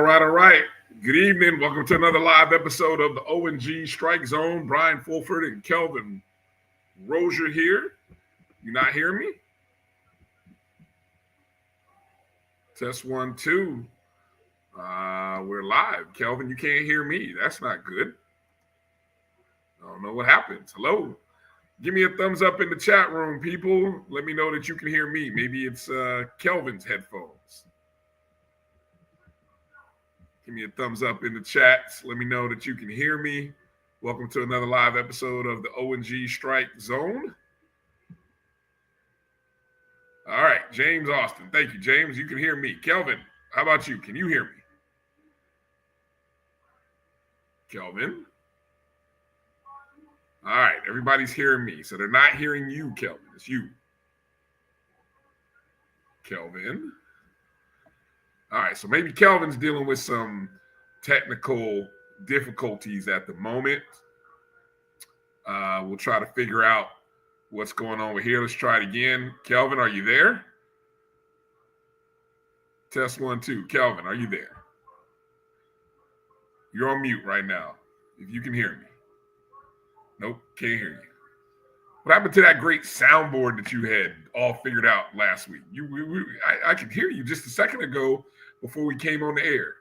All right. Good evening. Welcome to another live episode of the O&G Strike Zone. Bryan Fulford and Kelvin Rozier here. You not hearing me? Test 1, 2. We're live. Kelvin, you can't hear me. That's not good. I don't know what happens. Hello. Give me a thumbs up in the chat room, people. Let me know that you can hear me. Maybe it's Kelvin's headphones. Give me a thumbs up in the chats. Let me know that you can hear me. Welcome to another live episode of the O&G Strike Zone. All right, James Austin. Thank you, James. You can hear me. Kelvin, how about you? Can you hear me? Kelvin? All right, everybody's hearing me. So they're not hearing you, Kelvin. It's you. Kelvin? All right, so maybe Kelvin's dealing with some technical difficulties at the moment. We'll try to figure out what's going on with here. Let's try it again. Kelvin, are you there? Test 1, 2. Kelvin, are you there? You're on mute right now, if you can hear me. Nope, can't hear you. What happened to that great soundboard that you had all figured out last week? I could hear you just a second ago before we came on the air.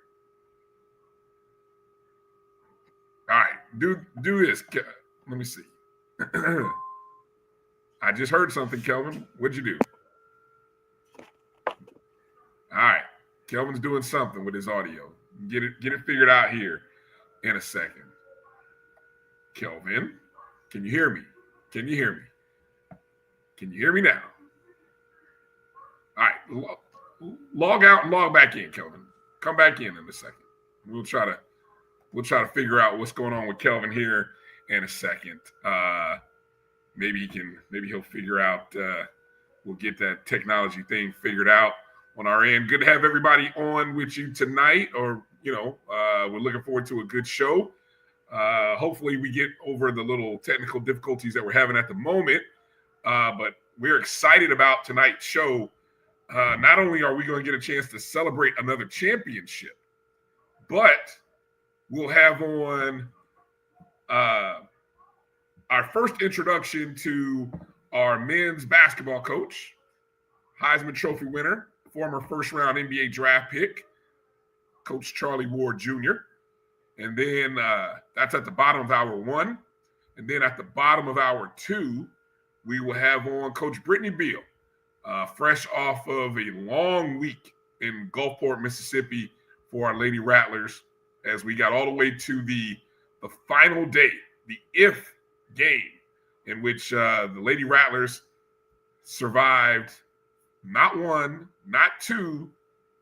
All right, do this. Let me see. I just heard something, Kelvin. What'd you do? All right, Kelvin's doing something with his audio. Get it figured out here in a second. Kelvin, can you hear me? Can you hear me? Can you hear me now? All right, log out and log back in, Kelvin. Come back in a second. We'll try to figure out what's going on with Kelvin here in a second. Maybe he'll figure out. We'll get that technology thing figured out on our end. Good to have everybody on with you tonight. Or we're looking forward to a good show. Hopefully we get over the little technical difficulties that we're having at the moment. But we're excited about tonight's show. Not only are we going to get a chance to celebrate another championship, but we'll have on our first introduction to our men's basketball coach, Heisman Trophy winner, former first-round NBA draft pick, Coach Charlie Ward Jr., and then that's at the bottom of hour 1. And then at the bottom of hour 2, we will have on Coach Brittany Beall, fresh off of a long week in Gulfport, Mississippi for our Lady Rattlers, as we got all the way to the final day, the if game, in which the Lady Rattlers survived not 1, not 2,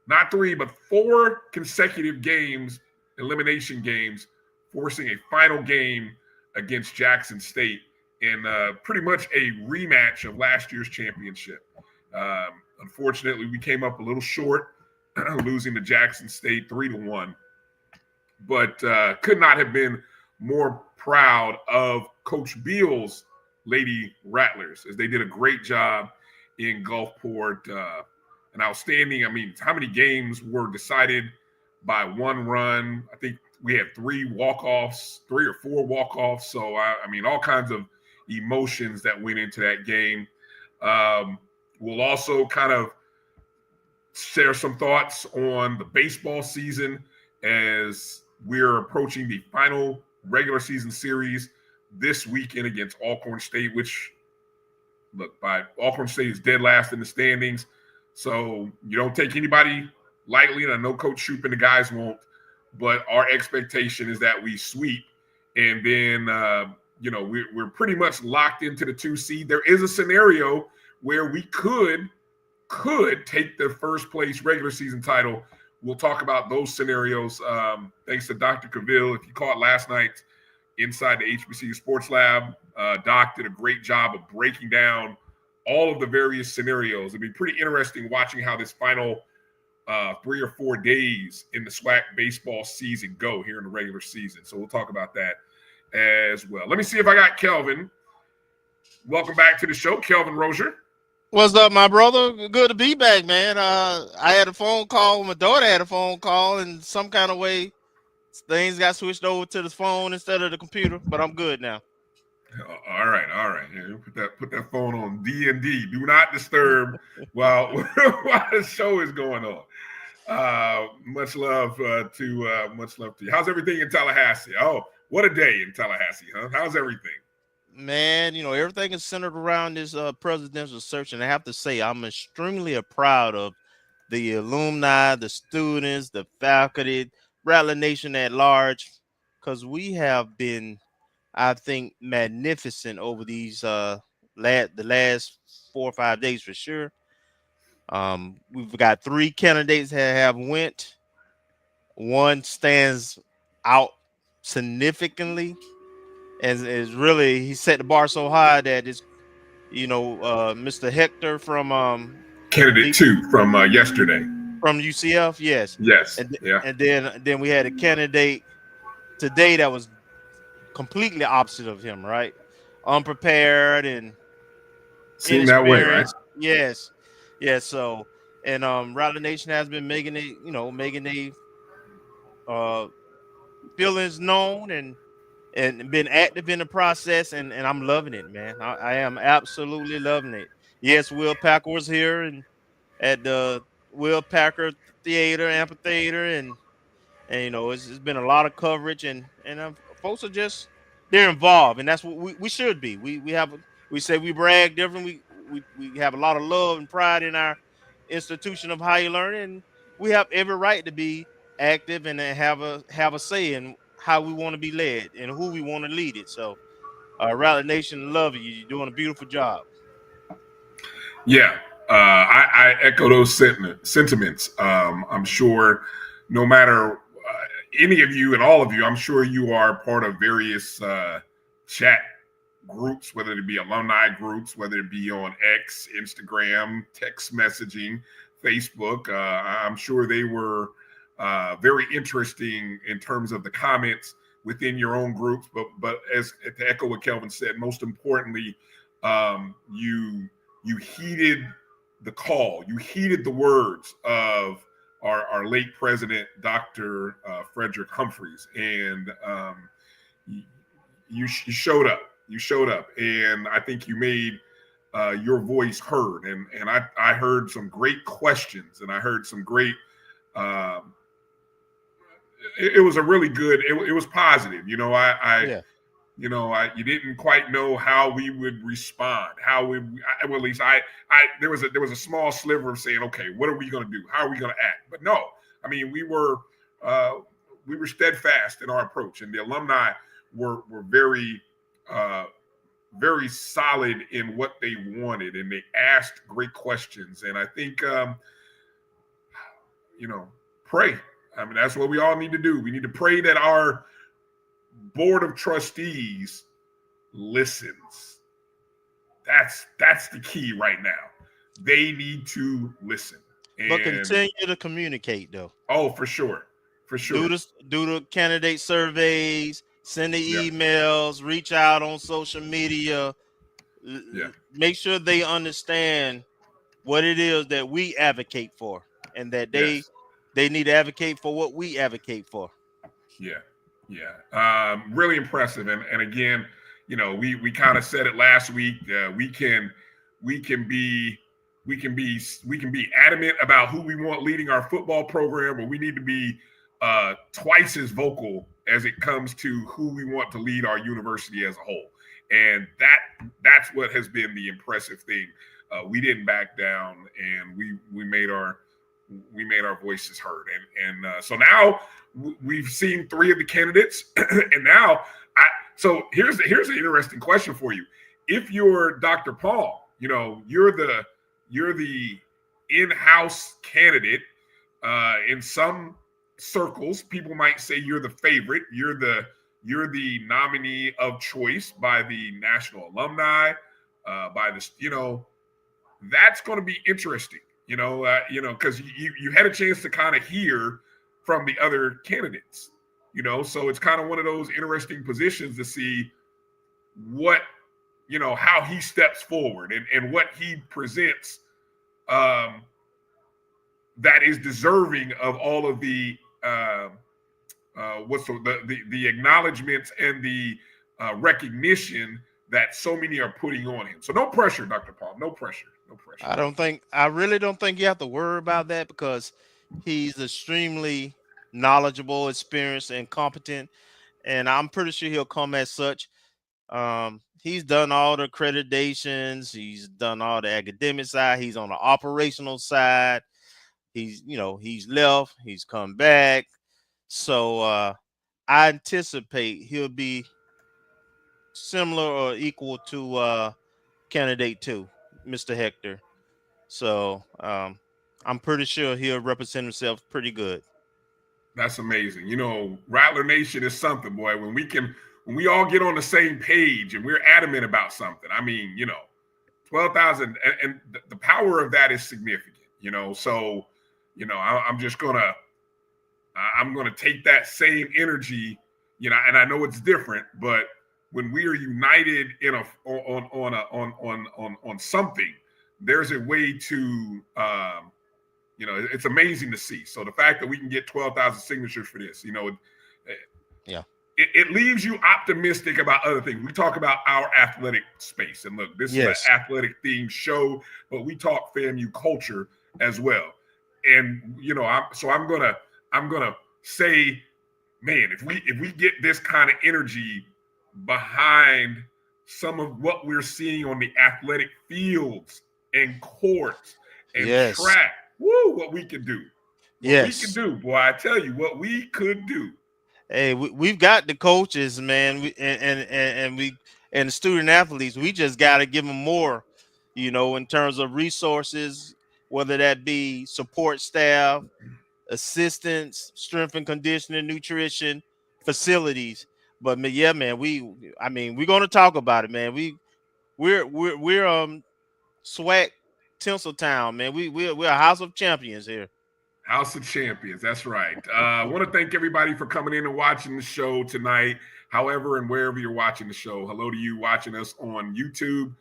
not 3, but 4 consecutive games, elimination games, forcing a final game against Jackson State in pretty much a rematch of last year's championship. Unfortunately, we came up a little short, losing to Jackson State 3-1, but could not have been more proud of Coach Beall's Lady Rattlers, as they did a great job in Gulfport. An outstanding, how many games were decided by 1 run? I think we had 3 walk-offs, 3 or 4 walk-offs. So, all kinds of emotions that went into that game. We'll also kind of share some thoughts on the baseball season as we're approaching the final regular season series this weekend against Alcorn State, which, Alcorn State is dead last in the standings. So you don't take anybody lightly, and I know Coach Shoup and the guys won't, but our expectation is that we sweep, and then we're pretty much locked into the 2 seed. There is a scenario where we could take the first place regular season title. We'll talk about those scenarios. Thanks to Dr. Cavill. If you caught last night inside the HBCU Sports Lab, Doc did a great job of breaking down all of the various scenarios. It'd be pretty interesting watching how this final 3 or 4 days in the SWAC baseball season go here in the regular season. So we'll talk about that as well. Let me see if I got Kelvin. Welcome back to the show, Kelvin Rozier. What's up, my brother? Good to be back, man. I had a phone call. My daughter had a phone call, and some kind of way things got switched over to the phone instead of the computer. But I'm good now. All right, all right. Yeah, put that phone on D&D. Do not disturb while while the show is going on. Much love to you. How's everything in Tallahassee? Oh, what a day in Tallahassee, huh? How's everything? Man, everything is centered around this presidential search, and I have to say, I'm extremely proud of the alumni, the students, the faculty, Rattler Nation at large, because we have been, I think, magnificent over these the last 4 or 5 days for sure. We've got 3 candidates that have went. One stands out significantly, and is really he set the bar so high that it's Mr. Hector Candidate the, 2 from yesterday. from UCF, yes, Yes. and Yeah. and then we had a candidate today that was completely opposite of him, right? Unprepared and Seemed that way, right? inexperienced. Yes, yes. So, and Rattler Nation has been making a uh feelings known and been active in the process, and I'm loving it, man. I am absolutely loving it. Yes, Will Packer was here and at the Will Packer Theater Amphitheater, and it's been a lot of coverage, and folks are just they're involved, and that's what we should be. We say we brag different. We have a lot of love and pride in our institution of higher learning, and we have every right to be active and then have a say in how we want to be led and who we want to lead it. So, Rally Nation, love you. You're doing a beautiful job. Yeah, I echo those sentiments. I'm sure no matter any of you and all of you, I'm sure you are part of various chat groups, whether it be alumni groups, whether it be on X, Instagram, text messaging, Facebook. I'm sure they were very interesting in terms of the comments within your own groups. But as to echo what Kelvin said, most importantly, you heeded the call, you heeded the words of our late president, Dr. Frederick Humphreys, and you showed up. You showed up, and I think you made your voice heard. And I heard some great questions, and I heard some great. It was a really good. It was positive. Yeah. You didn't quite know how we would respond. Well, at least there was a small sliver of saying, okay, what are we going to do? How are we going to act? But no, I mean, we were steadfast in our approach, and the alumni were very very solid in what they wanted, and they asked great questions. And I think pray. I mean, that's what we all need to do. We need to pray that our board of trustees listens. That's the key right now. They need to listen. But continue to communicate, though. Oh, for sure. For sure. Do the candidate surveys, send the emails, reach out on social media. Yeah. Make sure they understand what it is that we advocate for, and that they need to advocate for what we advocate for. Yeah. Really impressive. And again, we kind of said it last week. We can be adamant about who we want leading our football program, but we need to be twice as vocal as it comes to who we want to lead our university as a whole. And that's what has been the impressive thing. We didn't back down, and we made our voices heard. And so now we've seen 3 of the candidates, and now so here's an interesting question for you. If you're Dr. Paul, you're the in-house candidate. In some circles, people might say you're the favorite. You're the nominee of choice by the national alumni, by the that's going to be interesting. Because you had a chance to kind of hear from the other candidates. So it's kind of one of those interesting positions to see what how he steps forward and what he presents that is deserving of all of the the acknowledgments and the recognition that so many are putting on him. So no pressure, Dr. Paul. No pressure. No pressure. I really don't think you have to worry about that because he's extremely knowledgeable, experienced, and competent. And I'm pretty sure he'll come as such. He's done all the accreditations. He's done all the academic side. He's on the operational side. He's left. He's come back. So I anticipate he'll be similar or equal to candidate 2, Mr. Hector. So I'm pretty sure he'll represent himself pretty good. That's amazing. Rattler Nation is something, boy. When we all get on the same page and we're adamant about something, 12,000 and the power of that is significant, So, I'm gonna take that same energy, and I know it's different, but when we are united on something, there's a way to it's amazing to see. So the fact that we can get 12,000 signatures for this, it leaves you optimistic about other things. We talk about our athletic space, and look, this is an athletic themed show, but we talk FAMU culture as well. And I'm gonna say, man, if we get this kind of energy behind some of what we're seeing on the athletic fields and courts and track, what we can do. What we can do, boy. I tell you what we could do. Hey, we've got the coaches, man, and the student athletes. We just got to give them more, in terms of resources, whether that be support staff, assistance, strength and conditioning, nutrition, facilities. But yeah, man, we're going to talk about it, man. We're SWAC Tinseltown, man. We're a house of champions here. House of Champions. That's right. I want to thank everybody for coming in and watching the show tonight, however and wherever you're watching the show. Hello to you watching us on YouTube.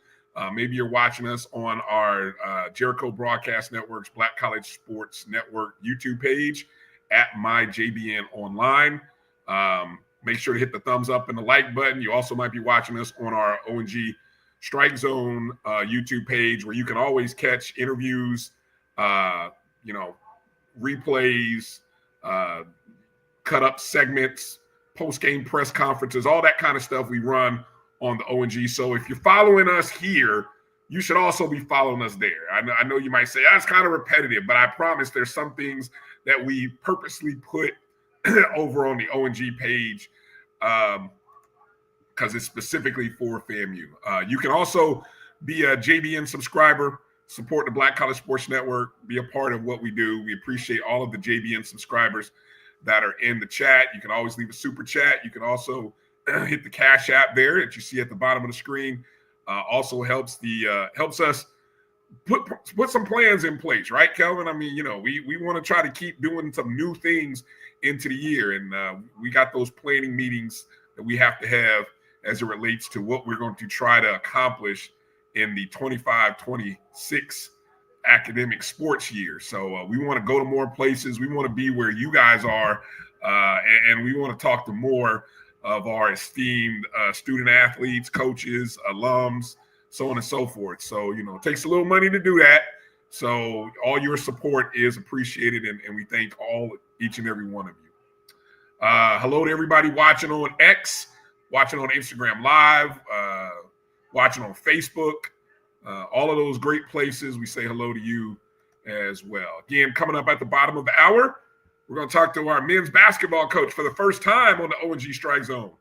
Maybe you're watching us on our Jericho Broadcast Network's Black College Sports Network YouTube page at MyJBN Online. Make sure to hit the thumbs up and the like button. You also might be watching us on our ONG StrikeZone YouTube page, where you can always catch interviews, replays, cut up segments, post-game press conferences, all that kind of stuff we run on the ONG. So if you're following us here, you should also be following us there. I know you might say, that's kind of repetitive, but I promise there's some things that we purposely put over on the ONG page because it's specifically for FAMU. You can also be a JBN subscriber, support the Black College Sports Network, be a part of what we do. We appreciate all of the JBN subscribers that are in the chat. You can always leave a super chat. You can also hit the Cash App there that you see at the bottom of the screen. Also helps us put some plans in place, right, Kelvin? We want to try to keep doing some new things into the year, and we got those planning meetings that we have to have as it relates to what we're going to try to accomplish in the 25-26 academic sports year. So we want to go to more places. We want to be where you guys are, and we want to talk to more of our esteemed student athletes, coaches, alums, so on and so forth. So, it takes a little money to do that. So all your support is appreciated, and we thank each and every one of you. Hello to everybody watching on X, watching on Instagram Live, watching on Facebook, all of those great places. We say hello to you as well. Again, coming up at the bottom of the hour, we're going to talk to our men's basketball coach for the first time on the ONG Strike Zone,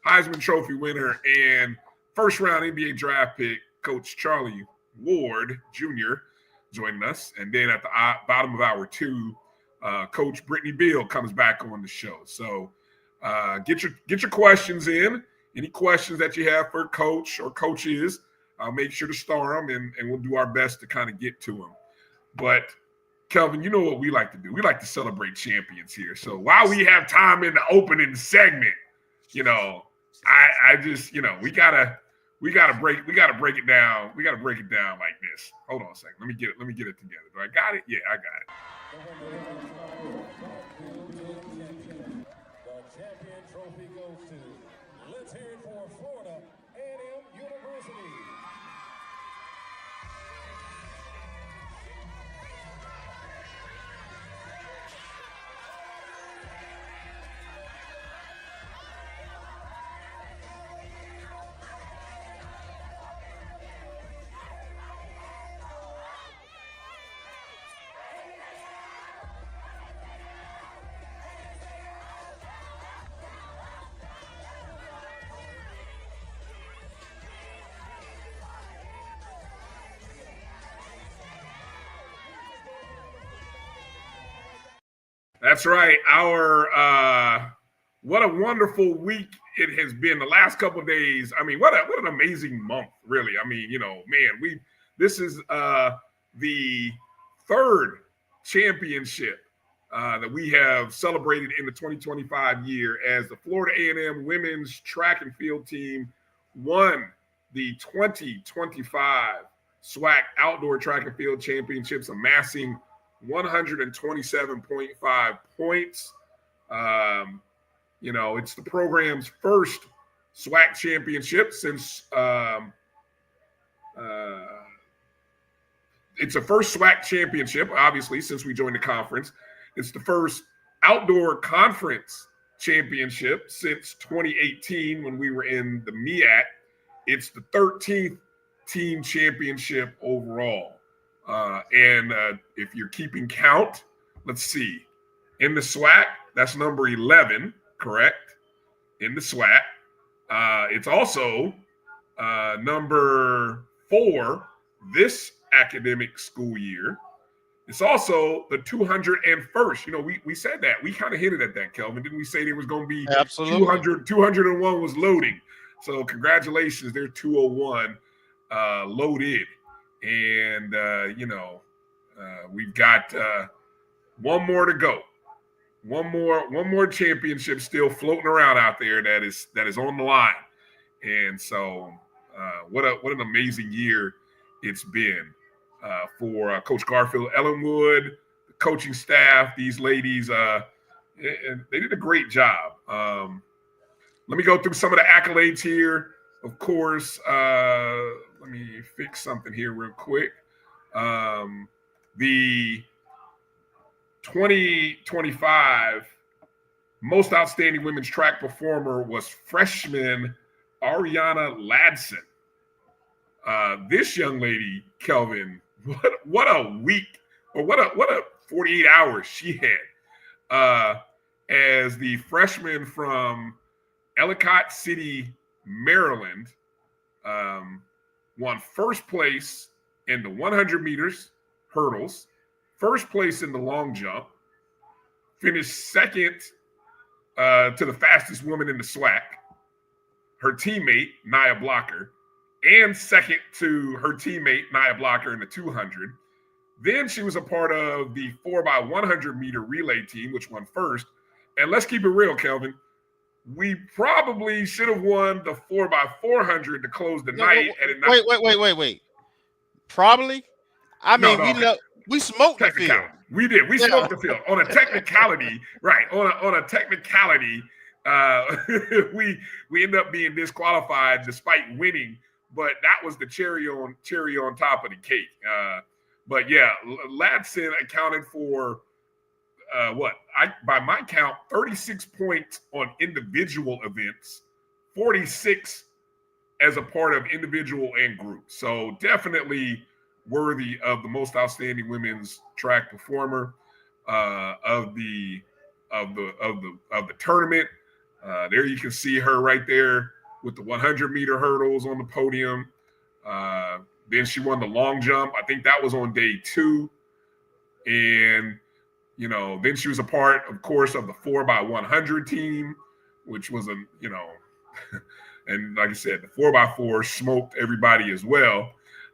Heisman Trophy winner and first-round NBA draft pick, Coach Charlie Ward Jr., joining us. And then at the bottom of hour 2, Coach Brittany Beall comes back on the show. So get your questions in. Any questions that you have for Coach or coaches, make sure to star them, and we'll do our best to kind of get to them. But Kelvin, you know what we like to do? We like to celebrate champions here. So while we have time in the opening segment, I just, we We gotta break it down. We gotta break it down like this. Hold on a second. Let me get it together. Do I got it? Yeah, I got it. The champion trophy goes to, let's hear it for Florida A&M University. That's right. What a wonderful week it has been. The last couple of days. I mean, what an amazing month, really. I mean, man, this is the third championship that we have celebrated in the 2025 year as the Florida A&M women's track and field team won the 2025 SWAC Outdoor Track and Field Championships, amassing 127.5 points. It's the program's first SWAC championship since it's the first SWAC championship, obviously, since we joined the conference. It's the first outdoor conference championship since 2018 when we were in the MEAC. It's the 13th team championship overall. And if you're keeping count, let's see. In the SWAC, that's number 11, correct? In the SWAC. It's also number 4 this academic school year. It's also the 201st. We said that. We kind of hinted at that, Kelvin. Didn't we say there was going to be Absolutely. 201 was loading. So congratulations, there's 201 loaded. And, we've got one more to go. One more championship still floating around out there that is on the line. And so what an amazing year it's been for Coach Garfield Ellenwood, the coaching staff, these ladies. And they did a great job. Let me go through some of the accolades here. Of course, let me fix something here real quick. The 2025 most outstanding women's track performer was freshman Ariana Ladson. This young lady, Kelvin, what a week, or what a 48 hours she had as the freshman from Ellicott City, Maryland. Won first place in the 100 meters hurdles, first place in the long jump, finished second to the fastest woman in the SWAC, her teammate, Nia Blocker, and second to her teammate, Nia Blocker, in the 200. Then she was a part of the 4x100 meter relay team, which won first. And let's keep it real, Kelvin. We probably should have won the 4x400 to close the night. Wait. Probably? I mean, we smoked the field. We did. We smoked the field. On a technicality, right. On a technicality, we end up being disqualified despite winning. But that was the cherry on top of the cake. But yeah, Ladson accounted for by my count, 36 points on individual events, 46 as a part of individual and group. So definitely worthy of the most outstanding women's track performer of the tournament. There you can see her right there with the 100 meter hurdles on the podium. Then she won the long jump. I think that was on day 2. And then she was a part, of course, of the 4x100 team, which was and like I said, the 4x4 smoked everybody as well.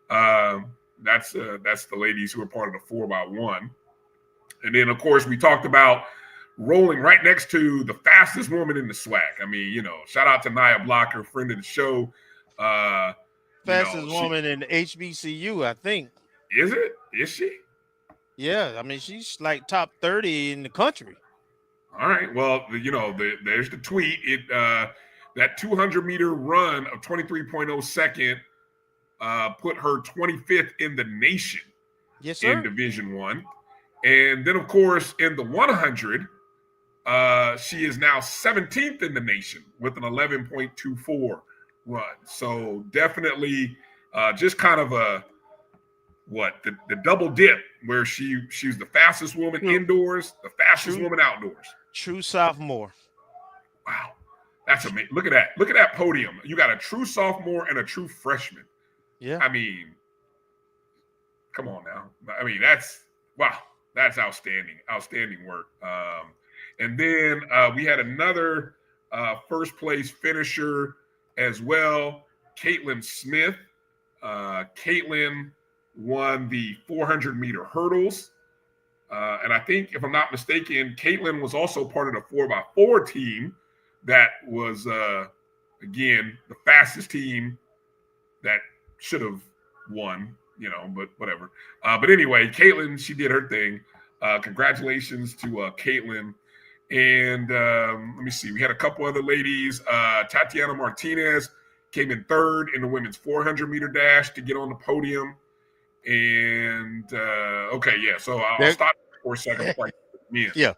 That's the ladies who are part of the 4x1. And then, of course, we talked about rolling right next to the fastest woman in the SWAC. I mean, shout out to Nia Blocker, friend of the show. Fastest woman in HBCU, I think. Is it? Is she? Yeah, I mean she's like top 30 in the country. All right. Well, there's the tweet. That 200-meter run of 23.0 second put her 25th in the nation. Yes, sir. In Division I. And then, of course, in the 100, she is now 17th in the nation with an 11.24 run. So definitely just kind of the double dip where she's the fastest woman indoors, the fastest woman outdoors. True sophomore. Wow. That's amazing. Look at that. Look at that podium. You got a true sophomore and a true freshman. Yeah. I mean, come on now. I mean, that's outstanding. Outstanding work. And then we had another first place finisher as well, Caitlin Smith. Caitlin won the 400-meter hurdles. And I think, if I'm not mistaken, Caitlin was also part of the 4x4 team that was, again, the fastest team that should have won, but whatever. But anyway, Caitlin, she did her thing. Congratulations to Caitlin. And let me see. We had a couple other ladies. Tatiana Martinez came in third in the women's 400-meter dash to get on the podium. And, okay, yeah. So I'll stop for a second. Yeah.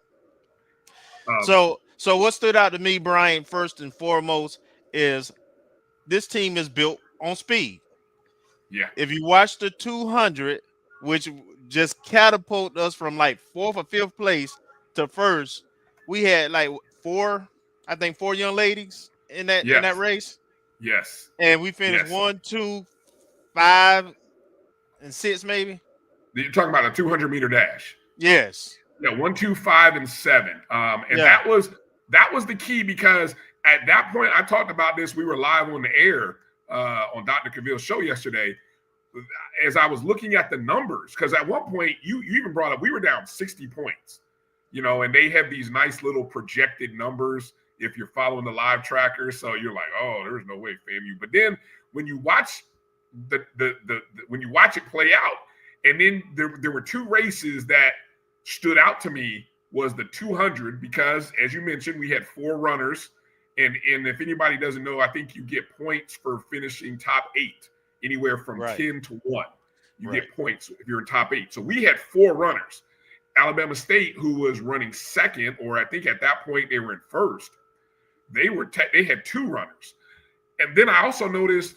So what stood out to me, Brian, first and foremost, is this team is built on speed. Yeah. If you watch the 200, which just catapulted us from like 4th or 5th place to first, we had like four young ladies in that race. Yes. And we finished 1, 2, 5, and 6, maybe. You're talking about a 200-meter dash. Yes. Yeah, 1, 2, 5, and 7. And that was the key, because at that point, I talked about this. We were live on the air on Dr. Cavill's show yesterday. As I was looking at the numbers, because at one point you even brought up we were down 60 points, and they have these nice little projected numbers if you're following the live tracker. So you're like, oh, there's no way, FAMU. But then when you watch when you watch it play out, and then there were two races that stood out to me, was the 200, because as you mentioned, we had 4 runners, and if anybody doesn't know, I think you get points for finishing top 8, anywhere from 10 to 1. You get points if you're in top 8. So we had 4 runners. Alabama State, who was running second, or I think at that point they were in first, they had 2 runners. And then I also noticed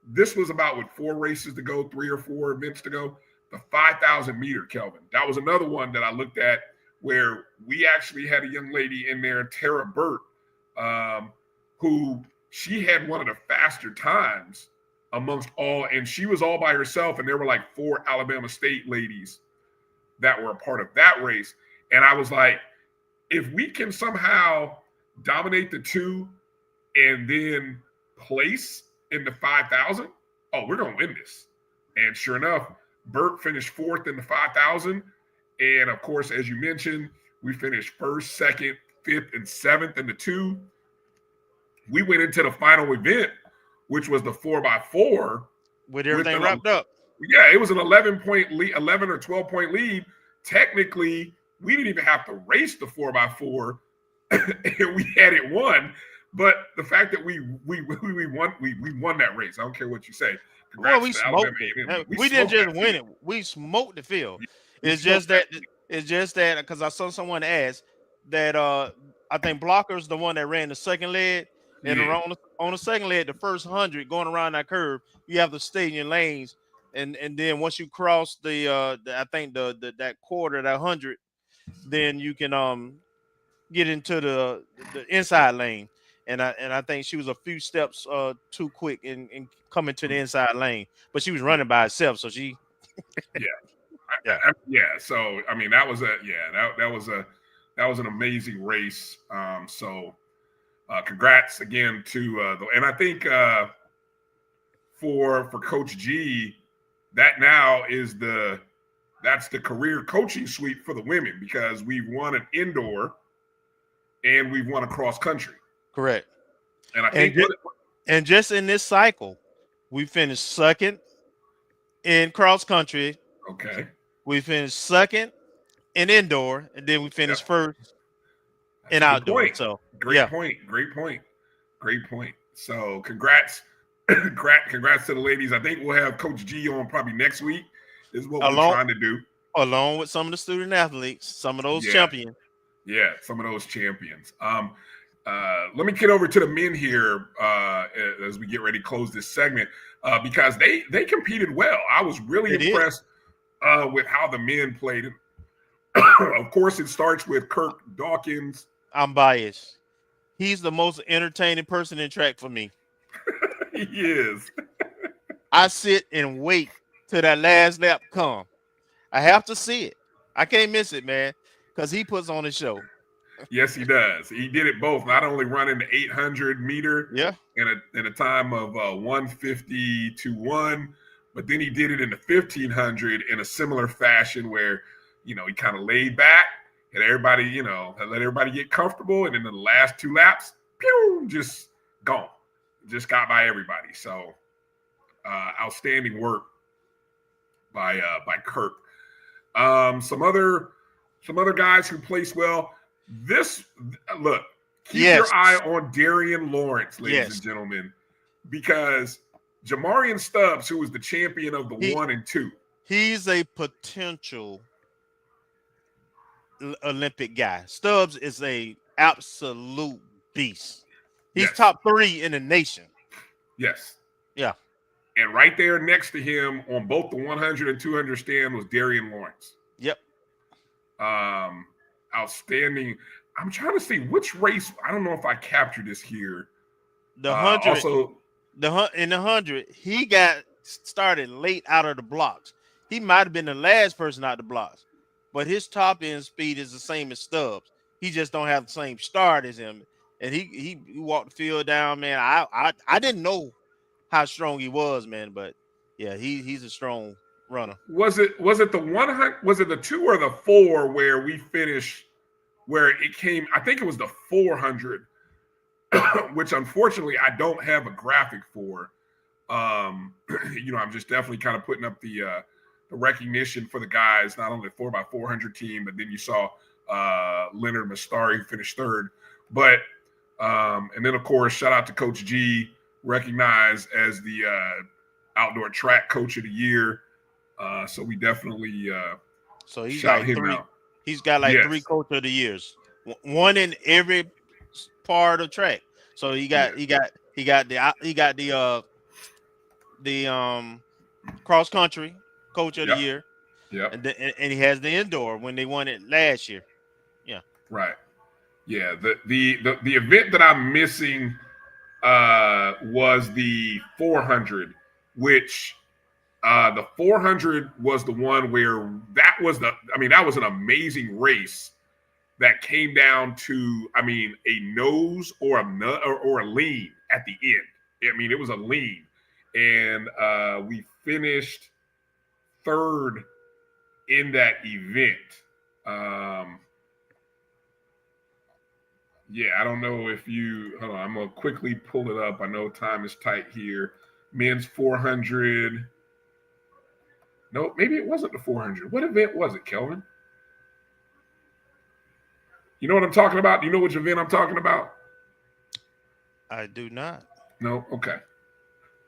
this was about 4 races to go, 3 or 4 events to go. The 5,000 meter, Kelvin. That was another one that I looked at, where we actually had a young lady in there, Tara Burt, who she had one of the faster times amongst all, and she was all by herself, and there were like 4 Alabama State ladies that were a part of that race. And I was like, if we can somehow dominate the 2 and then place in the 5,000, we're going to win this. And sure enough, Burt finished 4th in the 5,000. And of course, as you mentioned, we finished 1st, 2nd, 5th, and 7th in the 2. We went into the final event, which was the 4x4. With everything wrapped up. Yeah, it was an 11-point lead, 11 or 12-point lead. Technically, we didn't even have to race the 4x4, and we had it won. But the fact that we won that race. I don't care what you say. Well, we smoked it. We didn't just win it. We smoked the field. It's just that because I saw someone ask that I think Blocker's the one that ran the second leg. And on the second leg, the first 100 going around that curve, you have to stay in your lanes. And then once you cross that quarter, that 100, then you can get into the inside lane. And I think she was a few steps too quick in coming to the inside lane, but she was running by herself, so she. So I mean, that was that was an amazing race. So congrats again to and I think for Coach G, that now is that's the career coaching suite for the women, because we've won an indoor and we've won a cross country. Correct. And I think And just in this cycle, we finished second in cross country. Okay. We finished second in indoor, and then we finished Yep. first That's in a good outdoor. point. So Great yeah, point. Great point. Great point. So congrats. Congrats to the ladies. I think we'll have Coach G on probably next week. Is what we're trying to do. Along with some of the student athletes, some of those champions. Yeah, some of those champions. Let me get over to the men here as we get ready to close this segment because they competed well. I was really impressed with how the men played. Of course, it starts with Kirk Dawkins. I'm biased. He's the most entertaining person in track for me. He is. I sit and wait till that last lap come. I have to see it. I can't miss it, man, because he puts on a show. Yes, he does. He did it both. Not only running the 800 meter in a time of 1:50.21, but then he did it in the 1500 in a similar fashion where, he kind of laid back and everybody, let everybody get comfortable. And then the last 2 laps, pew, just gone. Just got by everybody. So outstanding work by Kirk. Some other guys who placed well. Keep your eye on Darian Lawrence, ladies and gentlemen, because Jamarian Stubbs, who was the champion of the 1 and 2, he's a potential Olympic guy. Stubbs is a absolute beast. He's top 3 in the nation. Yes. Yeah. And right there next to him on both the 100 and 200 stand was Darian Lawrence. Yep. Outstanding. I'm trying to see which race. I don't know if I captured this here. The 100. In the 100, he got started late out of the blocks. He might have been the last person out the blocks, but his top end speed is the same as Stubbs. He just don't have the same start as him. And he walked the field down, man. I didn't know how strong he was, man, but yeah, he's a strong runner. Was it the 100? Was it the 2 or the 4 where we finished? Where it came? I think it was the 400, which unfortunately I don't have a graphic for. I'm just definitely kind of putting up the recognition for the guys, not only the 4x400 team, but then you saw Leonard Mastari finish 3rd. But and then of course, shout out to Coach G, recognized as the outdoor track coach of the year. So we definitely shout him out. He's got 3 coach of the years, 1 in every part of track. So he got the cross country coach of the year. Yeah. And he has the indoor when they won it last year. Yeah. Right. Yeah. The event that I'm missing was the 400, which the 400 was the one where that was an amazing race that came down to, a nose or a lean at the end. It was a lean. And we finished 3rd in that event. I don't know if hold on, I'm going to quickly pull it up. I know time is tight here. Men's 400. No, maybe it wasn't the 400. What event was it, Kelvin? You know what I'm talking about? Do you know which event I'm talking about? I do not. No? Okay.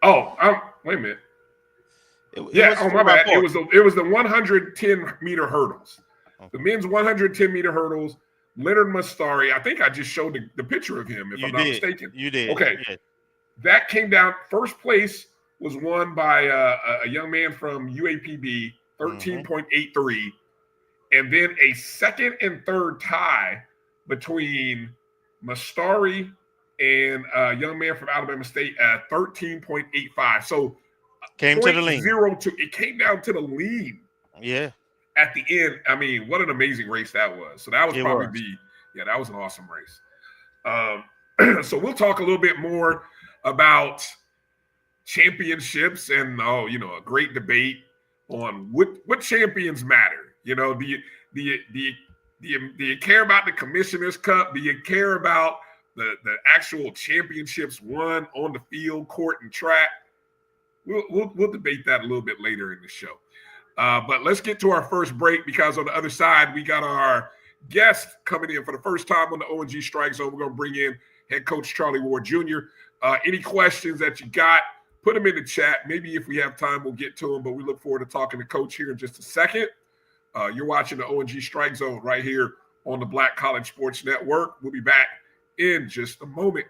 Oh, wait a minute. My bad. It was the 110 meter hurdles. Okay. The men's 110 meter hurdles. Leonard Mastari. I think I just showed the picture of him, if I'm not mistaken. You did. Okay. That came down. First place was won by a young man from UAPB, 13.83. And then a 2nd and 3rd tie between Mastari and a young man from Alabama State at 13.85. So came to the lean. It came down to the lean. Yeah. At the end, what an amazing race that was. So that was that was an awesome race. So we'll talk a little bit more about championships and a great debate on what champions matter. Do you care about the Commissioner's Cup? Do you care about the actual championships won on the field, court, and track. We'll debate that a little bit later in the show. But let's get to our first break, because on the other side, we got our guest coming in for the first time on the O&G Strike Zone. We're going to bring in head coach Charlie Ward Jr. Any questions that you got, put them in the chat. Maybe if we have time, we'll get to them, but we look forward to talking to Coach here in just a second. You're watching the O&G Strike Zone right here on the Black College Sports Network. We'll be back in just a moment.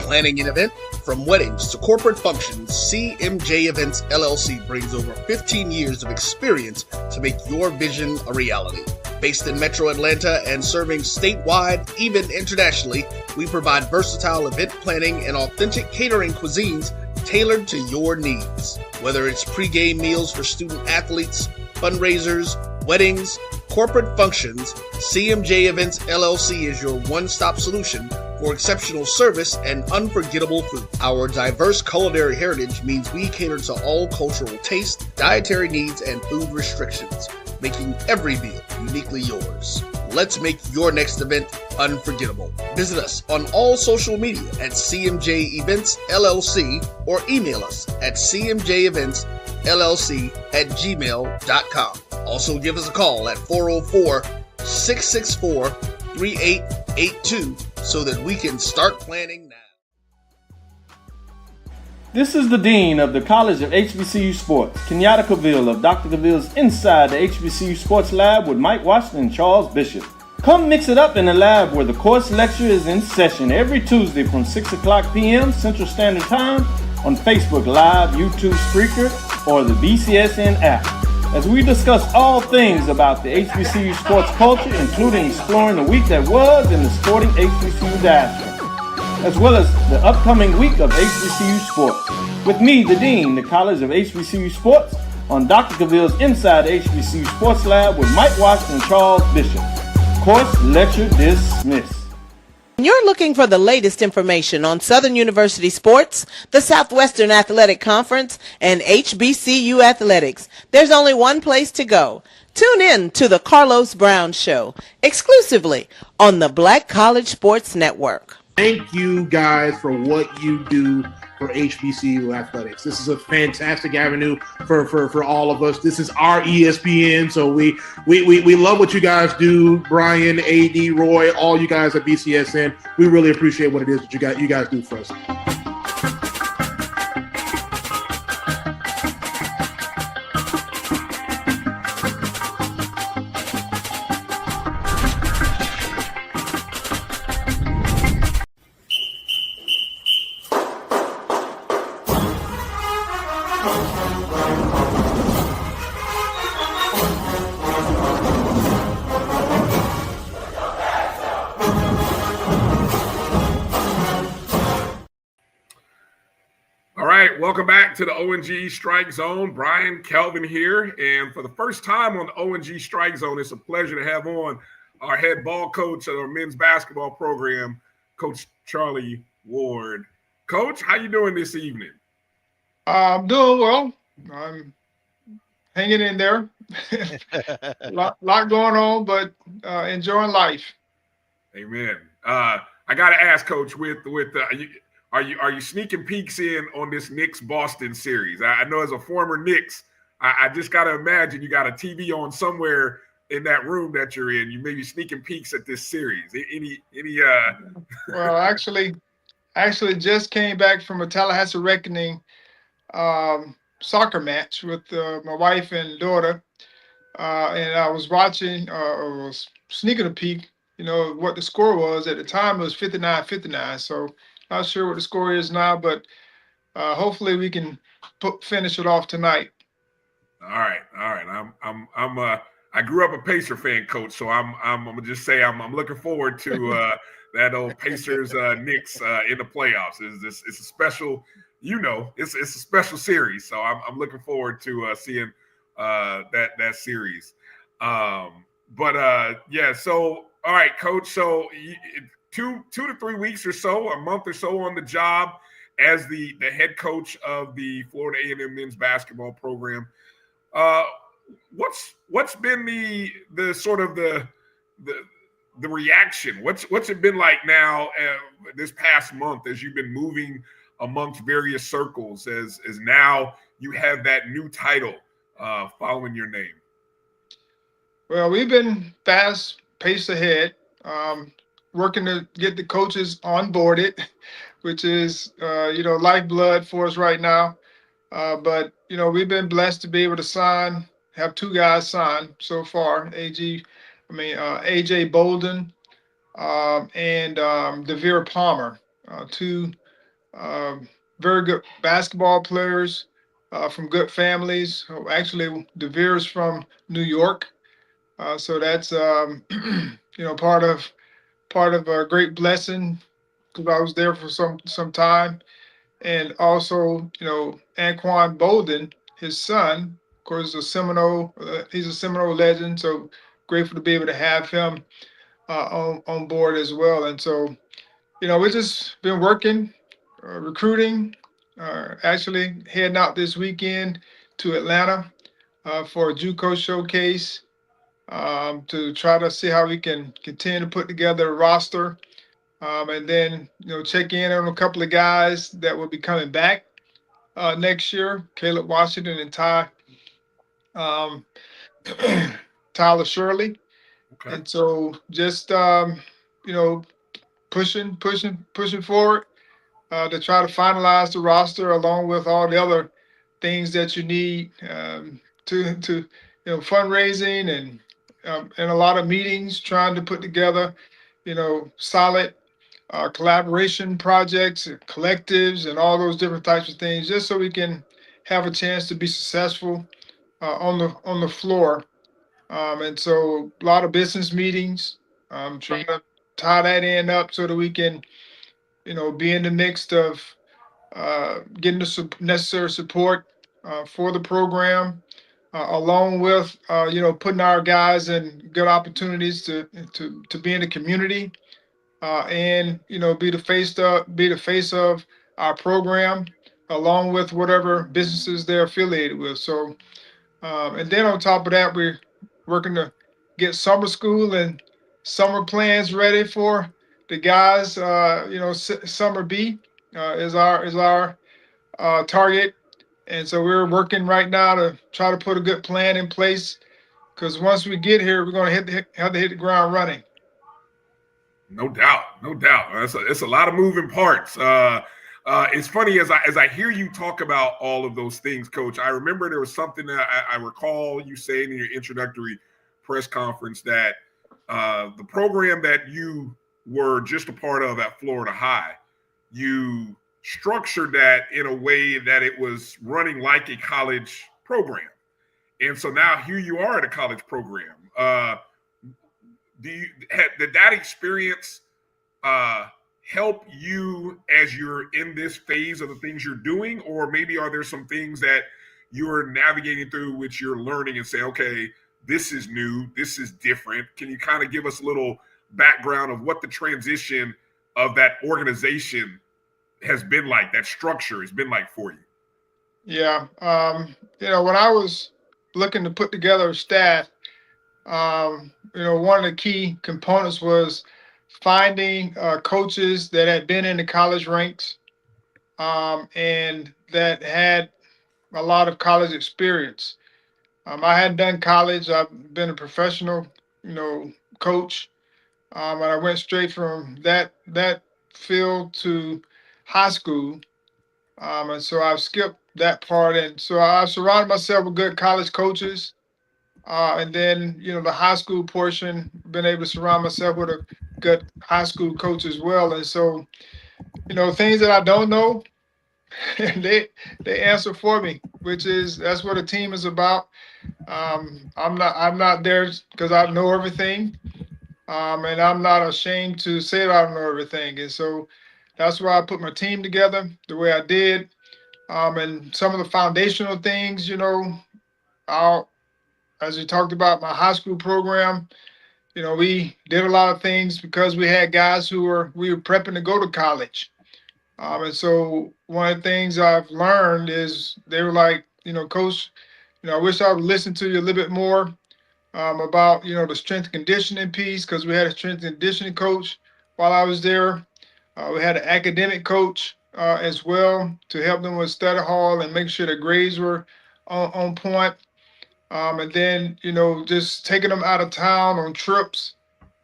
Planning an event? From weddings to corporate functions, CMJ Events LLC brings over 15 years of experience to make your vision a reality. Based in Metro Atlanta and serving statewide, even internationally, we provide versatile event planning and authentic catering cuisines tailored to your needs. Whether it's pre-game meals for student athletes, fundraisers, weddings, corporate functions, CMJ Events LLC is your one-stop solution for exceptional service and unforgettable food. Our diverse culinary heritage means we cater to all cultural tastes, dietary needs, and food restrictions, making every meal uniquely yours. Let's make your next event unforgettable. Visit us on all social media at CMJ Events LLC or email us at cmjeventsllc@gmail.com. Also give us a call at 404-664-3882 so that we can start planning now. This is the Dean of the College of HBCU Sports, Kenyatta Cavill of Dr. Cavill's Inside the HBCU Sports Lab with Mike Washington and Charles Bishop. Come mix it up in the lab where the course lecture is in session every Tuesday from 6 o'clock p.m. Central Standard Time on Facebook Live, YouTube Spreaker, or the BCSN app, as we discuss all things about the HBCU sports culture, including exploring the week that was in the sporting HBCU diaspora, as well as the upcoming week of HBCU sports. With me, the Dean, the College of HBCU Sports, on Dr. Cavill's Inside the HBCU Sports Lab with Mike Washington and Charles Bishop. Course lecture dismissed. You're looking for the latest information on Southern University sports, the Southwestern Athletic Conference, and HBCU athletics. There's only one place to go. Tune in to the Carlos Brown Show, exclusively on the Black College Sports Network. Thank you guys for what you do for HBCU athletics. This is a fantastic avenue for all of us. This is our ESPN, so we love what you guys do. Bryan, AD, Roy, all you guys at BCSN. We really appreciate what it is that you guys do for us. Welcome back to the O&G Strike Zone. Bryan, Kelvin here. And for the first time on the O&G Strike Zone, it's a pleasure to have on our head ball coach of our men's basketball program, Coach Charlie Ward. Coach, how you doing this evening? I'm doing well. I'm hanging in there. lot going on, but enjoying life. Amen. I got to ask, Coach, Are you sneaking peeks in on this Knicks Boston series? I know as a former Knicks, I just got to imagine you got a TV on somewhere in that room that you're in. You may be sneaking peeks at this series. Well, actually just came back from a Tallahassee Reckoning soccer match with my wife and daughter, and I was watching or was sneaking a peek. You know what the score was at the time. It was 59-59. So. Not sure what the score is now, but hopefully we can finish it off tonight. All right. I grew up a Pacer fan, Coach, so I'm gonna just say I'm looking forward to that old Pacers Knicks in the playoffs. It's a special, it's a special series, so I'm looking forward to seeing that series. Yeah. So all right, Coach. So. 2 to 3 weeks or so, a month or so on the job as the head coach of the Florida A&M men's basketball program. What's been the sort of the the reaction? What's it been like now this past month as you've been moving amongst various circles as now you have that new title following your name? Well, we've been fast paced ahead, working to get the coaches onboarded, which is lifeblood for us right now. But we've been blessed to be able to have two guys sign so far. AJ Bolden and Devere Palmer, two very good basketball players from good families. Oh, actually, Devere's from New York, so that's part of a great blessing because I was there for some time. And also, Anquan Bolden, his son, of course, he's a Seminole legend. So grateful to be able to have him on board as well. And so, we've just been working, recruiting, actually heading out this weekend to Atlanta for a JUCO showcase to try to see how we can continue to put together a roster. And then, check in on a couple of guys that will be coming back next year, Caleb Washington and Tyler Shirley. Okay. And so just, pushing forward to try to finalize the roster along with all the other things that you need to fundraising and a lot of meetings trying to put together, solid collaboration projects, collectives, and all those different types of things, just so we can have a chance to be successful on the floor. And so a lot of business meetings, trying to tie that end up so that we can, be in the mix of getting the necessary support for the program, along with putting our guys in good opportunities to be in the community. And be the face of our program, along with whatever businesses they're affiliated with. So, and then on top of that, we're working to get summer school and summer plans ready for the guys. Summer B is our target, and so we're working right now to try to put a good plan in place. Because once we get here, we're going to have to hit the ground running. No doubt. It's a lot of moving parts. It's funny as I hear you talk about all of those things, Coach. I remember there was something that I recall you saying in your introductory press conference that the program that you were just a part of at Florida High, you structured that in a way that it was running like a college program, and so now here you are at a college program. Did that experience help you as you're in this phase of the things you're doing, or maybe are there some things that you're navigating through which you're learning and say, okay, this is new, this is different? Can you kind of give us a little background of what the transition of that organization has been like, that structure has been like for you? Yeah. When I was looking to put together a staff, one of the key components was finding coaches that had been in the college ranks and that had a lot of college experience. I hadn't done college. I've been a professional, coach, and I went straight from that field to high school, and so I've skipped that part, and so I surrounded myself with good college coaches. And then, the high school portion, been able to surround myself with a good high school coach as well. And so, things that I don't know, they answer for me, that's what a team is about. I'm not there because I know everything. And I'm not ashamed to say that I don't know everything. And so that's why I put my team together the way I did. And some of the foundational things, as we talked about my high school program, we did a lot of things because we had guys we were prepping to go to college. And so one of the things I've learned is they were like, Coach, I wish I would listen to you a little bit more about the strength and conditioning piece, because we had a strength and conditioning coach while I was there. We had an academic coach as well to help them with study hall and make sure the grades were on point. And then just taking them out of town on trips,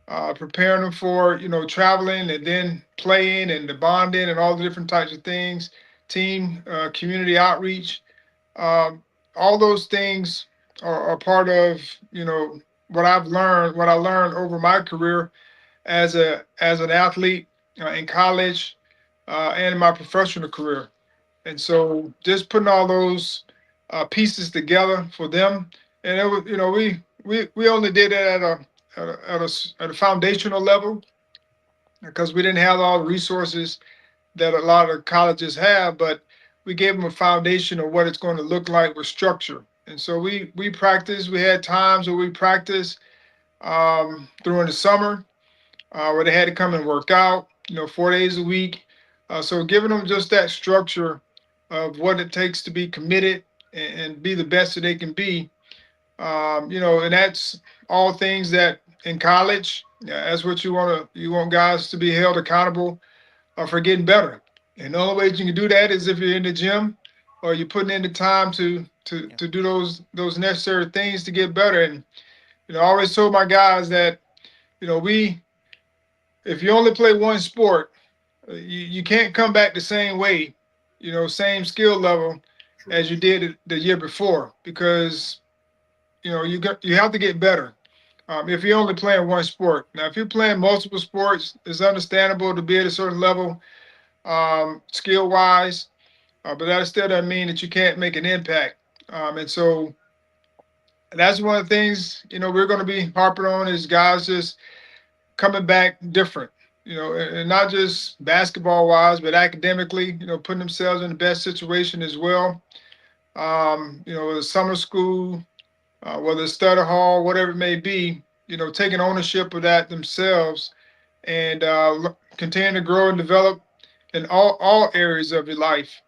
preparing them for traveling and then playing and the bonding and all the different types of things, team community outreach. All those things are part of what I learned over my career as an athlete in college and in my professional career. And so just putting all those pieces together for them, and it was, we only did it at a foundational level because we didn't have all the resources that a lot of colleges have, but we gave them a foundation of what it's going to look like with structure. And so we practiced. We had times where we practiced during the summer where they had to come and work out, 4 days a week. So giving them just that structure of what it takes to be committed and be the best that they can be, and that's all things that in college, that's what you want guys to be held accountable for getting better. And the only way you can do that is if you're in the gym or you're putting in the time to do those necessary things to get better. And I always told my guys that if you only play one sport, you can't come back the same way, same skill level as you did it the year before, because you have to get better. If you're only playing one sport. Now, if you're playing multiple sports, it's understandable to be at a certain level, skill wise, but that still doesn't mean that you can't make an impact. And so that's one of the things we're going to be harping on is guys just coming back different, and not just basketball wise, but academically, putting themselves in the best situation as well. The summer school, whether it's study hall, whatever it may be, taking ownership of that themselves and continue to grow and develop in all areas of your life.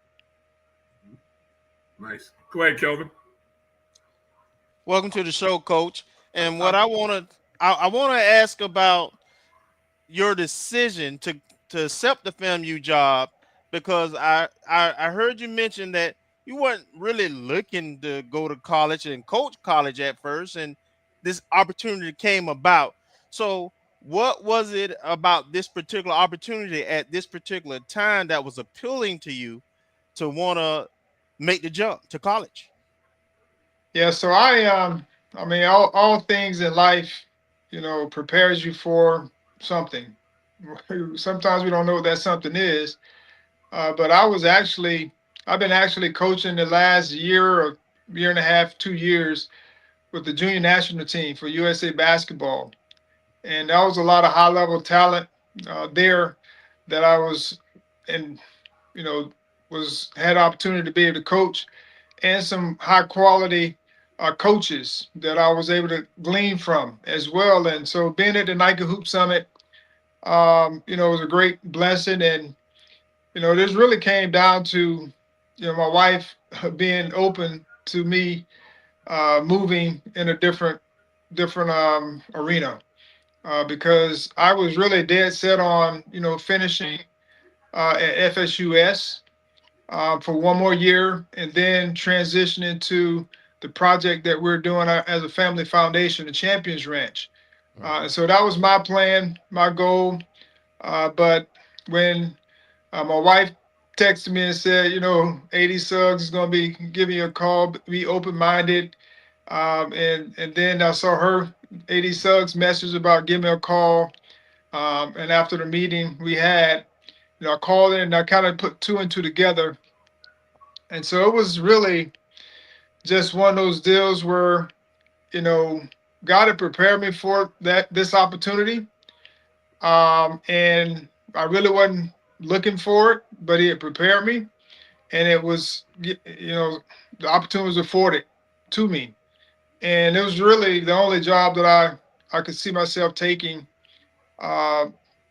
Nice. Go ahead, Kelvin. Welcome to the show, Coach. And what I want to ask about your decision to accept the FAMU job, because I heard you mention that you weren't really looking to go to college and coach college at first, and this opportunity came about. So what was it about this particular opportunity at this particular time that was appealing to you to want to make the jump to college? Yeah, so I mean, all things in life, prepares you for something. Sometimes we don't know what that something is, but I've been actually coaching the last year or year and a half, 2 years with the junior national team for USA basketball, and that was a lot of high level talent there that I was and had opportunity to be able to coach, and some high quality coaches that I was able to glean from as well. And so being at the Nike Hoop Summit, was a great blessing. And, this really came down to, my wife being open to me moving in a different arena because I was really dead set on, finishing at FSUS for one more year and then transitioning to the project that we're doing as a family foundation, the Champions Ranch. And so that was my plan, my goal. But when my wife texted me and said, AD Suggs is going to be giving you a call, be open-minded. And then I saw her, AD Suggs, message about giving me a call. And after the meeting we had, I called in and I kind of put two and two together. And so it was really just one of those deals where, God had prepared me for this opportunity. And I really wasn't looking for it, but he had prepared me. And it was, the opportunity was afforded to me. And it was really the only job that I could see myself taking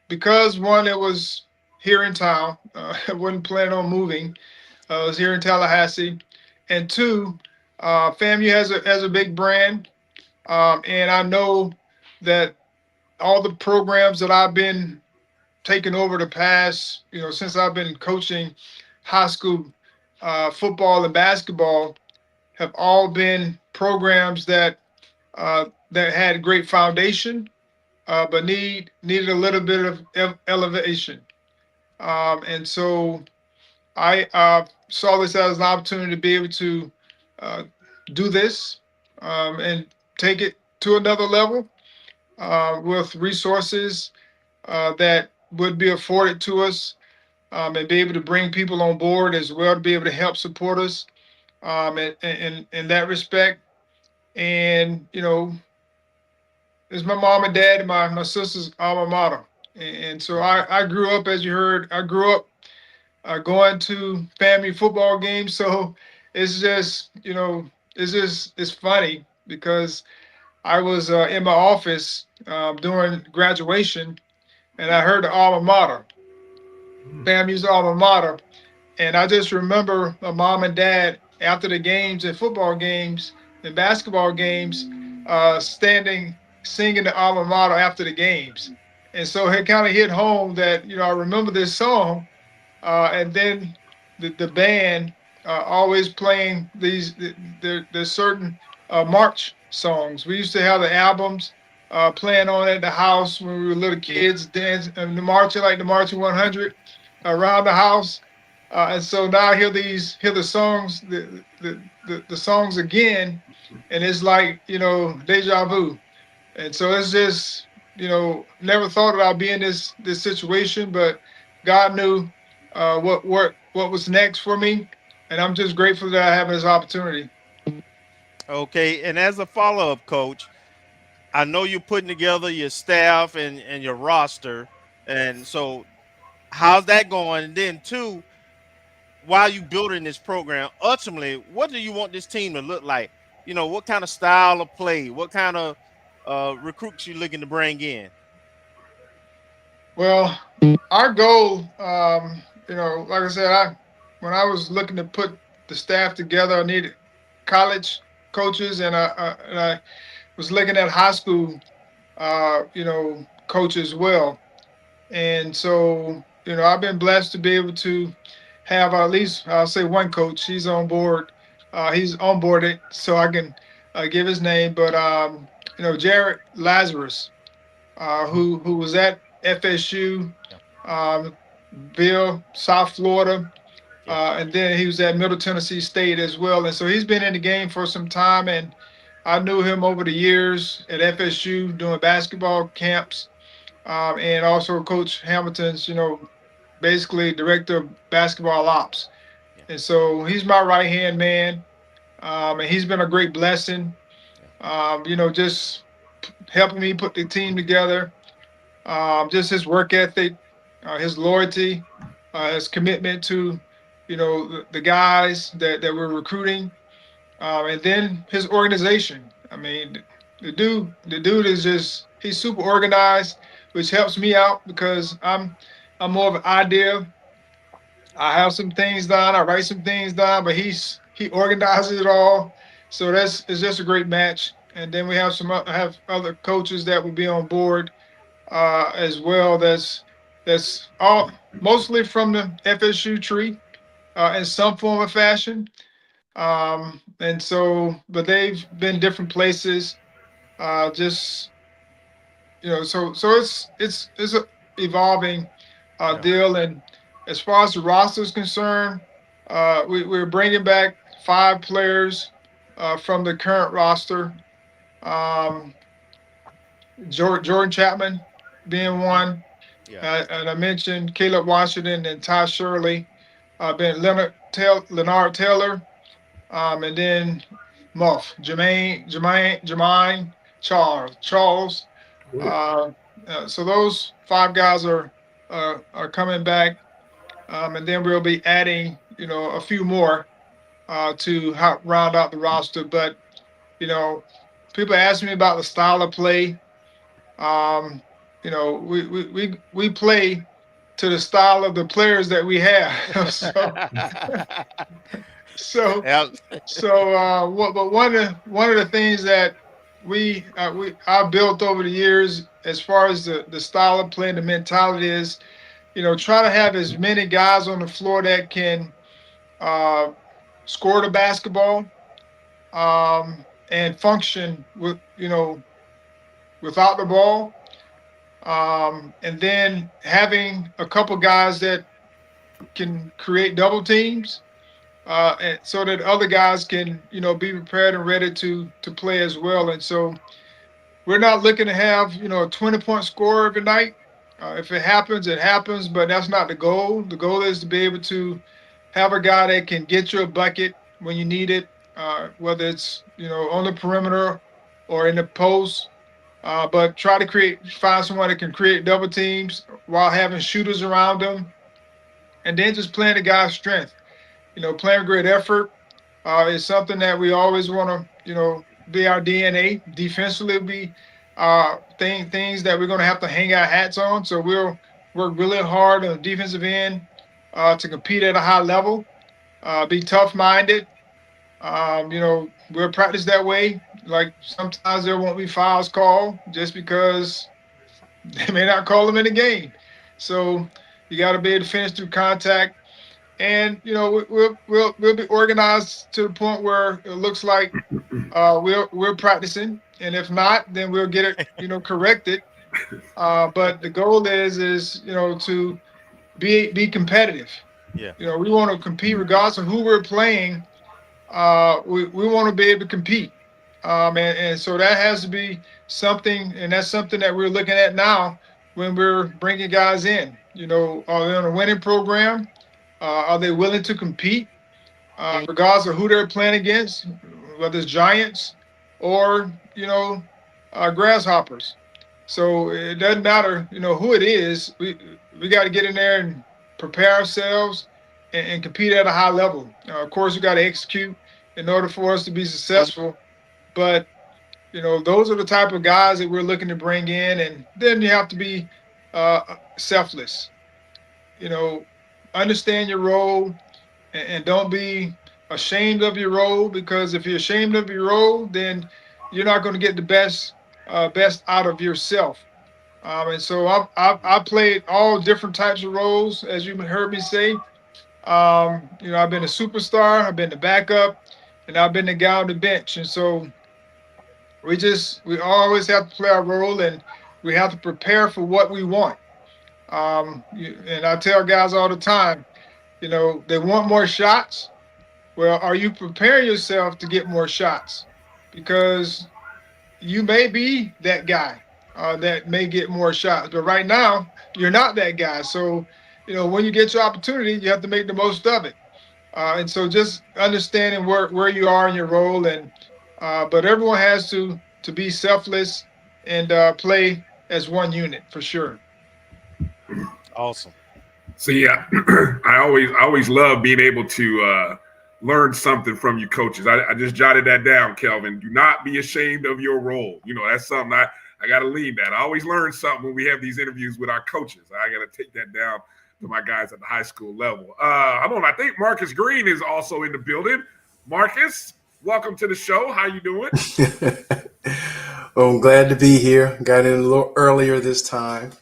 because one, it was here in town. I wasn't planning on moving. I was here in Tallahassee. And two, FAMU has a big brand. And I know that all the programs that I've been taking over the past, since I've been coaching high school football and basketball, have all been programs that had great foundation, but needed a little bit of elevation. And so I saw this as an opportunity to be able to uh, do this and take it to another level with resources that would be afforded to us, and be able to bring people on board as well to be able to help support us in that respect. And it's my mom and dad and my sister's alma mater. And so I grew up, as you heard, I grew up going to family football games. So it's just, it's funny because I was in my office during graduation, and I heard the alma mater, FAMU's alma mater. And I just remember my mom and dad after the games and football games and basketball games, standing singing the alma mater after the games. And so it kind of hit home that, I remember this song, and then the band always playing the certain march songs. We used to have the albums playing on at the house when we were little kids, dance and the marching, like the marching 100 around the house. And so now I hear the songs, the songs again, and it's like, deja vu. And so it's just, never thought that I'd be in this situation, but God knew what was next for me, and I'm just grateful that I have this opportunity. Okay, and as a follow-up, coach, I know you're putting together your staff and your roster, and so how's that going? And then two, while you building this program, ultimately, what do you want this team to look like? What kind of style of play? What kind of recruits you looking to bring in? Well, our goal, like I said, when I was looking to put the staff together, I needed college coaches, and I was looking at high school, coach as well. And so, I've been blessed to be able to have at least, I'll say, one coach. He's on board. He's onboarded, so I can give his name. But Jared Lazarus, who was at FSU, Beall, South Florida, and then he was at Middle Tennessee State as well. And so he's been in the game for some time, and I knew him over the years at FSU doing basketball camps, and also Coach Hamilton's, basically director of basketball ops. And so he's my right hand man, and he's been a great blessing. Just helping me put the team together. Just his work ethic, his loyalty, his commitment to, the guys that we're recruiting, and then his organization. I mean, the dude is he's super organized, which helps me out because I'm more of an idea. I have some things down, I write some things down, but he organizes it all. So it's just a great match. And then we have have other coaches that will be on board as well. That's all mostly from the FSU tree in some form or fashion. And so, but they've been different places. Just so it's a evolving deal. And as far as the roster is concerned, we're bringing back 5 players from the current roster. Jordan Chapman being one. Yeah. And I mentioned Caleb Washington and Ty Shirley, been Leonard Taylor, and then Jermaine Charles. So those 5 guys are coming back, and then we'll be adding, a few more to round out the roster. But people ask me about the style of play. We play to the style of the players that we have. But one of the things that I've built over the years as far as the style of play and the mentality is, try to have as many guys on the floor that can score the basketball and function with without the ball, and then having a couple guys that can create double teams, and so that other guys can be prepared and ready to play as well. And so we're not looking to have a 20-point score every night. If it happens, it happens, but that's not the goal. The goal is to be able to have a guy that can get you a bucket when you need it, whether it's on the perimeter or in the post. But try to find someone that can create double teams while having shooters around them, and then just playing the guy's strength. Playing great effort is something that we always want to be our DNA. Defensively, be things that we're going to have to hang our hats on. So we'll work really hard on the defensive end to compete at a high level. Be tough-minded. We'll practice that way. Like sometimes there won't be fouls called just because they may not call them in the game. So you got to be able to finish through contact, and we'll be organized to the point where it looks like we're practicing, and if not, then we'll get it corrected. But the goal is to be competitive. Yeah. We want to compete regardless of who we're playing. We want to be able to compete. And so that has to be something, and that's something that we're looking at now when we're bringing guys in. Are they on a winning program? Are they willing to compete, regardless of who they're playing against, whether it's Giants or Grasshoppers? So it doesn't matter, who it is. We got to get in there and prepare ourselves and compete at a high level. Of course, we got to execute in order for us to be successful. But those are the type of guys that we're looking to bring in, and then you have to be selfless. Understand your role, and don't be ashamed of your role, because if you're ashamed of your role, then you're not going to get the best out of yourself. And so I played all different types of roles, as you heard me say. I've been a superstar, I've been the backup, and I've been the guy on the bench. And so we always have to play our role, and we have to prepare for what we want. And I tell guys all the time, they want more shots. Well, are you preparing yourself to get more shots? Because you may be that guy that may get more shots, but right now you're not that guy. So, when you get your opportunity, you have to make the most of it. And so just understanding where you are in your role, and but everyone has to be selfless and play as one unit for sure. Awesome. So yeah, I always love being able to learn something from you coaches. I just jotted that down, Kelvin. Do not be ashamed of your role. That's something I got to lean that. I always learn something when we have these interviews with our coaches. I got to take that down to my guys at the high school level. I think Marcus Green is also in the building. Marcus, welcome to the show. How you doing? Well, I'm glad to be here. Got in a little earlier this time.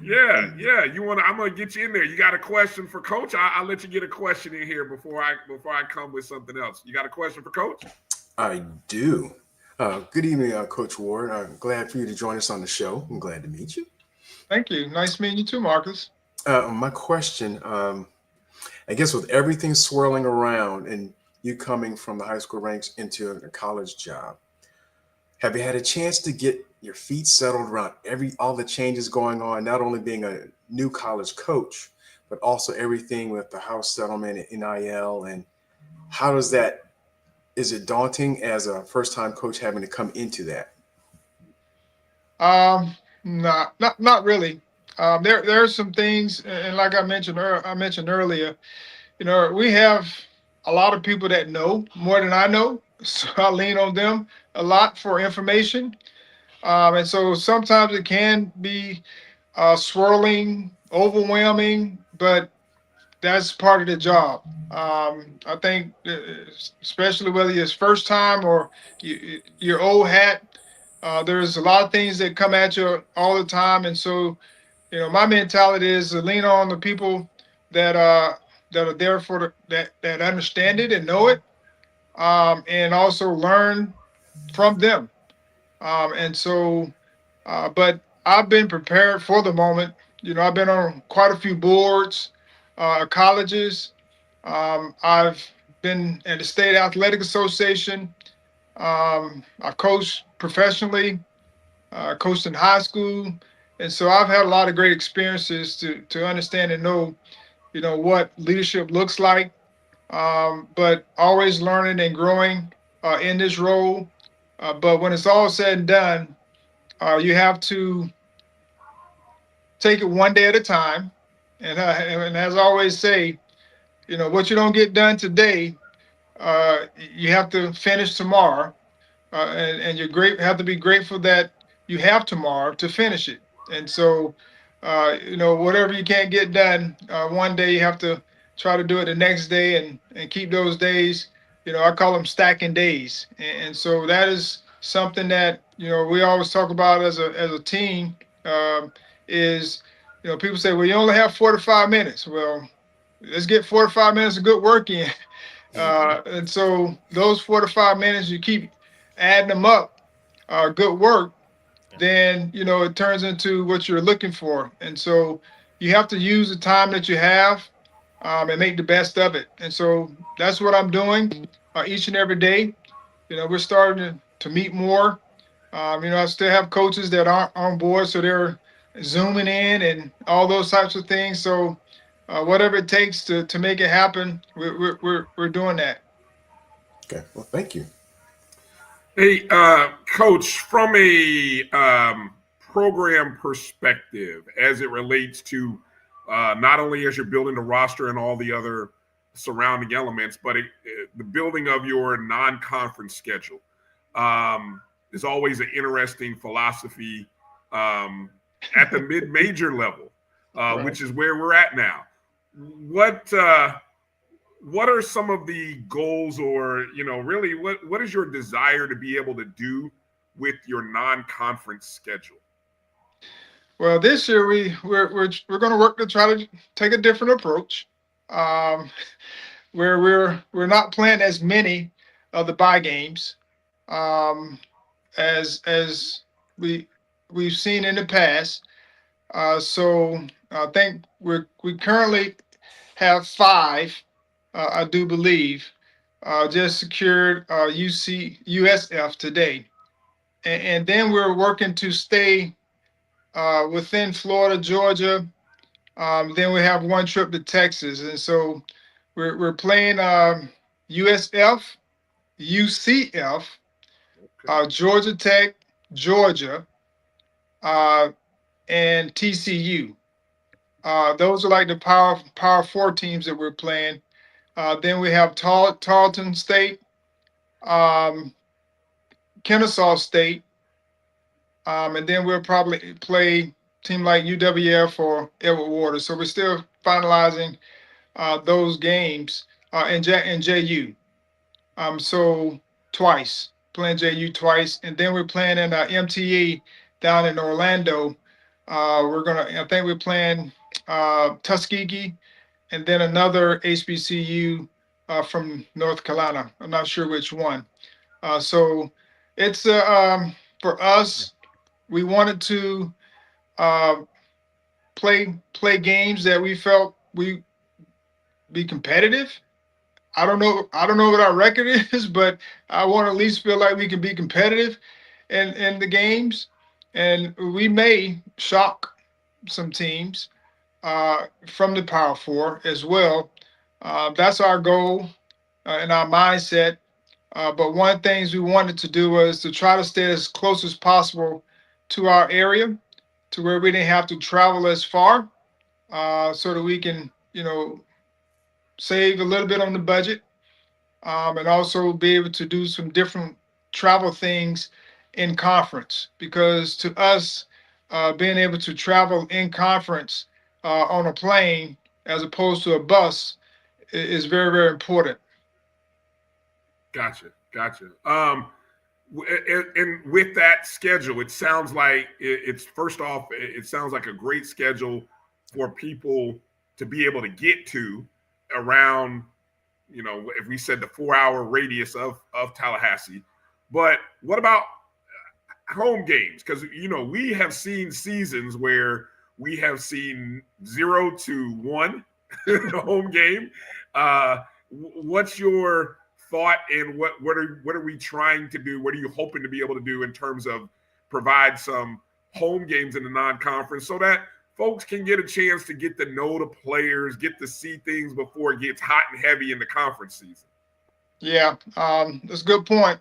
Yeah. I'm gonna get you in there. You got a question for Coach? I'll let you get a question in here before I come with something else. You got a question for Coach? I do. Good evening, Coach Ward. I'm glad for you to join us on the show. I'm glad to meet you. Thank you. Nice meeting you too, Marcus. My question, I guess with everything swirling around and you coming from the high school ranks into a college job, have you had a chance to get your feet settled around all the changes going on, not only being a new college coach, but also everything with the house settlement and NIL? And how does that, is it daunting as a first-time coach having to come into that? Not really. There are some things, and like I mentioned earlier, we have a lot of people that know more than I know, so I lean on them a lot for information. And so sometimes it can be swirling, overwhelming, but that's part of the job. I think, especially whether it's first time or your old hat, There's a lot of things that come at you all the time, and so my mentality is to lean on the people that are there for that understand it and know it, and also learn from them. And so, but I've been prepared for the moment. I've been on quite a few boards, colleges. I've been at the State Athletic Association. I've coached professionally, coached in high school, and so I've had a lot of great experiences to understand and know, what leadership looks like. But always learning and growing in this role. But when it's all said and done, you have to take it one day at a time. And as I always say, what you don't get done today, you have to finish tomorrow. And have to be grateful that you have tomorrow to finish it. And so, whatever you can't get done one day, you have to try to do it the next day and keep those days. I call them stacking days. And so that is something that we always talk about as a team. Is people say, well, you only have 45 minutes. Well, let's get 45 minutes of good work in. And so those 45 minutes, you keep adding them up, good work, then it turns into what you're looking for. And so you have to use the time that you have, and make the best of it. And so that's what I'm doing each and every day. We're starting to meet more. I still have coaches that aren't on board, so they're zooming in and all those types of things. So whatever it takes to make it happen, we're doing that. Okay. Well, thank you. Hey, Coach, from a program perspective, as it relates to not only as you're building the roster and all the other surrounding elements, but the building of your non-conference schedule is always an interesting philosophy at the mid-major level, right, which is where we're at now. What are some of the goals, or really what is your desire to be able to do with your non-conference schedule? Well, this year we're going to work to try to take a different approach, where we're not playing as many of the bye games as we've seen in the past. So I think we currently have 5. I do believe, just secured USF today. And then we're working to stay within Florida, Georgia. Then we have one trip to Texas. And so we're playing USF, UCF, Georgia Tech, Georgia, and TCU. Those are like the Power 4 teams that we're playing. Then we have Tarleton State, Kennesaw State, and then we'll probably play a team like UWF or Edward Waters. So we're still finalizing those games, and JU. So playing JU twice, and then we're playing in MTE down in Orlando. I think we're playing Tuskegee, and then another HBCU from North Carolina. I'm not sure which one. So it's for us, we wanted to play games that we felt we be competitive. I don't know what our record is, but I want to at least feel like we can be competitive in the games, and we may shock some teams from the Power 4 as well. That's our goal and our mindset. But one of the things we wanted to do was to try to stay as close as possible to our area, to where we didn't have to travel as far, so that we can, save a little bit on the budget, and also be able to do some different travel things in conference. Because to us, being able to travel in conference on a plane as opposed to a bus is very, very important. Gotcha. And with that schedule, it sounds like it's first off, it sounds like a great schedule for people to be able to get to around, if we said the 4-hour radius of Tallahassee. But what about home games? Because, we have seen seasons where we have seen 0-1 home game. What's your thought, and what are we trying to do? What are you hoping to be able to do in terms of provide some home games in the non-conference so that folks can get a chance to get to know the players, get to see things before it gets hot and heavy in the conference season? Yeah, that's a good point.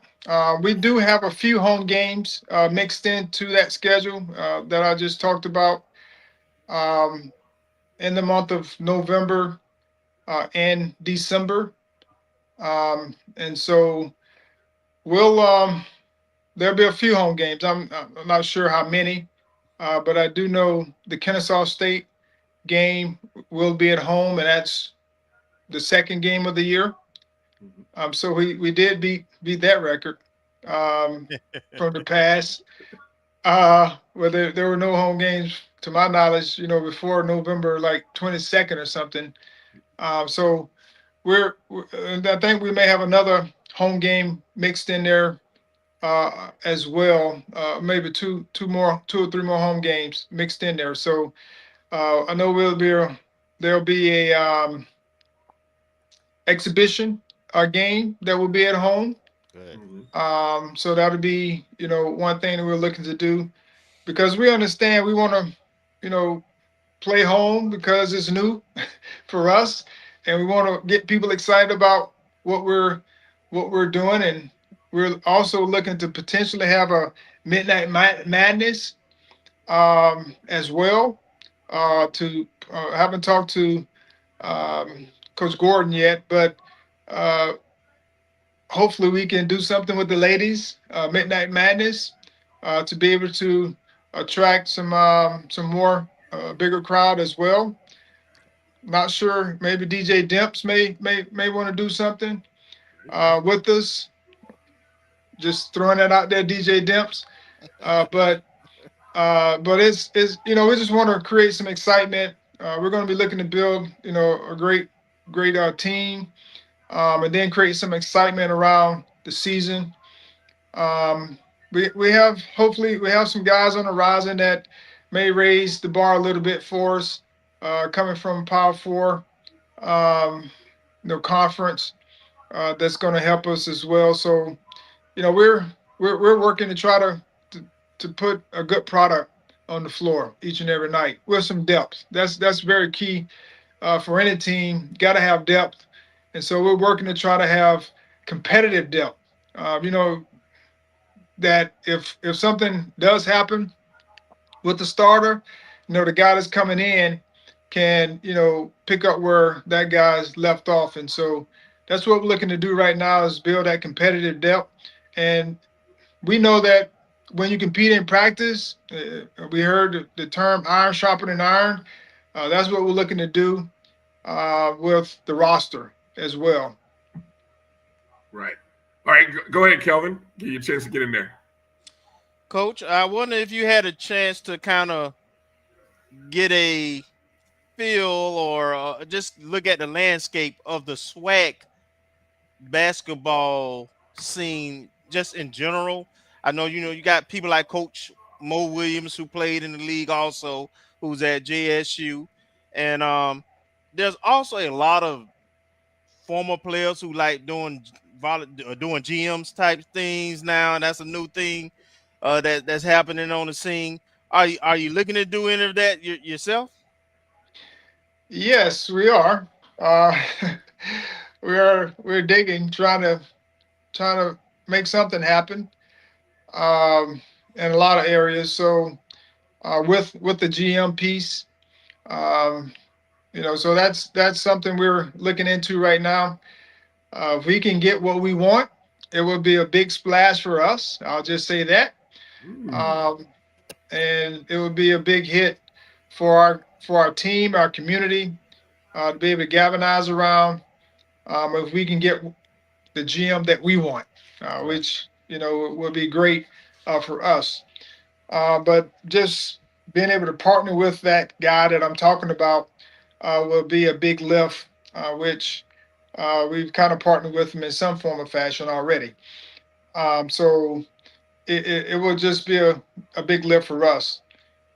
We do have a few home games mixed into that schedule that I just talked about in the month of November and December. And so there'll be a few home games. I'm not sure how many, but I do know the Kennesaw State game will be at home, and that's the second game of the year. So we did beat that record from the past, where there were no home games to my knowledge, before November like 22nd or something. So and I think we may have another home game mixed in there as well. Maybe two or three more home games mixed in there. So I know there'll be a exhibition game that will be at home. Good. So that'll be one thing that we're looking to do, because we understand we want to play home because it's new for us, and we want to get people excited about what we're doing. And we're also looking to potentially have a Midnight Madness as well. Haven't talked to Coach Gordon yet, but hopefully we can do something with the ladies, Midnight Madness, to be able to attract some more bigger crowd as well. Not sure, maybe DJ Demps may want to do something with us. Just throwing that out there, DJ Demps. But it's we just want to create some excitement. We're going to be looking to build a great team, and then create some excitement around the season. We have some guys on the horizon that may raise the bar a little bit for us, coming from Power 4 conference, that's going to help us as well. So we're working to try to put a good product on the floor each and every night with some depth. That's very key for any team. Got to have depth, and so we're working to try to have competitive depth. That if something does happen with the starter, the guy that's coming in can pick up where that guy's left off. And so that's what we're looking to do right now, is build that competitive depth. And we know that when you compete in practice, we heard the term iron sharpening iron. That's what we're looking to do with the roster as well. Right. All right, go ahead, Kelvin. Give you a chance to get in there. Coach, I wonder if you had a chance to kind of get a feel or just look at the landscape of the SWAC basketball scene just in general. I know you got people like Coach Mo Williams, who played in the league also, who's at JSU, and there's also a lot of former players who like doing GMs type things now, and that's a new thing that's happening on the scene. Are you looking to do any of that yourself? Yes, we are. We're digging, trying to make something happen in a lot of areas. So with the GM piece, so that's something we're looking into right now. If we can get what we want, it will be a big splash for us. I'll just say that. And it would be a big hit for our team, our community, to be able to galvanize around. If we can get the GM that we want, which will be great for us. But just being able to partner with that guy that I'm talking about will be a big lift, which we've kind of partnered with him in some form of fashion already. So it will just be a big lift for us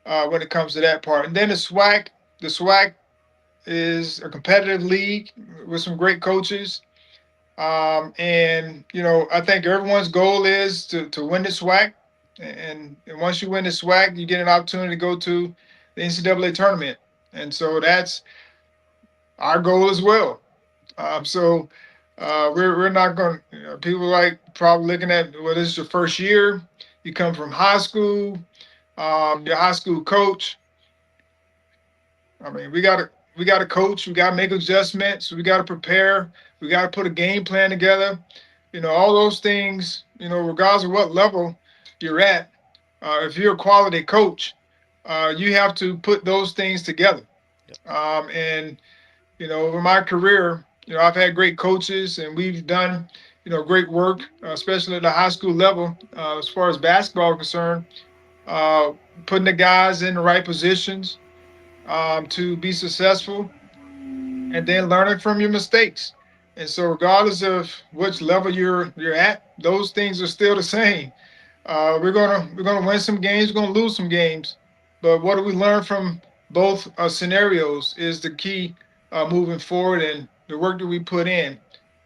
when it comes to that part. And then the SWAC is a competitive league with some great coaches. And I think everyone's goal is to win the SWAC. And once you win the SWAC, you get an opportunity to go to the NCAA tournament. And so that's our goal as well. So we're not going to, people like probably looking at, well, this is your first year. You come from high school, your high school coach. I mean, we got to coach, we got to make adjustments, we got to prepare, we got to put a game plan together. All those things, regardless of what level you're at, if you're a quality coach, you have to put those things together. And over my career, I've had great coaches, and we've done, great work, especially at the high school level, as far as basketball is concerned, putting the guys in the right positions to be successful, and then learning from your mistakes. And so, regardless of which level you're at, those things are still the same. We're gonna win some games, we're gonna lose some games, but what do we learn from both scenarios is the key moving forward, and the work that we put in.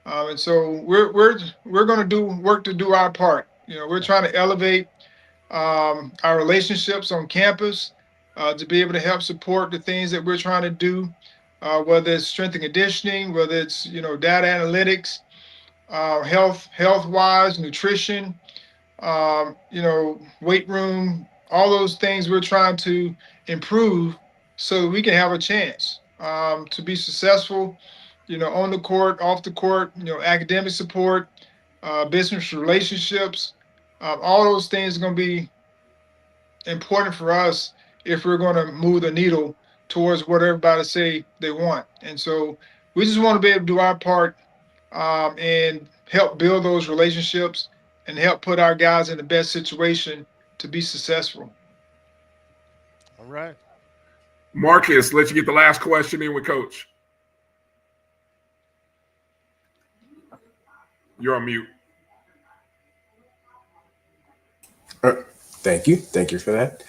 And so we're gonna do work to do our part. We're trying to elevate our relationships on campus to be able to help support the things that we're trying to do, whether it's strength and conditioning, whether it's data analytics, health wise, nutrition, weight room, all those things we're trying to improve so that we can have a chance to be successful, on the court, off the court, academic support, business relationships, all those things are going to be important for us if we're going to move the needle towards what everybody say they want. And so we just want to be able to do our part and help build those relationships and help put our guys in the best situation to be successful. All right. Marcus, let you get the last question in with Coach. You're on mute. Thank you. Thank you for that.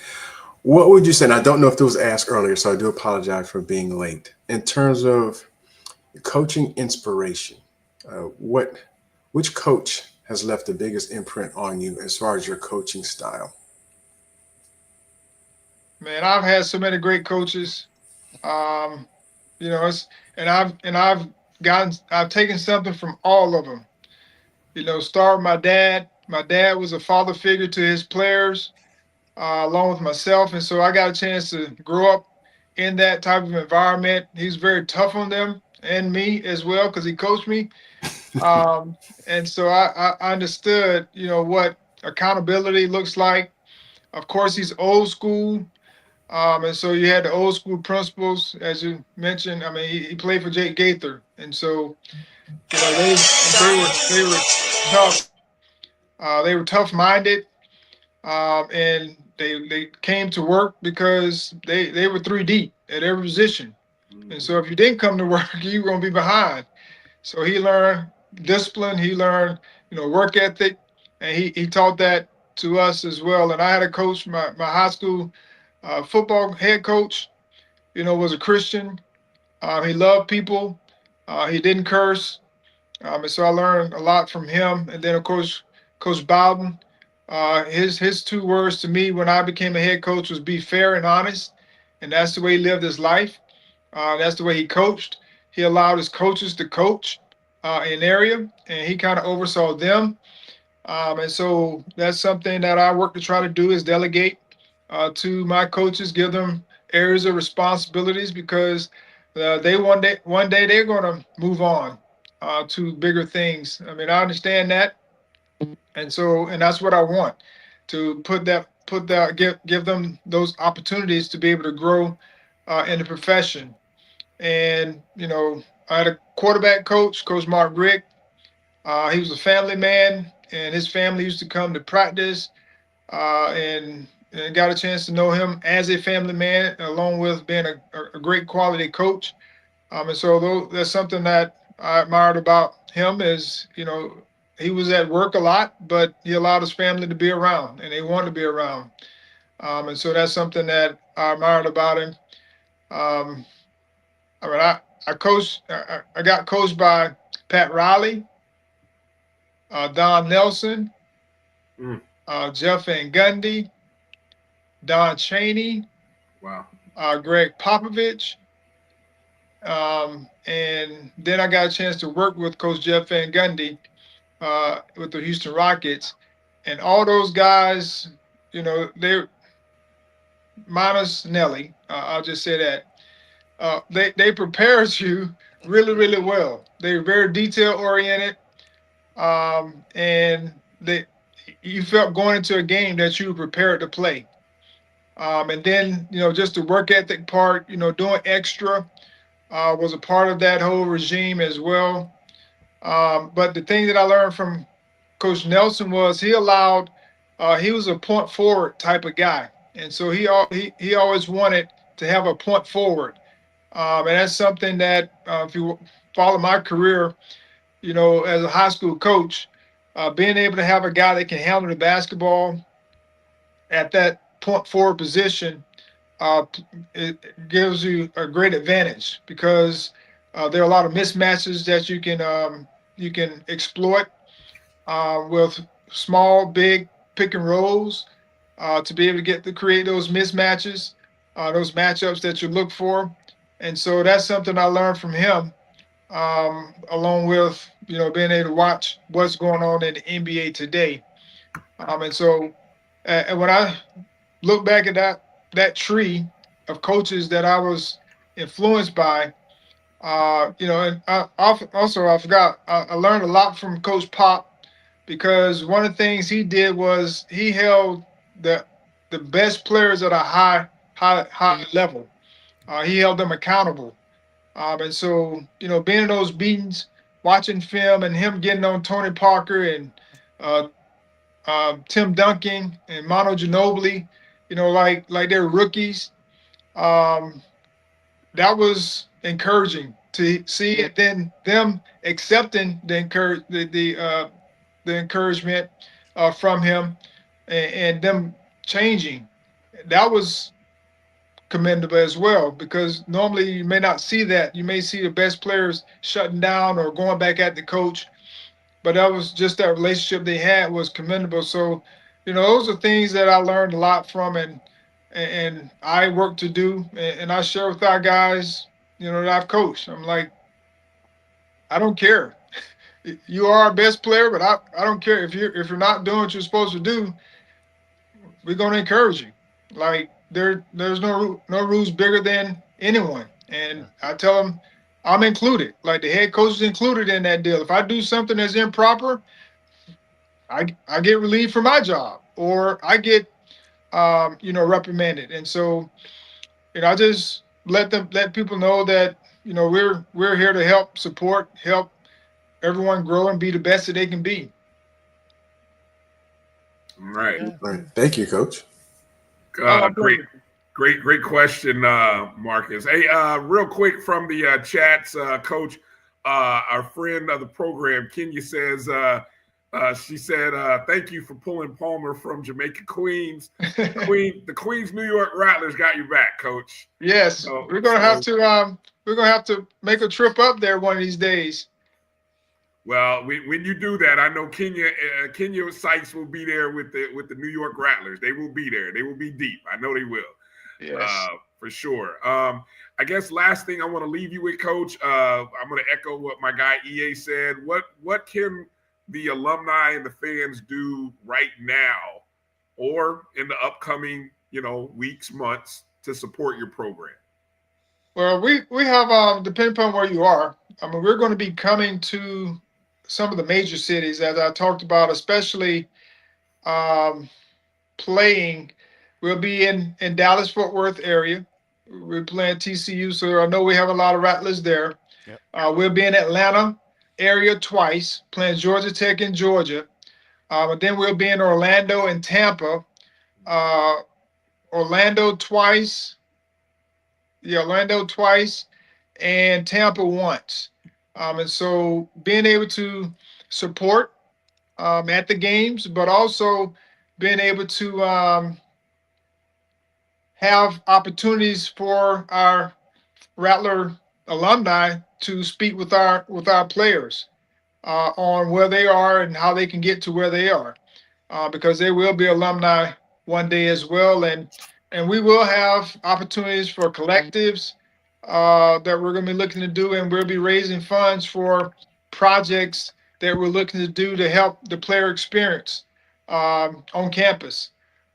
What would you say, and I don't know if it was asked earlier, so I do apologize for being late. In terms of coaching inspiration, which coach has left the biggest imprint on you as far as your coaching style? Man, I've had so many great coaches. I've taken something from all of them. Start with my dad. My dad was a father figure to his players, along with myself. And so I got a chance to grow up in that type of environment. He's very tough on them and me as well, because he coached me. And so I understood, what accountability looks like. Of course, he's old school. And so you had the old school principles, as you mentioned. I mean, he played for Jake Gaither. And so, they were tough. They were tough-minded. And they came to work because they were 3 deep at every position. And so if you didn't come to work, you were going to be behind. So he learned discipline, he learned, work ethic, and he taught that to us as well. And I had a coach, my high school football head coach, was a Christian. He loved people. He didn't curse. And so I learned a lot from him. And then, of course, Coach Bowden, his 2 words to me when I became a head coach was be fair and honest. And that's the way he lived his life. That's the way he coached. He allowed his coaches to coach an area, and he kind of oversaw them. And so that's something that I work to try to do is delegate to my coaches, give them areas of responsibilities, because they one day they're going to move on to bigger things. I mean, I understand that. And that's what I want, to give them those opportunities to be able to grow in the profession. And, I had a quarterback coach, Coach Mark Rick. He was a family man. and his family used to come to practice, and got a chance to know him as a family man, along with being a great quality coach. And so that's something that I admired about him is, he was at work a lot, but he allowed his family to be around, and they wanted to be around. And so that's something that I admired about him. I mean, I coached. I got coached by Pat Riley, Don Nelson, Jeff Van Gundy, Don Chaney, Wow. Greg Popovich, and then I got a chance to work with Coach Jeff Van Gundy with the Houston Rockets, and all those guys, they minus Nelly. I'll just say that they prepares you really, really well. They're very detail oriented, and you felt going into a game that you were prepared to play. And then, just the work ethic part, doing extra was a part of that whole regime as well. But the thing that I learned from Coach Nelson was he was a point forward type of guy. And so he always wanted to have a point forward. And that's something that if you follow my career, as a high school coach, being able to have a guy that can handle the basketball at that point forward position, it gives you a great advantage because there are a lot of mismatches that you can exploit with small, big pick and rolls to be able to create those mismatches, those matchups that you look for. And so that's something I learned from him, along with being able to watch what's going on in the NBA today. And so when I look back at that tree of coaches that I was influenced by, and I forgot, I learned a lot from Coach Pop, because one of the things he did was he held the best players at a high level. He held them accountable. And so, being in those meetings, watching film, and him getting on Tony Parker and Tim Duncan and Manu Ginobili, like they're rookies. That was encouraging to see, and then them accepting the encouragement from him, and them changing. That was commendable as well, because normally you may not see that. You may see the best players shutting down or going back at the coach, but that was just that relationship they had was commendable. So, those are things that I learned a lot from, and I work to do, and I share with our guys, that I've coached. I'm like, I don't care. You are our best player, but I don't care if you're not doing what you're supposed to do. We're going to encourage you. Like there's no rules bigger than anyone, and I tell them I'm included. Like the head coach is included in that deal. If I do something that's improper, I get relieved from my job, or I get reprimanded. And so, I just let people know that we're here to help everyone grow and be the best that they can be. Right. Thank you, Coach. Great question, Marcus. Hey, real quick from the chats, Coach, our friend of the program, Kenya, says, she said, thank you for pulling Palmer from Jamaica, Queens. The Queens, New York Rattlers got you back, Coach. Yes, we're gonna have to make a trip up there one of these days. Well, when you do that, I know Kenya Sykes will be there with the New York Rattlers. They will be there. They will be deep. I know they will. Yes. For sure. I guess last thing I want to leave you with, Coach, I'm going to echo what my guy EA said. What can the alumni and the fans do right now or in the upcoming, weeks, months to support your program? Well, we have, depending upon where you are, we're going to be coming to some of the major cities, as I talked about, especially playing. We'll be in Dallas-Fort Worth area. We're playing TCU, so I know we have a lot of Rattlers there. Yep. We'll be in Atlanta area twice, playing Georgia Tech in Georgia. And then we'll be in Orlando and Tampa. Orlando twice. Yeah, Orlando twice and Tampa once. And so being able to support at the games, but also being able to have opportunities for our Rattler alumni to speak with our players on where they are and how they can get to where they are, because they will be alumni one day as well, and we will have opportunities for collectives that we're going to be looking to do, and we'll be raising funds for projects that we're looking to do to help the player experience on campus.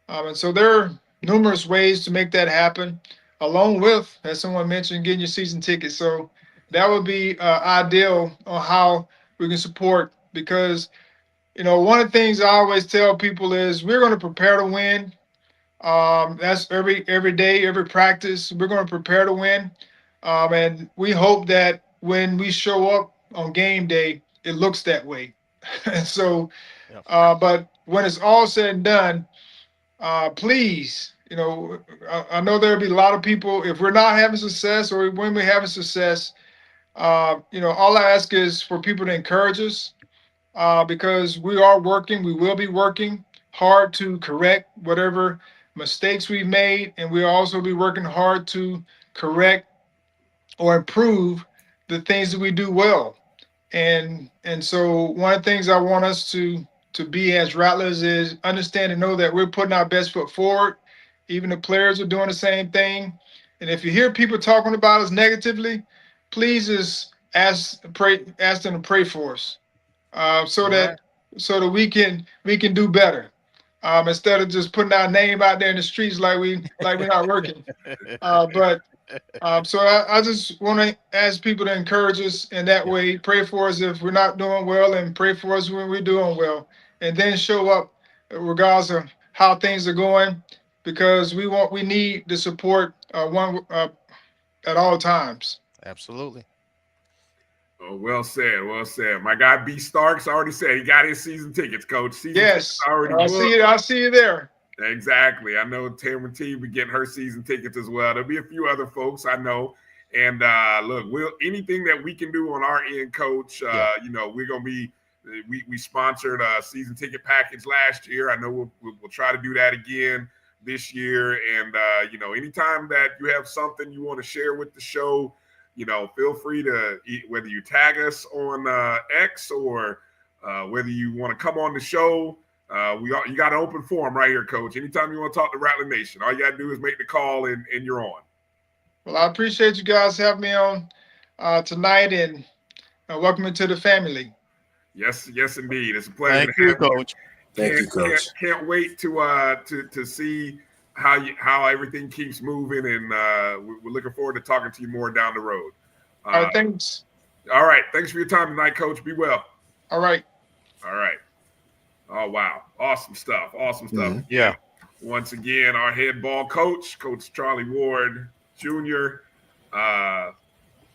And so there are numerous ways to make that happen, along with, as someone mentioned, getting your season tickets. So that would be ideal on how we can support, because, one of the things I always tell people is we're going to prepare to win. That's every day, every practice. We're going to prepare to win. And we hope that when we show up on game day, it looks that way. So, but when it's all said and done, please, I know there'll be a lot of people, if we're not having success or when we're having success, all I ask is for people to encourage us, because we will be working hard to correct whatever mistakes we've made, and we'll also be working hard to correct or improve the things that we do well. And so one of the things I want us to be as Rattlers is understand and know that we're putting our best foot forward. Even the players are doing the same thing. And if you hear people talking about us negatively, please just ask them to pray for us, so that we can do better. Instead of just putting our name out there in the streets like we're not working. So I just want to ask people to encourage us in that way. Pray for us if we're not doing well, and pray for us when we're doing well, and then show up regardless of how things are going, because we need the support at all times. Absolutely. Oh, well said. Well said. My guy B Starks already said he got his season tickets, Coach. Yes, already I'll see you there. Exactly. I know Tamara T will be getting her season tickets as well. There'll be a few other folks I know. And look, anything that we can do on our end, Coach, we're gonna be. We sponsored a season ticket package last year. I know we'll try to do that again this year. And anytime that you have something you want to share with the show, feel free to, whether you tag us on X or whether you want to come on the show. You got an open forum right here, Coach. Anytime you want to talk to Rattler Nation, all you got to do is make the call and you're on. Well, I appreciate you guys having me on tonight, and welcome to the family. Yes, indeed. It's a pleasure. Thank you, Coach. Thank you, Coach. Can't wait to see how everything keeps moving, and we're looking forward to talking to you more down the road. All right, thanks. All right, thanks for your time tonight, Coach. Be well. All right. Oh, wow. Awesome stuff. Mm-hmm. Yeah. Once again, our head ball coach, Coach Charlie Ward Jr.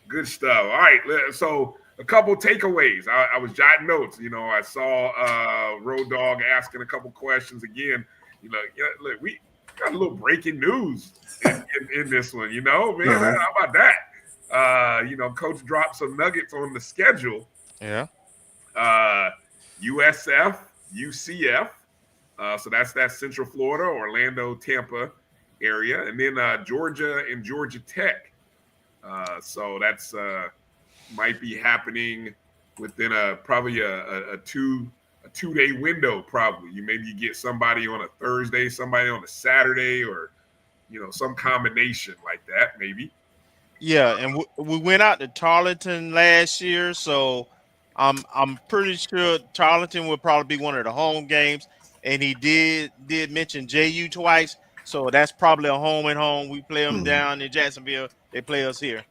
Good stuff. All right. So a couple takeaways. I was jotting notes. I saw Road Dogg asking a couple questions again. Look, we got a little breaking news in this one, man. Uh-huh. How about that? Coach dropped some nuggets on the schedule. Yeah. USF, UCF. So that's Central Florida, Orlando, Tampa area. And then Georgia and Georgia Tech. So that's might be happening within probably a 2-day window. Probably you get somebody on a Thursday, somebody on a Saturday, or some combination like that maybe. Yeah, and we went out to Tarleton last year, so I'm pretty sure Tarleton would probably be one of the home games. And he did mention JU twice, so that's probably a home and home. We play them down in Jacksonville. They play us here.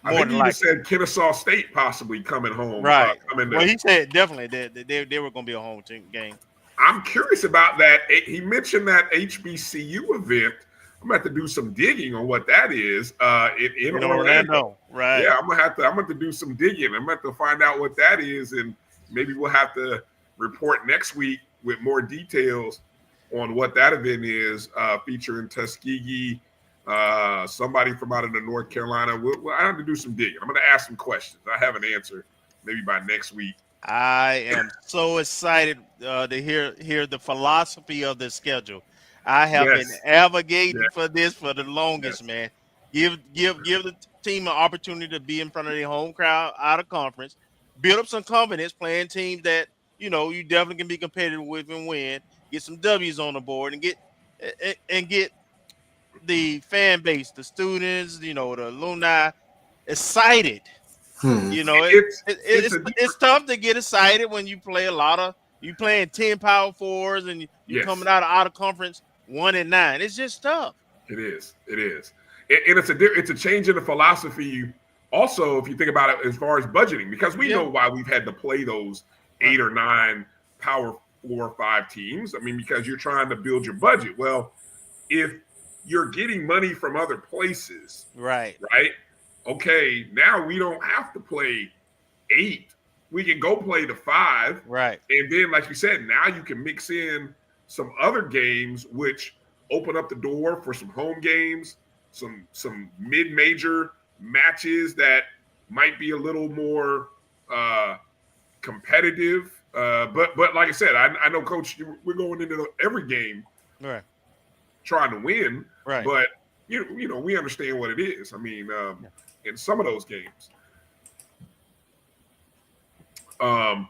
I think he said Kennesaw State possibly coming home. Right. Well, he said definitely that they were going to be a home game. I'm curious about that. He mentioned that HBCU event. I'm gonna have to do some digging on what that is. In Orlando. Right? Yeah, I'm gonna have to do some digging. I'm gonna have to find out what that is, and maybe we'll have to report next week with more details on what that event is, featuring Tuskegee, somebody from out of the North Carolina. I have to do some digging. I'm going to ask some questions. I have an answer maybe by next week. I am so excited to hear the philosophy of the schedule. I have been advocating for this for the longest, man. Give the team an opportunity to be in front of their home crowd out of conference, build up some confidence playing teams that you definitely can be competitive with and win. Get some W's on the board and get the fan base, the students, the alumni excited. It's tough to get excited when you play you playing 10 power fours and you're coming out of conference 1-9. It's just tough. It is. And it's a change in the philosophy. Also, if you think about it as far as budgeting, because we know why we've had to play those 8 or 9 power 4 or 5 teams. I mean, because you're trying to build your budget. Well, if you're getting money from other places, right? Okay, now we don't have to play 8. We can go play the 5. Right. And then, like you said, now you can mix in some other games, which open up the door for some home games, some mid-major matches that might be a little more competitive. But like I said, I know, Coach, we're going into every game trying to win. Right. But, we understand what it is. I mean, in some of those games. I'm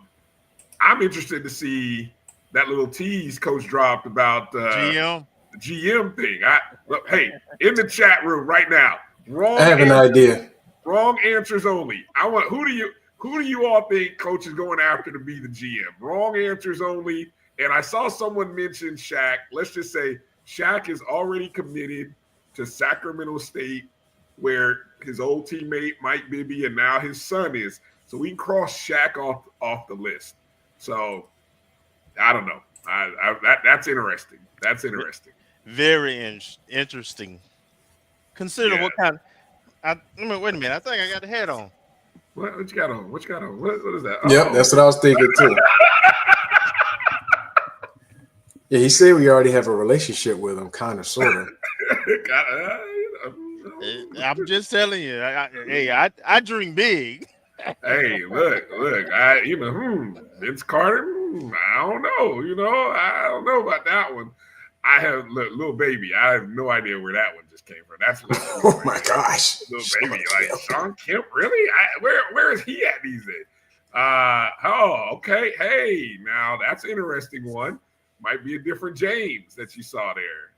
interested to see that little tease Coach dropped about GM. The GM thing. Hey, in the chat room right now, I have an idea. Wrong answers only. Who do you all think Coach is going after to be the GM? Wrong answers only. And I saw someone mention Shaq. Let's just say Shaq is already committed to Sacramento State, where his old teammate Mike Bibby and now his son is. So we can cross Shaq off the list. So I don't know. That's interesting. That's interesting. Very interesting. Consider what kind. Wait a minute. I think I got the hat on. What you got on? What is that? Yep, that's what I was thinking too. Yeah, he said we already have a relationship with him, kind of, sort of. I'm just telling you. I dream big. Hey, look. Vince Carter. I don't know. I don't know about that one. I have little baby. I have no idea where that one just came from. That's oh my gosh, little baby, like Sean Kemp. Really? Where is he at these days? Okay. Hey, now that's an interesting one. Might be a different James that you saw there.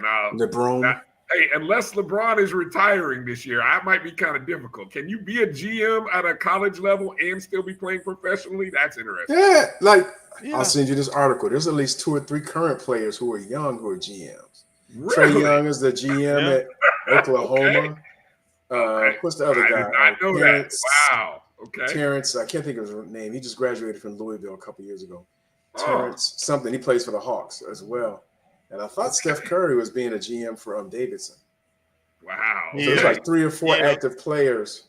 Now LeBron. Hey, unless LeBron is retiring this year, I might be kind of difficult. Can you be a GM at a college level and still be playing professionally? That's interesting. Yeah, I'll send you this article. There's at least 2 or 3 current players who are young who are GMs. Really? Trae Young is the GM at Oklahoma. What's the other guy? I know Terrence, that. Wow. Okay. Terrence, I can't think of his name. He just graduated from Louisville a couple years ago. Terrence something. He plays for the Hawks as well. And I thought Steph Curry was being a GM for Davidson. Wow. So there's like 3 or 4 active players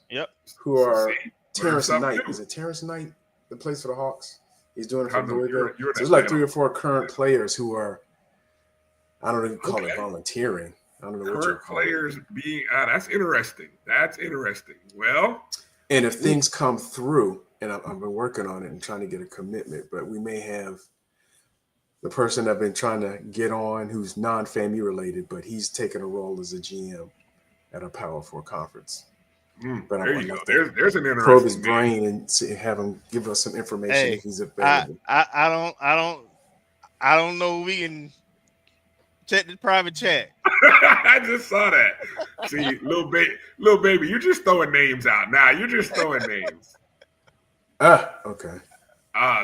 who are Terrence Knight. Is it Terrence Knight that plays for the Hawks? He's doing it for Louisville. So there's like 3 or 4 current players who are, I don't know if you call it volunteering. I don't know what you're calling players being that's interesting. That's interesting. Well, and if things come through, and I've been working on it and trying to get a commitment, but we may have the person I've been trying to get on who's non-FAMU related, but he's taking a role as a GM at a Power 4 conference. But there you go. There's an interesting probe his brain and have him give us some information if he's available. I don't know. We can check the private chat. I just saw that. See, little baby, you're just throwing names out now. You're just throwing names. Okay.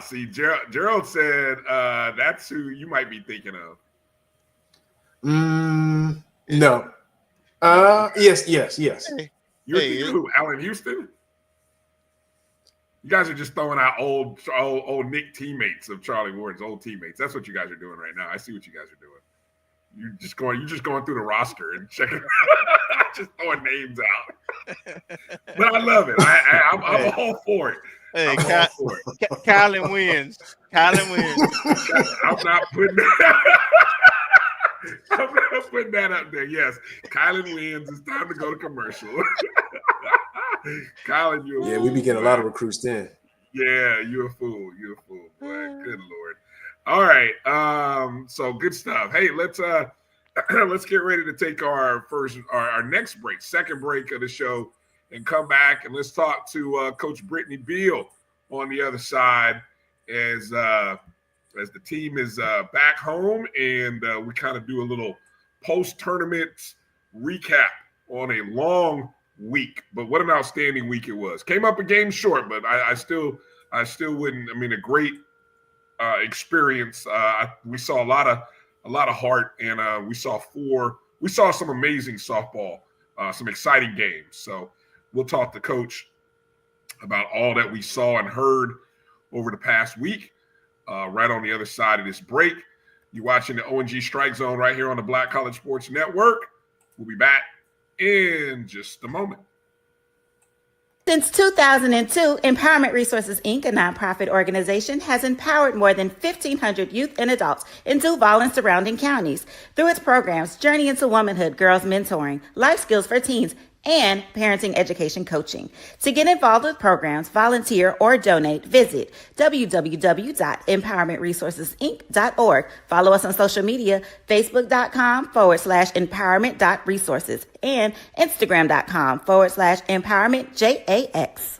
See, Gerald said that's who you might be thinking of. No. Yes. You're thinking who? Allen Houston? You guys are just throwing out old Nick teammates of Charlie Ward's old teammates. That's what you guys are doing right now. I see what you guys are doing. You're just going through the roster and checking, just throwing names out. But I love it. I'm all for it. Hey, I'm all for it. Kylan wins. Kylan wins. I'm not putting that up there. Yes, Kylan wins. It's time to go to commercial. Kylan, you're we be getting a lot of recruits then. Yeah, you're a fool. You're a fool, boy. Good Lord. All right. So good stuff. Hey, let's get ready to take our next break, second break of the show, and come back and let's talk to Coach Brittany Beall on the other side as the team is back home and we kind of do a little post-tournament recap on a long week. But what an outstanding week it was. Came up a game short, but I still wouldn't. I mean, a great experience. We saw a lot of heart, and we saw some amazing softball, some exciting games. So we'll talk to Coach about all that we saw and heard over the past week. Right on the other side of this break, you're watching the ONG Strike Zone right here on the Black College Sports Network. We'll be back in just a moment. Since 2002, Empowerment Resources, Inc., a nonprofit organization, has empowered more than 1,500 youth and adults in Duval and surrounding counties. Through its programs, Journey into Womanhood, Girls Mentoring, Life Skills for Teens, and Parenting Education Coaching. To get involved with programs, volunteer, or donate, visit www.empowermentresourcesinc.org. Follow us on social media, facebook.com/empowerment.resources and Instagram.com/empowermentJAX.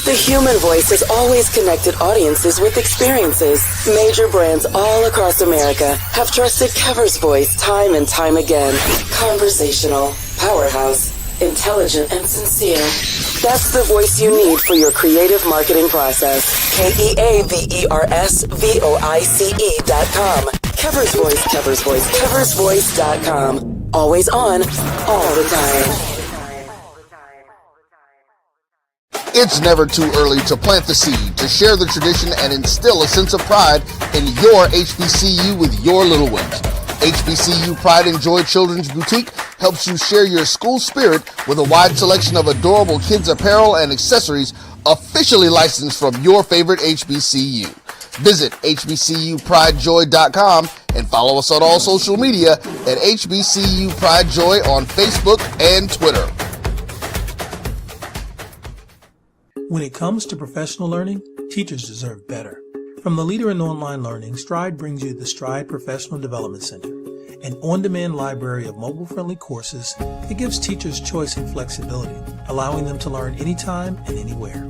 The human voice has always connected audiences with experiences. Major brands all across America have trusted Kever's voice time and time again. Conversational, powerhouse, intelligent, and sincere. That's the voice you need for your creative marketing process. KEAVERSVOICE.com. Kever's Voice, Kever's Voice, KeversVoice.com. Always on, all the time. It's never too early to plant the seed, to share the tradition, and instill a sense of pride in your HBCU with your little ones. HBCU Pride and Joy Children's Boutique helps you share your school spirit with a wide selection of adorable kids' apparel and accessories officially licensed from your favorite HBCU. Visit hbcupridejoy.com and follow us on all social media at HBCU Pride Joy on Facebook and Twitter. When it comes to professional learning, teachers deserve better. From the leader in online learning, Stride brings you the Stride Professional Development Center, an on-demand library of mobile-friendly courses that gives teachers choice and flexibility, allowing them to learn anytime and anywhere.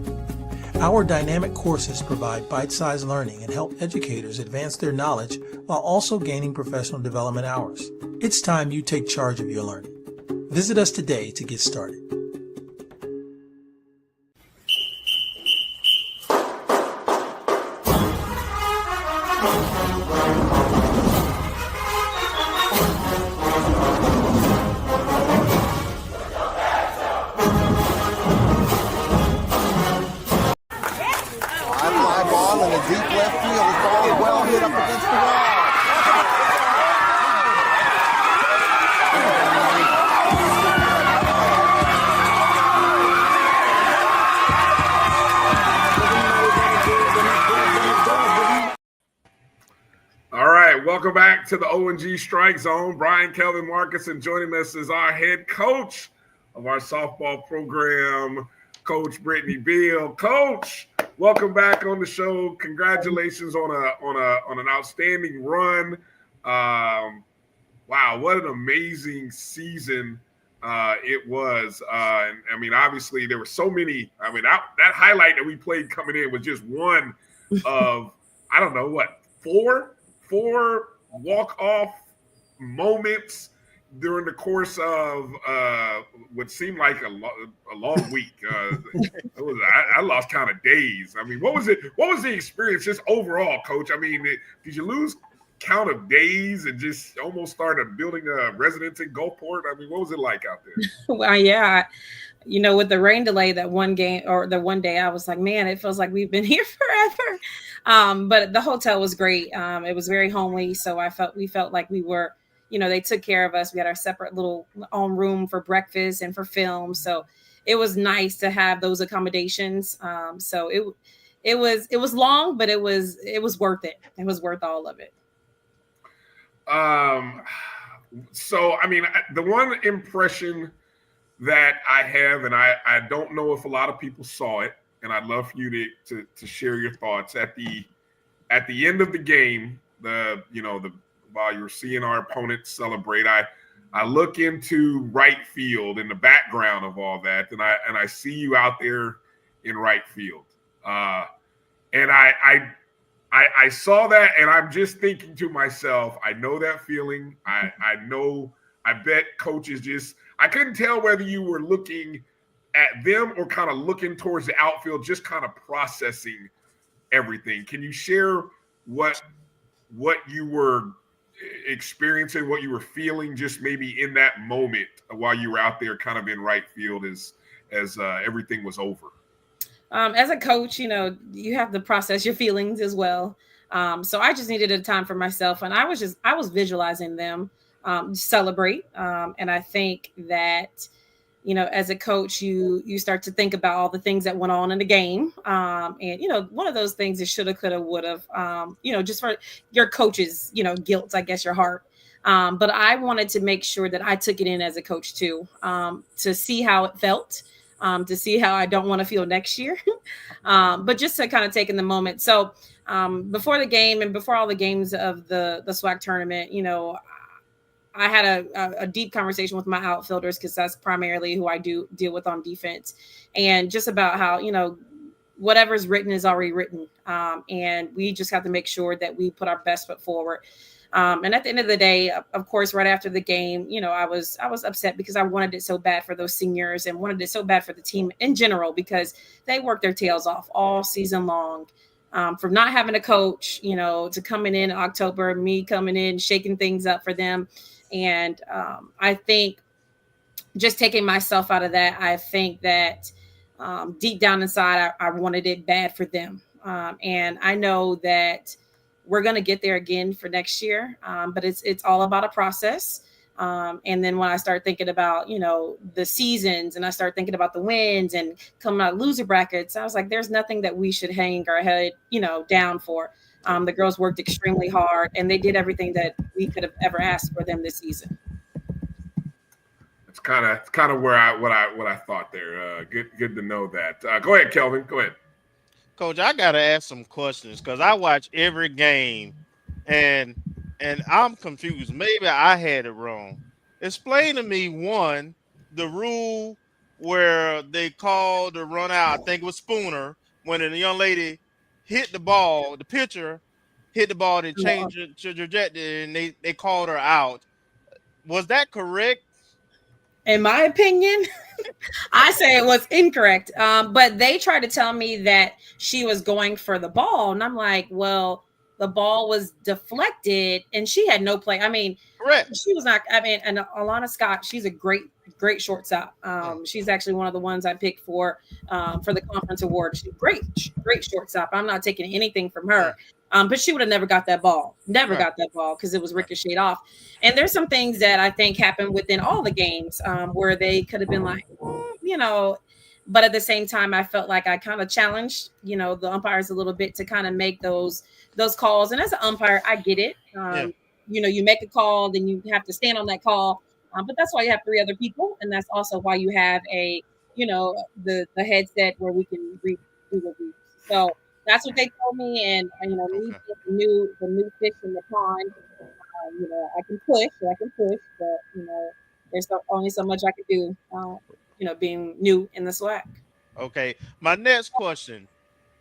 Our dynamic courses provide bite-sized learning and help educators advance their knowledge while also gaining professional development hours. It's time you take charge of your learning. Visit us today to get started. Welcome back to the ONG Strike Zone. Bryan, Kelvin, Marcus, and joining us is our head coach of our softball program, Coach Brittany Beall. Coach, welcome back on the show. Congratulations on an outstanding run. Wow, what an amazing season it was. And I mean, obviously, there were so many. I mean, that highlight that we played coming in was just one of, I don't know, what, four walk-off moments during the course of what seemed like a long week. I lost count of days. I mean, what was it? What was the experience just overall, Coach? I mean, did you lose count of days and just almost started building a residence in Gulfport? I mean, what was it like out there? Well, yeah, you know, with the rain delay, that one game or the one day, I was like, man, it feels like we've been here forever. But the hotel was great. It was very homely, so we felt like we were, you know, they took care of us. We had our separate little own room for breakfast and for film, so it was nice to have those accommodations. So it was long, but it was worth it. It was worth all of it. So I mean, the one impression that I have, and I don't know if a lot of people saw it, and I'd love for you to share your thoughts at the end of the game. While you're seeing our opponents celebrate, I look into right field in the background of all that, and I see you out there in right field, and I saw that, and I'm just thinking to myself, I know that feeling. I know. I bet coaches I couldn't tell whether you were looking at them or kind of looking towards the outfield, just kind of processing everything. Can you share what you were experiencing, what you were feeling, just maybe in that moment while you were out there, kind of in right field as everything was over? As a coach, you know, you have to process your feelings as well. So I just needed a time for myself, and I was visualizing them celebrate. And I think that, you know, as a coach, you start to think about all the things that went on in the game. And, you know, one of those things is shoulda, coulda, woulda, you know, just for your coach's, you know, guilt, I guess, your heart. But I wanted to make sure that I took it in as a coach too, to see how it felt, to see how I don't want to feel next year, but just to kind of take in the moment. So before the game and before all the games of the SWAC tournament, you know, I had a deep conversation with my outfielders, because that's primarily who I do deal with on defense, and just about how, you know, whatever's written is already written. And we just have to make sure that we put our best foot forward. And at the end of the day, of course, right after the game, you know, I was upset because I wanted it so bad for those seniors and wanted it so bad for the team in general, because they worked their tails off all season long. From not having a coach, you know, to coming in October, me coming in, shaking things up for them. And I think just taking myself out of that, I think that deep down inside, I wanted it bad for them. And I know that we're going to get there again for next year. But it's all about a process. And then when I start thinking about, you know, the seasons, and I start thinking about the wins and coming out loser brackets, I was like, there's nothing that we should hang our head, you know, down for. The girls worked extremely hard, and they did everything that we could have ever asked for them this season. It's kind of where what I thought there. Good to know that. Go ahead, Kelvin. Go ahead, Coach. I gotta ask some questions because I watch every game, and I'm confused. Maybe I had it wrong. Explain to me, one, the rule where they called the run out. I think it was Spooner, when the young lady hit the ball, the pitcher hit the ball, they changed the trajectory, and they called her out. Was that correct? In my opinion, I say it was incorrect. But they tried to tell me that she was going for the ball, and I'm like, well, the ball was deflected, and she had no play. I mean, correct. She was not. I mean, and Alana Scott, she's a great shortstop. She's actually one of the ones I picked for the conference award. She's great shortstop. I'm not taking anything from her. But she would have never got that ball. Got that ball because it was ricocheted off. And there's some things that I think happened within all the games where they could have been like, you know, but at the same time, I felt like I kind of challenged, you know, the umpires a little bit to kind of make those calls. And as an umpire, I get it. You know, you make a call, then you have to stand on that call. But that's why you have 3 other people. And that's also why you have a, you know, the headset where we can read the reads. So that's what they told me. And you know, me being the new fish in the pond, you know, I can push, but you know, there's only so much I can do, you know, being new in the SWAC. Okay. My next question.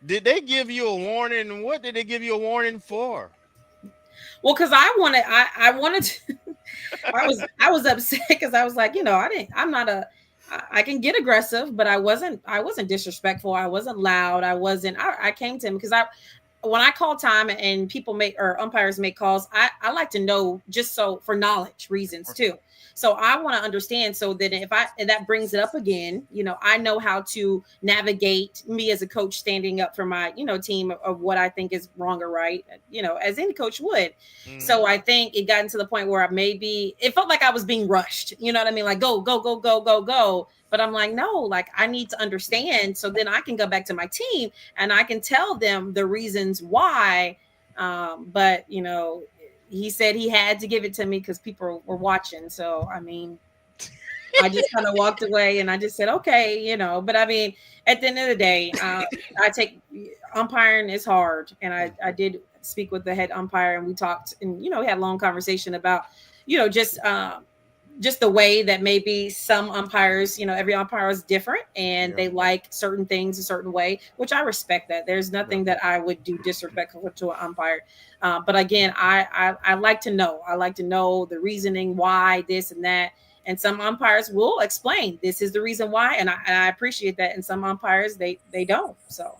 Did they give you a warning? And what did they give you a warning for? Well, because I wanted to, I was upset because I was like, I can get aggressive, but I wasn't disrespectful. I wasn't loud. I came to him because when I call time and people make or umpires make calls, I like to know just so for knowledge reasons too. So I want to understand so that if that brings it up again, I know how to navigate me as a coach standing up for my, team of what I think is wrong or right, as any coach would. So I think it got to the point where it felt like I was being rushed. You know what I mean? Like go, go, go, go, go, go. But I'm like, no, like I need to understand so then I can go back to my team and I can tell them the reasons why. But he said he had to give it to me because people were watching. So, I mean, I just kind of walked away and I just said, okay, but I mean, at the end of the day, I take umpiring is hard. And I did speak with the head umpire and we talked and, we had a long conversation about, just the way that maybe some umpires, every umpire is different and they like certain things a certain way, which I respect that. There's nothing that I would do disrespectful to an umpire. But again, I like to know. I like to know the reasoning why this and that. And some umpires will explain this is the reason why. And I appreciate that. And some umpires, they don't. So.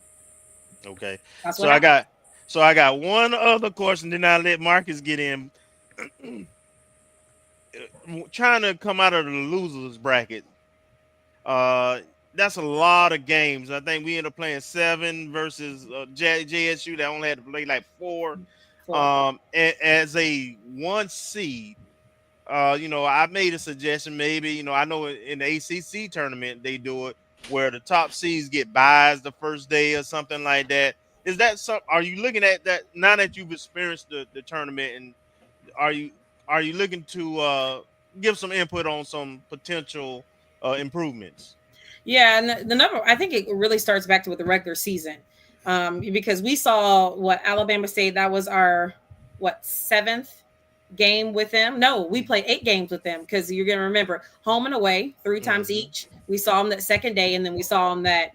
Okay. So I got one other question. Then I let Marcus get in. Trying to come out of the losers bracket. That's a lot of games. I think we ended up playing 7 versus JSU that only had to play like 4. As a 1 seed, I made a suggestion. Maybe I know in the ACC tournament they do it where the top seeds get buys the first day or something like that. Is that something? Are you looking at that now that you've experienced the tournament? And are you looking to give some input on some potential improvements? Yeah, and the number, I think it really starts back to with the regular season, because we saw Alabama State. That was our 7th game with them. No, we played 8 games with them because you're gonna remember home and away 3 times each. We saw them that second day, and then we saw them that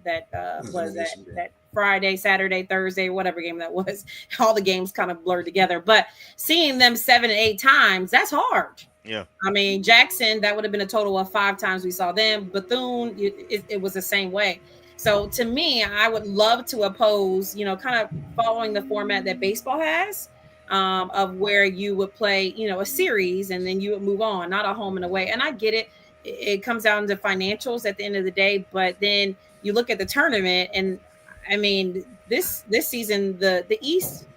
that Friday, Saturday, Thursday, whatever game that was. All the games kind of blurred together, but seeing them 7 and 8 times, that's hard. Yeah. I mean, Jackson, that would have been a total of 5 times we saw them. Bethune, it was the same way. So to me, I would love to oppose, kind of following the format that baseball has, of where you would play, a series and then you would move on, not a home and away. And I get it. It comes down to financials at the end of the day, but then you look at the tournament and I mean, this season, the East,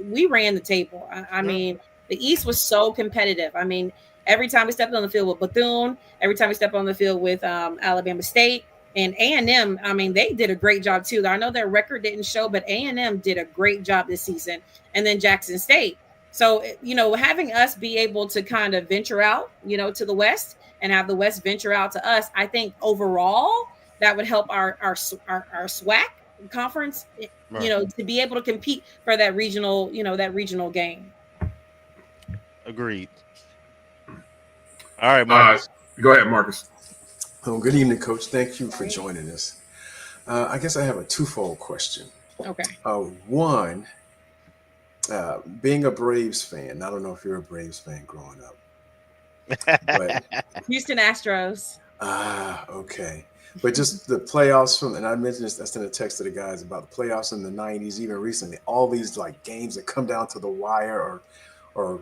we ran the table. I mean, the East was so competitive. I mean, every time we stepped on the field with Bethune, every time we stepped on the field with Alabama State and A&M, I mean, they did a great job too. I know their record didn't show, but A&M did a great job this season. And then Jackson State. So, having us be able to kind of venture out, to the West and have the West venture out to us, I think overall that would help our SWAC conference, to be able to compete for that regional, that regional game. Agreed. All right, Marcus. Go ahead, Marcus. Oh, good evening, Coach. Thank you for joining us. I guess I have a twofold question. Okay. One, being a Braves fan, I don't know if you're a Braves fan growing up. But, Houston Astros. Okay. But just the playoffs and I mentioned this, I sent a text to the guys about the playoffs in the 90s, even recently, all these like games that come down to the wire or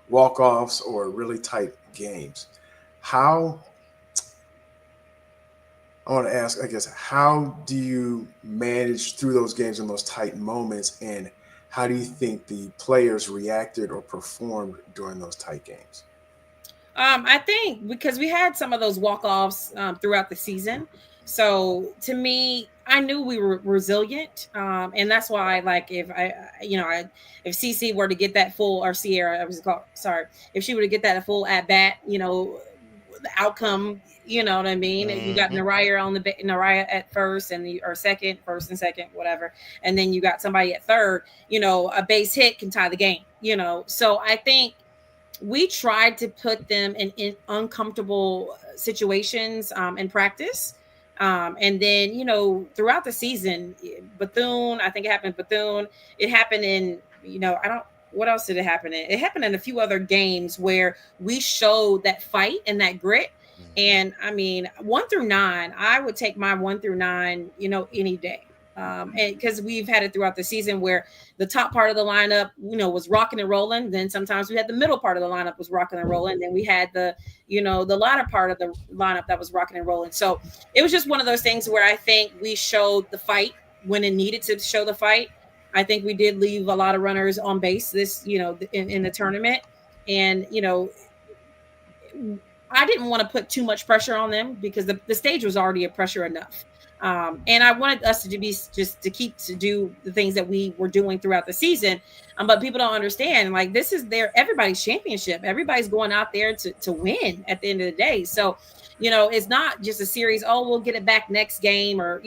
walk-offs or really tight games. I want to ask, I guess, how do you manage through those games in those tight moments, and how do you think the players reacted or performed during those tight games? I think because we had some of those walk-offs throughout the season. So to me, I knew we were resilient. And that's why, like, if CC were to get that full, or Sierra, if she were to get that full at bat, the outcome, you know what I mean? Mm-hmm. You got Naraya at first first and second, whatever. And then you got somebody at third, a base hit can tie the game, So I think we tried to put them in uncomfortable situations in practice. And then, throughout the season, Bethune, I think it happened Bethune. It happened in, what else did it happen in? It happened in a few other games where we showed that fight and that grit. And I mean, 1 through 9, I would take my 1 through 9, any day. And because we've had it throughout the season where the top part of the lineup, was rocking and rolling. Then sometimes we had the middle part of the lineup was rocking and rolling. Then we had the latter part of the lineup that was rocking and rolling. So it was just one of those things where I think we showed the fight when it needed to show the fight. I think we did leave a lot of runners on base this, in the tournament. And, I didn't want to put too much pressure on them because the stage was already a pressure enough. And I wanted us to be just to keep to do the things that we were doing throughout the season. But people don't understand, like, this is everybody's championship. Everybody's going out there to win at the end of the day. So, it's not just a series. Oh, we'll get it back next game, or,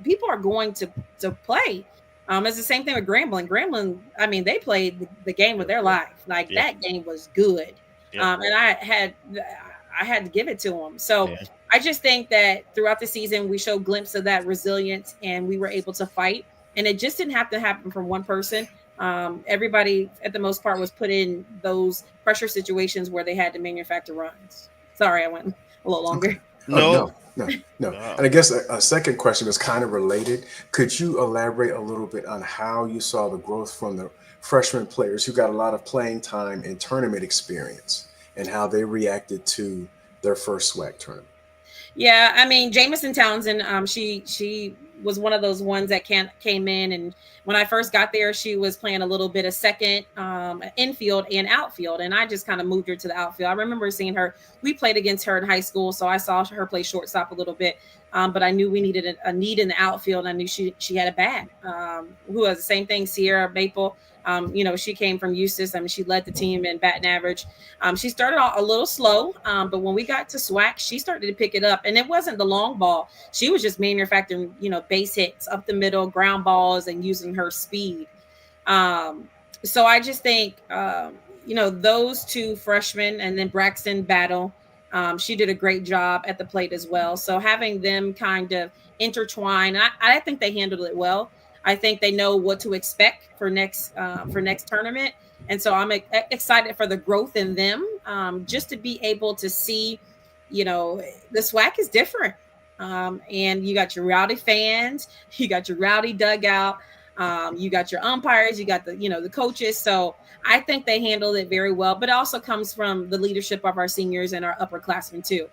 people are going to play. It's the same thing with Grambling. Grambling, I mean, they played the game of their life. Like, that game was good. And I had to give it to them. So I just think that throughout the season, we showed glimpses of that resilience and we were able to fight. And it just didn't have to happen from one person. Everybody, at the most part, was put in those pressure situations where they had to manufacture runs. Sorry, I went a little longer. Okay. No. And I guess a second question is kind of related. Could you elaborate a little bit on how you saw the growth from the freshman players who got a lot of playing time and tournament experience and how they reacted to their first SWAC tournament? Yeah, I mean, Jamison Townsend, she was one of those ones that came in, and when I first got there, she was playing a little bit of second, infield and outfield, and I just kind of moved her to the outfield. I remember seeing her. We played against her in high school, so I saw her play shortstop a little bit, but I knew we needed a need in the outfield. I knew she had a bat. Who has the same thing, Sierra Maple. She came from Eustis. I mean, she led the team in batting average. She started off a little slow, but when we got to SWAC, she started to pick it up. And it wasn't the long ball. She was just manufacturing, base hits up the middle, ground balls, and using her speed. So I just think, those two freshmen and then Braxton Battle, she did a great job at the plate as well. So having them kind of intertwine, I think they handled it well. I think they know what to expect for next tournament. And so I'm excited for the growth in them, just to be able to see, the SWAC is different. And you got your rowdy fans, you got your rowdy dugout, you got your umpires, you got the coaches. So I think they handled it very well, but it also comes from the leadership of our seniors and our upperclassmen too.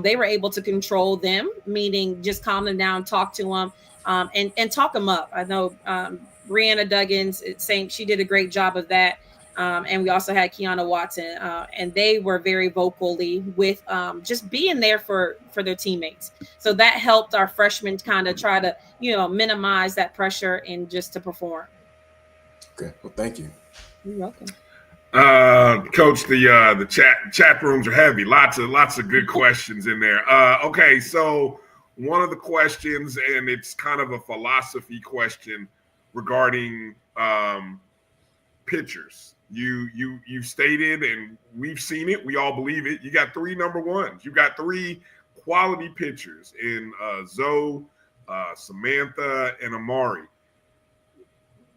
They were able to control them, meaning just calm them down, talk to them, and talk them up. I know Brianna Duggins, she did a great job of that. And we also had Kiana Watson, and they were very vocally with just being there for their teammates. So that helped our freshmen kind of try to, minimize that pressure and just to perform. Okay, well, thank you. You're welcome. Coach, the chat rooms are heavy. Lots of good questions in there. Okay, so one of the questions, and it's kind of a philosophy question regarding pitchers. You stated, and we've seen it, we all believe it, you got 3 number ones. You got 3 quality pitchers in Zoe, Samantha, and Amari.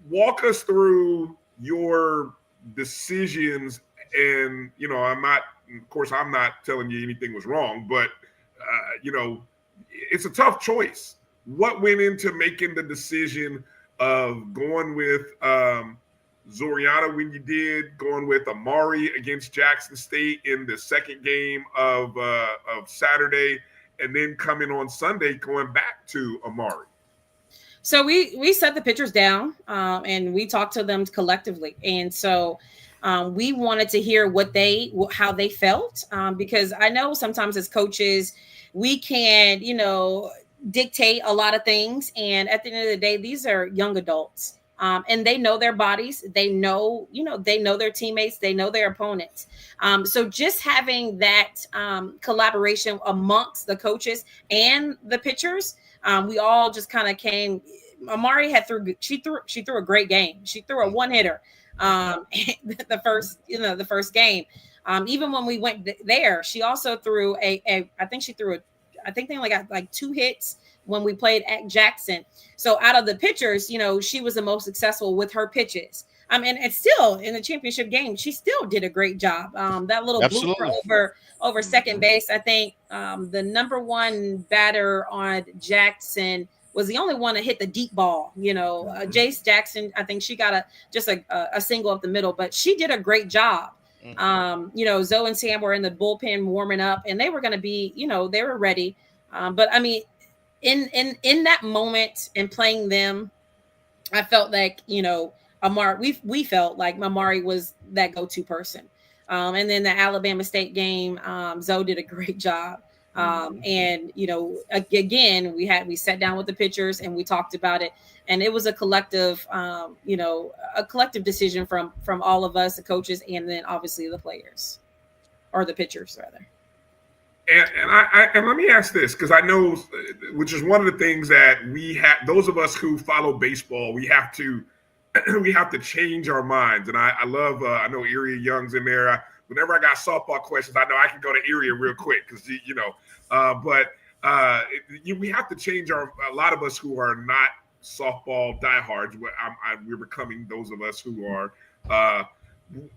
Walk us through your decisions, and I'm not telling you anything was wrong, but it's a tough choice. What went into making the decision of going with Zoriana when you did, going with Amari against Jackson State in the second game of Saturday, and then coming on Sunday going back to Amari? So we set the pitchers down and we talked to them collectively. And so we wanted to hear how they felt, because I know sometimes as coaches, we can, dictate a lot of things. And at the end of the day, these are young adults. And they know their bodies. They know their teammates. They know their opponents. So just having that collaboration amongst the coaches and the pitchers, we all just kind of came. Amari she threw a great game. She threw a one-hitter the first game. Even when we went there, she also threw I think they only got like 2 hits when we played at Jackson. So out of the pitchers, she was the most successful with her pitches. I mean, it's still in the championship game. She still did a great job. That little blooper over second base. I think the number one batter on Jackson was the only one that hit the deep ball. Jace Jackson, I think she got a single up the middle, but she did a great job. Zoe and Sam were in the bullpen warming up, and they were going to be, they were ready. But I mean, in that moment and playing them, I felt like, Amari, we felt like Amari was that go-to person. And then the Alabama State game, Zoe did a great job. And again, we sat down with the pitchers and we talked about it, and it was a collective decision from all of us, the coaches, and then obviously the players, or the pitchers rather. And let me ask this, because I know, which is one of the things that we have, those of us who follow baseball, we have to change our minds. And I love, I know Iria Young's in there. Whenever I got softball questions, I know I can go to Iria real quick because, we have to change a lot of us who are not softball diehards. We're becoming those of us who are,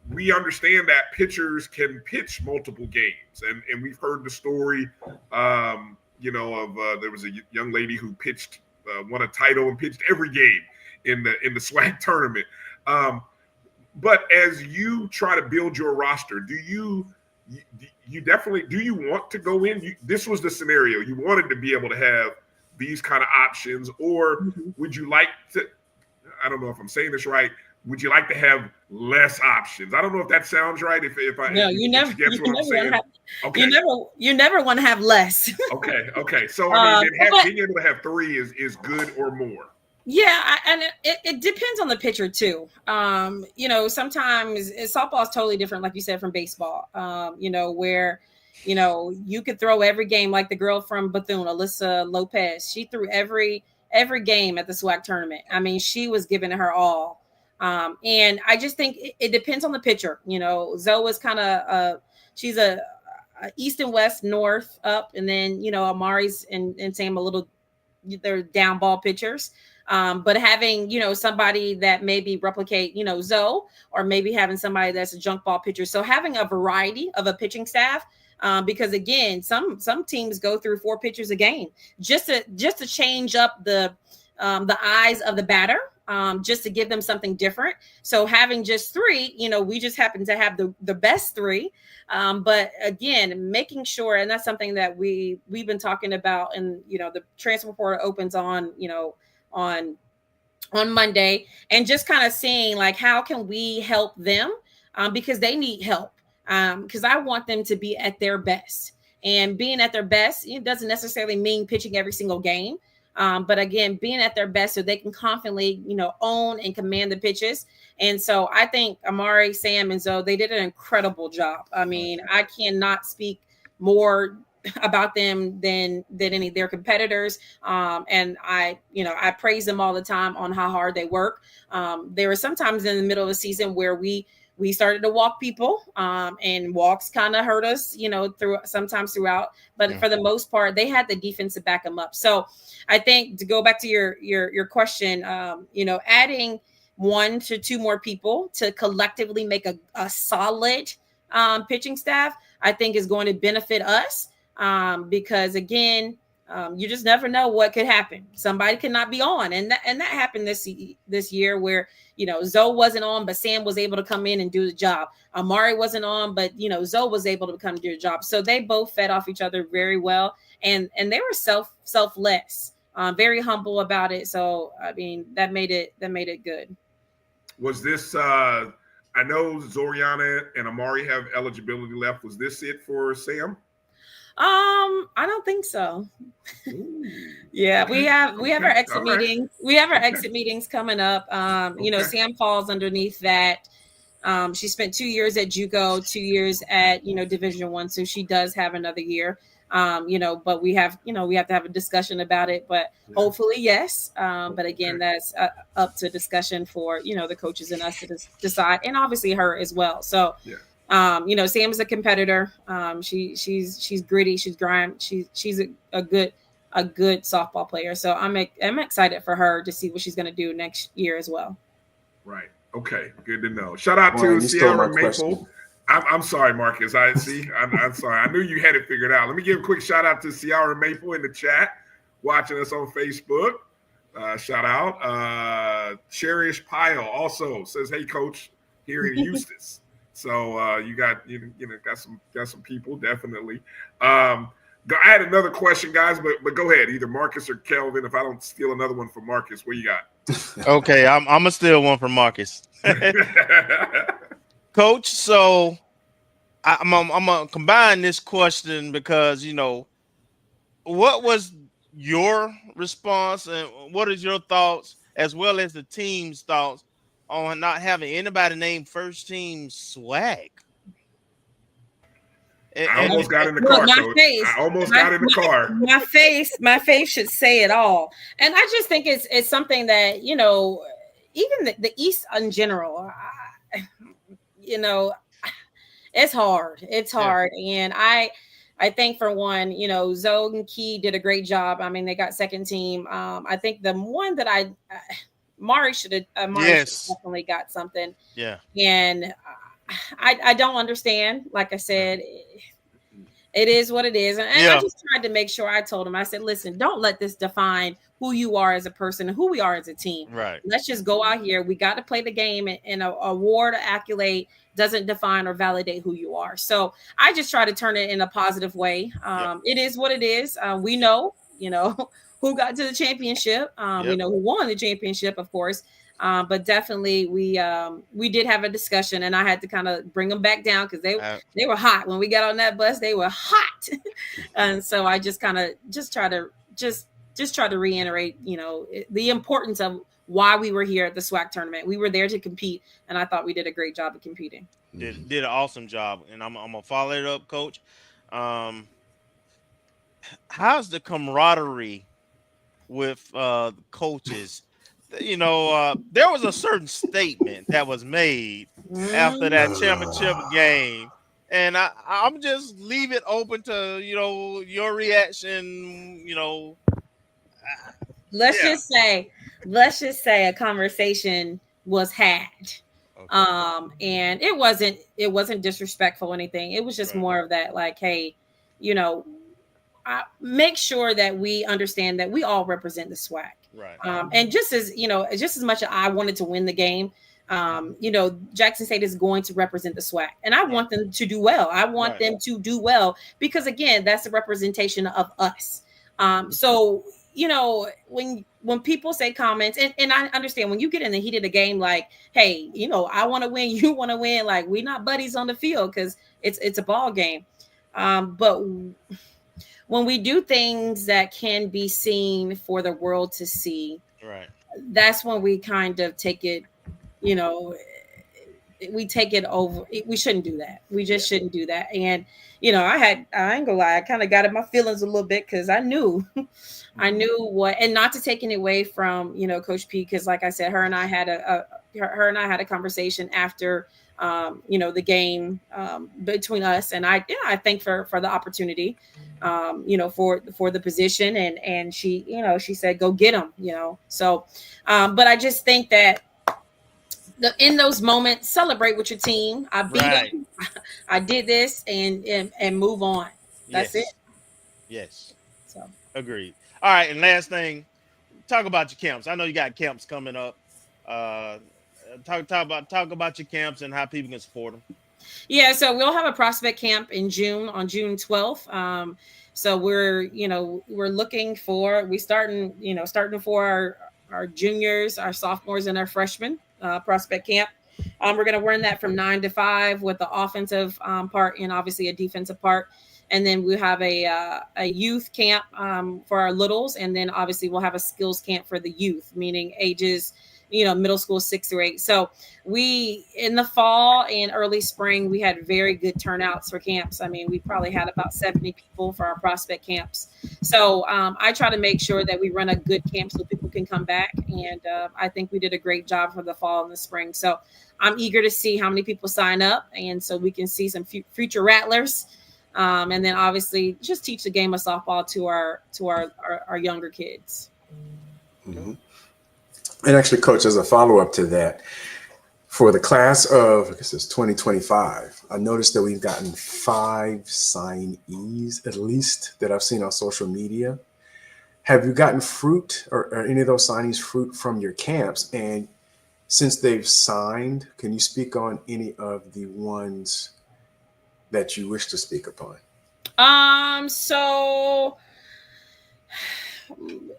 we understand that pitchers can pitch multiple games. And we've heard the story, there was a young lady who pitched, won a title and pitched every game in the SWAC tournament. But as you try to build your roster, do you want to go in? This was the scenario. You wanted to be able to have these kind of options, or would you like to, I don't know if I'm saying this right, would you like to have less options? I don't know if that sounds right. You never want to have less. Okay. So I mean, being able to have 3 is good or more. Yeah, and it depends on the pitcher too. Sometimes softball is totally different, like you said, from baseball. Where you could throw every game, like the girl from Bethune, Alyssa Lopez. She threw every game at the SWAC tournament. I mean, she was giving her all. And I just think it depends on the pitcher. Zoe is kind of she's a east and west, north, up, and then Amari's and Sam a little, they're down ball pitchers. But having, somebody that maybe replicate, Zoe, or maybe having somebody that's a junk ball pitcher. So having a variety of a pitching staff, because again, some teams go through 4 pitchers a game just to change up the eyes of the batter, just to give them something different. So having just 3, we just happen to have the best 3. But again, making sure, and that's something that we've been talking about, and the transfer portal opens on Monday, and just kind of seeing like how can we help them, because they need help, because I want them to be at their best, and being at their best, it doesn't necessarily mean pitching every single game, but again, being at their best so they can confidently own and command the pitches. And so I think Amari, Sam, and Zoe, they did an incredible job. I mean, I cannot speak more about them than any of their competitors. And I praise them all the time on how hard they work. There were sometimes in the middle of the season where we started to walk people, and walks kind of hurt us, throughout, but for the most part, they had the defense to back them up. So I think, to go back to your question, adding 1 to 2 more people to collectively make a solid pitching staff, I think is going to benefit us. Because again, you just never know what could happen. Somebody could not be on, and that happened this year where Zoe wasn't on, but Sam was able to come in and do the job. Amari wasn't on, but Zoe was able to come and do the job. So they both fed off each other very well, and they were selfless, very humble about it. So I mean, that made it good. Was this? I know Zoriana and Amari have eligibility left. Was this it for Sam? I don't think so. Yeah, we have our exit meetings. We have our exit meetings coming up. Sam falls underneath that. She spent 2 years at JUCO, 2 years at Division I, so she does have another year. But we have to have a discussion about it. But hopefully, yes. But again, that's up to discussion for the coaches and us to decide, and obviously her as well. So. Yeah. Sam is a competitor. She's gritty. She's grime. She's a good softball player. So I'm excited for her to see what she's going to do next year as well. Right. Okay, good to know. Shout out Bryan, to you stole Sierra my Maple. question. I'm sorry, Marcus. I'm sorry. I knew you had it figured out. Let me give a quick shout out to Sierra Maple in the chat, watching us on Facebook. Shout out. Cherish Pyle also says, "Hey, Coach, here in Eustis." So you got got some people definitely. I had another question, guys, but go ahead, either Marcus or Kelvin. If I don't steal another one from Marcus, what you got? Okay, I'm gonna steal one from Marcus. Coach, so I'm gonna combine this question because what was your response and what is your thoughts as well as the team's thoughts on not having anybody named first team swag? I almost got in the car, Coach. I almost got in the car. My face should say it all. And I just think it's something that, even the East in general, it's hard. It's hard. Yeah. And I think for one, Zoe and Key did a great job. I mean, they got second team. I think the one that Mari should have definitely got something. Yeah. And I don't understand. Like I said, it is what it is. And I just tried to make sure I told him, I said, listen, don't let this define who you are as a person and who we are as a team. Right. Let's just go out here. We got to play the game, and an award or accolade doesn't define or validate who you are. So I just try to turn it in a positive way. It is what it is. We know, who got to the championship. We know who won the championship, of course. But definitely we did have a discussion, and I had to kind of bring them back down because they were hot. When we got on that bus, they were hot. And so I just kind of try to reiterate, the importance of why we were here at the SWAC tournament. We were there to compete, and I thought we did a great job of competing. Did an awesome job, and I'm gonna follow it up, Coach. How's the camaraderie with coaches? There was a certain statement that was made after that championship game, and I'm just leave it open to your reaction. Let's just say a conversation was had. Okay. And it wasn't disrespectful or anything. It was just more of that, like, hey, make sure that we understand that we all represent the SWAC. Right. And just as much as I wanted to win the game, Jackson State is going to represent the SWAC, and I want them to do well. I want them to do well because, again, that's a representation of us. So, when people say comments, and I understand when you get in the heat of the game, like, hey, I want to win, you want to win, like, we're not buddies on the field because it's a ball game. But when we do things that can be seen for the world to see, that's when we kind of take it, we take it over. We shouldn't do that. We just shouldn't do that. And, I ain't gonna lie, I kind of got in my feelings a little bit because I knew what, and not to take it away from, Coach P, because like I said, her and I had a conversation after, the game between us, and I thank for the opportunity, for the position, and she said, go get him, so, but I just think that in those moments, celebrate with your team. I beat them. I did this, and move on. That's it. Yes. So agreed. All right, and last thing, talk about your camps. I know you got camps coming up. Talk about your camps and how people can support them. Yeah, so we'll have a prospect camp in June, on June 12th. So we're looking for, starting for our juniors, our sophomores, and our freshmen prospect camp. We're going to run that from 9 to 5 with the offensive part and obviously a defensive part. And then we have a youth camp for our littles. And then obviously we'll have a skills camp for the youth, meaning ages, middle school 6 through 8. So we, in the fall and early spring, we had very good turnouts for camps. I mean, we probably had about 70 people for our prospect camps. So I try to make sure that we run a good camp so people can come back. And I think we did a great job for the fall and the spring. So I'm eager to see how many people sign up. And so we can see some future Rattlers. And then obviously just teach the game of softball to our younger kids. Mm-hmm. And actually, Coach, as a follow-up to that, For the class of, I guess it's 2025, I noticed that we've gotten 5 signees, at least, that I've seen on social media. Have you gotten fruit or any of those signees fruit from your camps? And since they've signed, can you speak on any of the ones that you wish to speak upon? So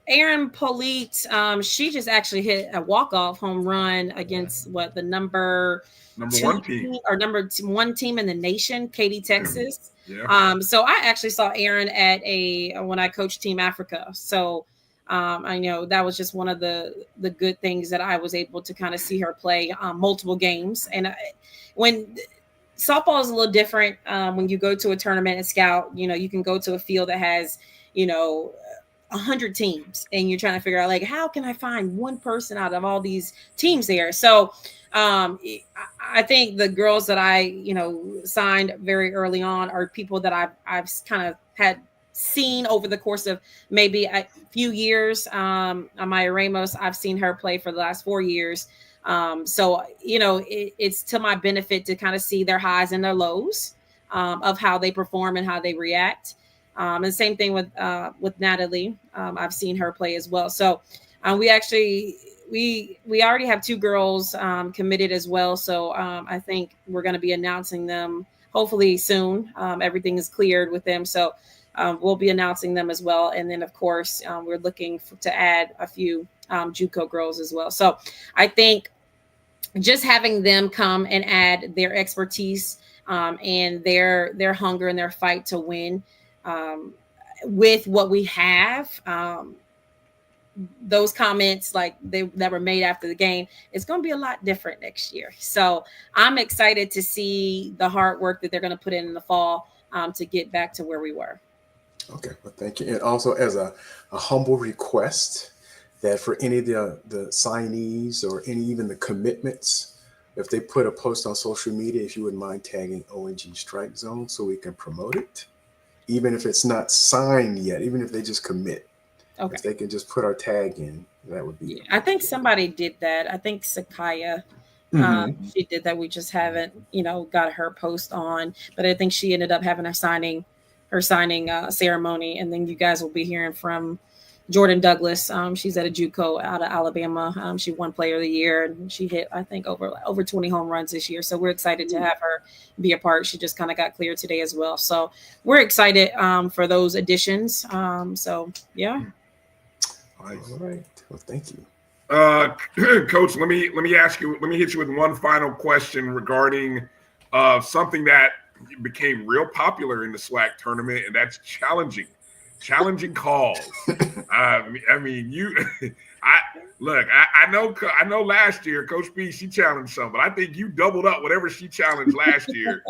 Erin Polite, she just actually hit a walk-off home run against the number 1 team or number 1 team in the nation, Katy, Texas. Yeah. So I actually saw Erin at when I coached Team Africa. So I know that was just one of the good things that I was able to kind of see her play multiple games. And when softball is a little different, when you go to a tournament and scout, you can go to a field that has, 100 teams, and you're trying to figure out, like, how can I find one person out of all these teams there? So I think the girls that I, signed very early on are people that I've kind of had seen over the course of maybe a few years. Amaya Ramos, I've seen her play for the last 4 years. So, it's to my benefit to kind of see their highs and their lows of how they perform and how they react. And same thing with Natalie. I've seen her play as well. So we already have 2 girls committed as well. So I think we're going to be announcing them hopefully soon. Everything is cleared with them. So we'll be announcing them as well. And then, of course, we're looking to add a few JUCO girls as well. So I think just having them come and add their expertise and their hunger and their fight to win with what we have, those comments that were made after the game, it's going to be a lot different next year. So I'm excited to see the hard work that they're going to put in the fall to get back to where we were. Okay, well, thank you. And also, as a humble request, that for any of the signees or even the commitments, if they put a post on social media, if you wouldn't mind tagging ONG StrikeZone so we can promote it, even if it's not signed yet, even if they just commit. Okay. If they can just put our tag in, that would be. I think somebody did that. I think Sakaya, she did that. We just haven't, got her post on. But I think she ended up having her signing ceremony, and then you guys will be hearing from Jordan Douglas. She's at a JUCO out of Alabama. She won Player of the Year, and she hit, I think, over 20 home runs this year. So we're excited to have her be a part. She just kind of got cleared today as well. So we're excited for those additions. So yeah. All right. Well, thank you. Coach, let me ask you, let me hit you with one final question regarding something that became real popular in the SWAC tournament, and that's challenging calls. I know last year Coach B, she challenged some, but I think you doubled up whatever she challenged last year.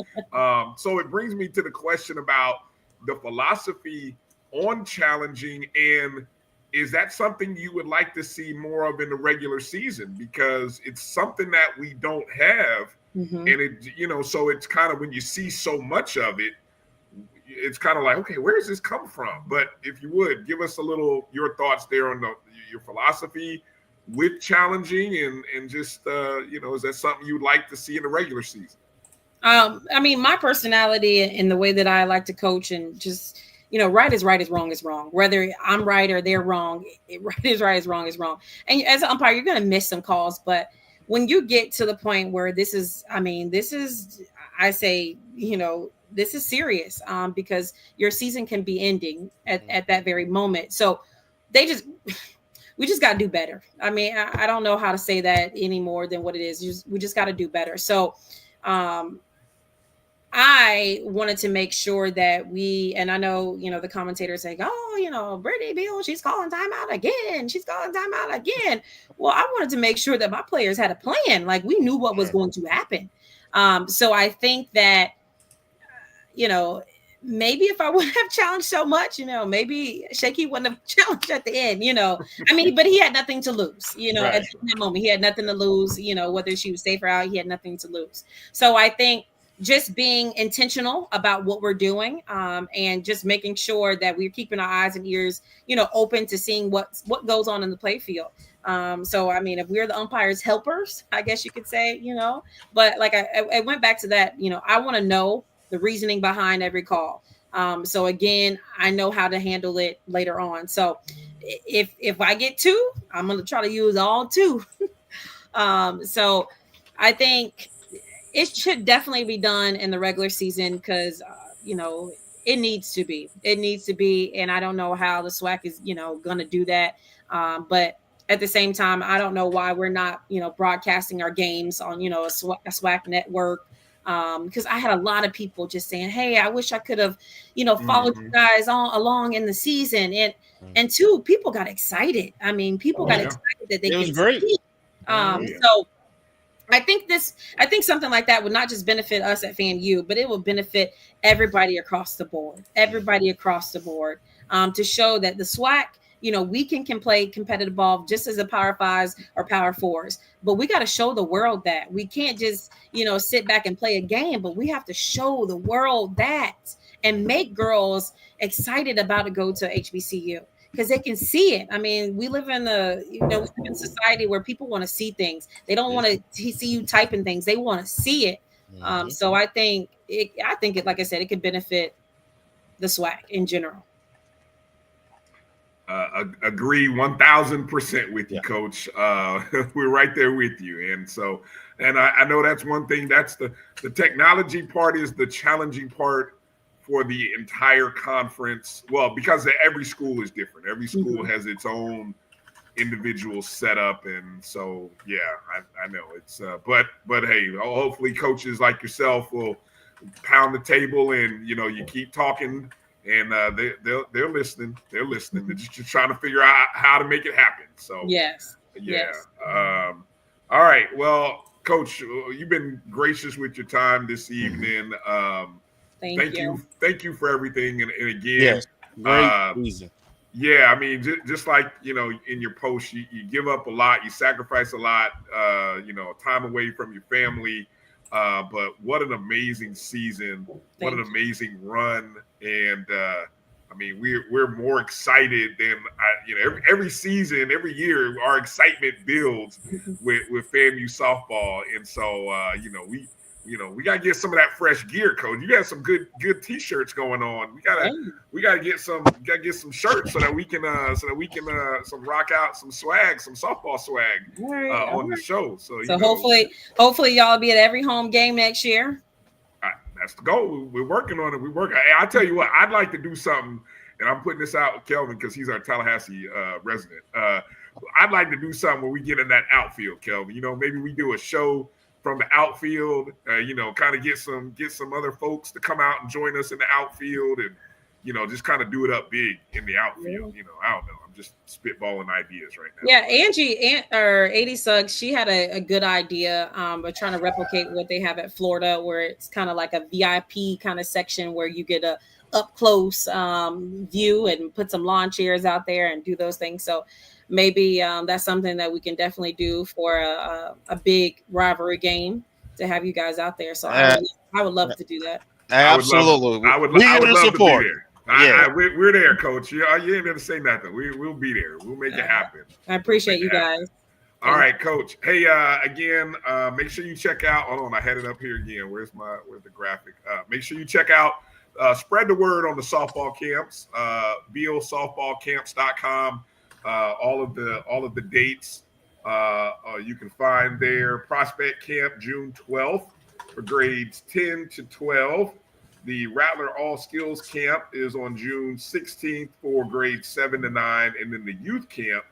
So it brings me to the question about the philosophy on challenging, and is that something you would like to see more of in the regular season? Because it's something that we don't have. And it, so it's kind of, when you see so much of it, it's kind of like, okay, where does this come from? But if you would give us your thoughts there on your philosophy with challenging and just, is that something you'd like to see in the regular season? My personality and the way that I like to coach, and just, right is right, is wrong is wrong. Whether I'm right or they're wrong, right is right, is wrong is wrong. And as an umpire, you're going to miss some calls, but when you get to the point where this is serious, because your season can be ending at that very moment. So we just got to do better. I don't know how to say that any more than what it is. We just got to do better. So I wanted to make sure that and I know, the commentators saying, Brittany Beall, she's calling timeout again. She's calling timeout again. Well, I wanted to make sure that my players had a plan. Like, we knew what was going to happen. So I think that, maybe if I wouldn't have challenged so much, maybe Shaky wouldn't have challenged at the end, but he had nothing to lose, right. At that moment, he had nothing to lose, whether she was safe or out, he had nothing to lose. So I think just being intentional about what we're doing, and just making sure that we're keeping our eyes and ears, open to seeing what goes on in the play field. So, I mean, if we're the umpires' helpers, I guess you could say, but like I went back to that, I want to know the reasoning behind every call. So again, I know how to handle it later on. So if I get 2, I'm going to try to use all 2. So I think it should definitely be done in the regular season because, it needs to be. And I don't know how the SWAC is, going to do that. But at the same time, I don't know why we're not, broadcasting our games on, a SWAC network. Because I had a lot of people just saying, "Hey, I wish I could have, followed you guys along in the season." And 2, people got excited. I mean, people got excited that they was great. See. So I think something like that would not just benefit us at FAMU, but it will benefit everybody across the board. To show that the SWAC, we can play competitive ball just as the Power 5s or Power 4s, but we got to show the world that we can't just, sit back and play a game, but we have to show the world that and make girls excited about to go to HBCU because they can see it. I mean, we live in a society where people want to see things. They don't want to see you typing things. They want to see it. So I think it, like I said, it could benefit the SWAC in general. Agree 1,000% with you, Coach. We're right there with you. And so, I know that's one thing. That's the technology part is the challenging part for the entire conference. Well, because every school is different. Every school has its own individual setup. And so, yeah, I know it's, but hey, hopefully coaches like yourself will pound the table and, you keep talking. And they're listening. They're just trying to figure out how to make it happen. So yes. All right. Well, Coach, you've been gracious with your time this evening. Thank you. Thank you for everything. And again, great reason. Yeah, I mean, just like in your post, you give up a lot, you sacrifice a lot, time away from your family. But what an amazing season! What an amazing run! And I mean, we're more excited than every season, every year, our excitement builds with FAMU softball. And so we gotta get some of that fresh gear, Coach. You got some good T-shirts going on. We gotta get some shirts so that we can some rock out some swag, some softball swag on the show. So hopefully y'all be at every home game next year. That's the goal. We're working on it. I'll tell you what, I'd like to do something, and I'm putting this out with Kelvin because he's our Tallahassee resident. I'd like to do something where we get in that outfield, Kelvin. Maybe we do a show from the outfield, kind of get some other folks to come out and join us in the outfield and, just kind of do it up big in the outfield. I don't know. I'm just spitballing ideas right now. Yeah, Angie or 80 Suggs, she had a good idea of trying to replicate what they have at Florida, where it's kind of like a VIP kind of section where you get a up close view and put some lawn chairs out there and do those things. So maybe that's something that we can definitely do for a big rivalry game to have you guys out there. So I would love to do that. Absolutely. I would love to be there. Yeah. We're there, Coach. You ain't gonna say nothing. We'll be there. We'll make it happen. I appreciate you guys. All right, Coach. Hey, again, make sure you check out. Hold on, I had it up here again. Where's the graphic? Make sure you check out. Spread the word on the softball camps. Beall softballcamps.com. All of the dates you can find there. Prospect Camp June 12th for grades 10 to 12. The Rattler All Skills Camp is on June 16th for grades 7 to 9. And then the Youth Camp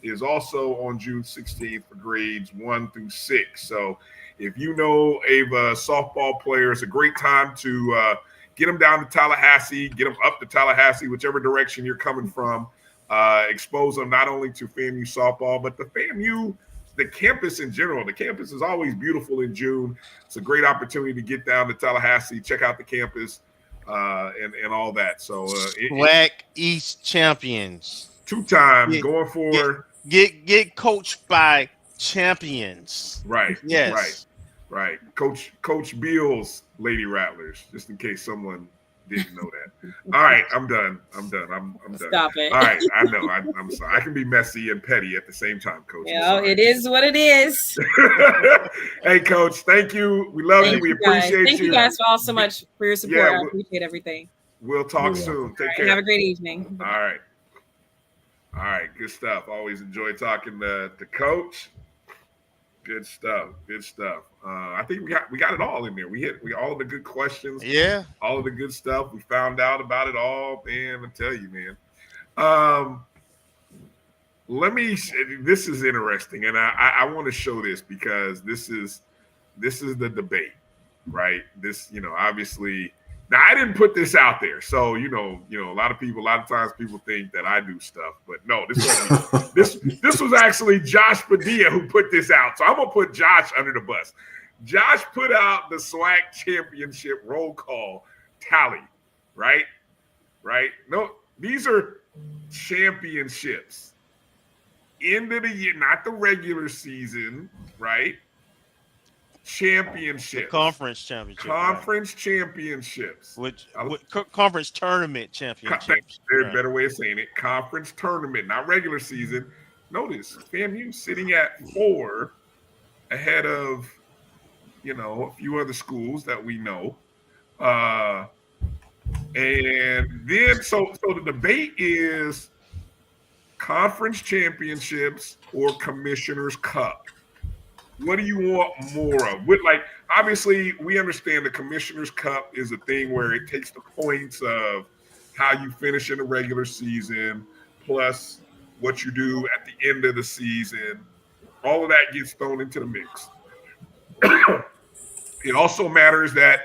is also on June 16th for grades 1 through 6. So if you know a softball player, it's a great time to get them down to Tallahassee, get them up to Tallahassee, whichever direction you're coming from. Expose them not only to FAMU softball, but the campus in general. The campus is always beautiful in June. It's a great opportunity to get down to Tallahassee, check out the campus, and all that. So SWAC East champions, 2 times going for get coached by champions. Right. Yes. Right. Coach Beall's Lady Rattlers, just in case someone didn't know that. All right, I'm done. I'm done. Stop it. All right, I know. I'm sorry. I can be messy and petty at the same time, Coach. It is what it is. Hey, Coach, thank you. We love you. We appreciate you. Thank you guys all so much for your support. I appreciate everything. We'll talk soon. Take care. Have a great evening. All right. All right, good stuff. Always enjoy talking to Coach. Good stuff. I think we got it all in there. We hit all of the good questions. Yeah. All of the good stuff. We found out about it all, man. I tell you, man. This is interesting, and I want to show this because this is the debate, right? This, obviously. Now, I didn't put this out there, so a lot of times people think that I do stuff, but no, this was actually Josh Padilla who put this out. So I'm gonna put Josh under the bus. Josh put out the SWAC championship roll call tally, right? No, these are championships. End of the year, not the regular season, right? Championships. Conference championships. Championships. Which conference tournament championships. There's a better way of saying it. Conference tournament, not regular season. Notice FAMU sitting at 4 ahead of, a few other schools that we know. And then so the debate is conference championships or Commissioner's Cup. What do you want more of? Obviously, we understand the Commissioner's Cup is a thing where it takes the points of how you finish in the regular season, plus what you do at the end of the season. All of that gets thrown into the mix. It also matters that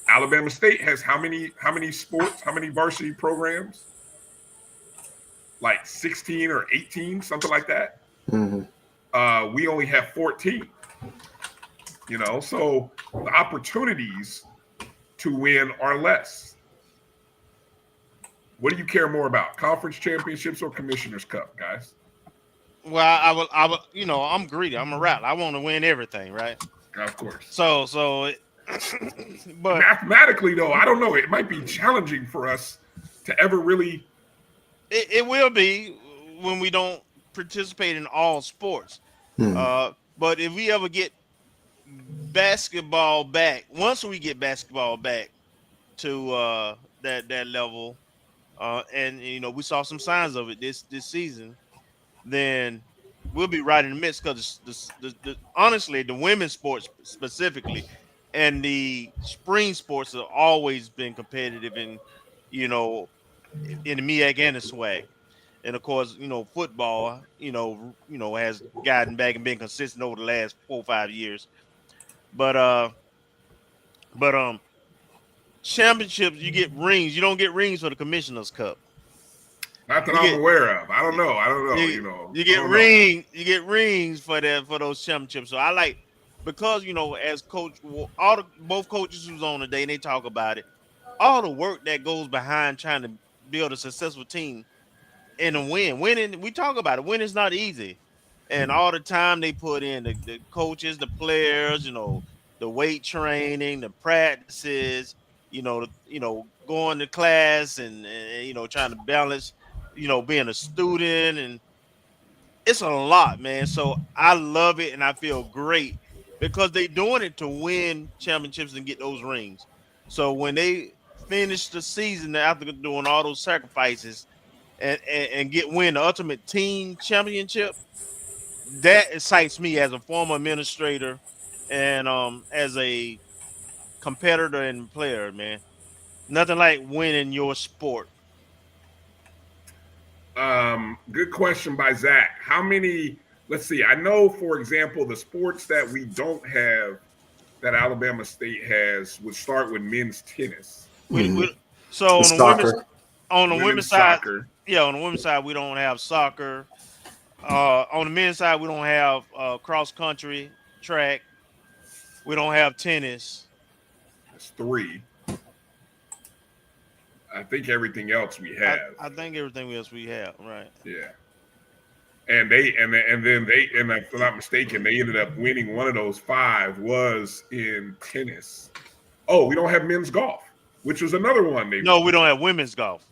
Alabama State has how many sports, how many varsity programs? Like 16 or 18, something like that. Mm-hmm. We only have 14, so the opportunities to win are less. What do you care more about, conference championships or Commissioner's Cup, guys? Well, I will, I'm greedy. I'm a rattler. I want to win everything, right? Of course. So, but mathematically, though, I don't know. It might be challenging for us to ever really. It will be when we don't participate in all sports. But if we ever get basketball back, once we get basketball back to that level, and we saw some signs of it this season, then we'll be right in the midst. Because honestly, the women's sports specifically and the spring sports have always been competitive in the MEAC and the SWAC. And of course, football, has gotten back and been consistent over the last 4 or 5 years. But championships, you get rings. You don't get rings for the Commissioner's Cup. Not that I'm aware of. I don't know. You get rings. You get rings for those championships. So I like, because as coach, both coaches who's on today, and they talk about it, all the work that goes behind trying to build a successful team. And a winning, we talk about it. Winning's not easy, and all the time they put in, the coaches, the players, the weight training, the practices, going to class and trying to balance, being a student, and it's a lot, man. So I love it, and I feel great because they're doing it to win championships and get those rings. So when they finish the season after doing all those sacrifices, and win the ultimate team championship, that excites me as a former administrator and as a competitor and player, man. Nothing like winning your sport. Good question by Zach. How many? Let's see. I know, for example, the sports that we don't have that Alabama State has would start with men's tennis. So on the women's side, soccer. Yeah, on the women's side, we don't have soccer. On the men's side, we don't have cross country, track. We don't have tennis. That's 3. I think everything else we have. I think everything else we have, right? Yeah. And if I'm not mistaken, they ended up winning one of those 5 was in tennis. Oh, we don't have men's golf, which was another one. No, we don't have women's golf.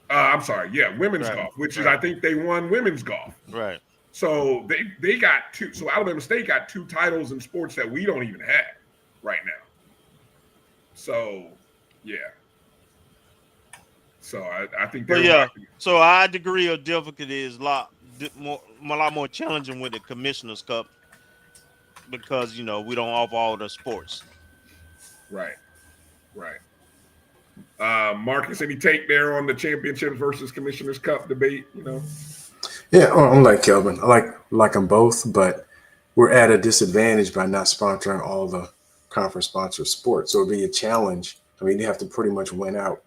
I'm sorry. Yeah, women's golf, which is I think they won women's golf. Right. So they got 2. So Alabama State got 2 titles in sports that we don't even have right now. So yeah. So I think they're So our degree of difficulty is a lot more challenging with the Commissioner's Cup because we don't offer all the sports. Right. Marcus, any take there on the championships versus Commissioner's Cup debate? Yeah, I'm like Kelvin. I like them both, but we're at a disadvantage by not sponsoring all the conference sponsored sports. So it'd be a challenge. I mean, you have to pretty much win out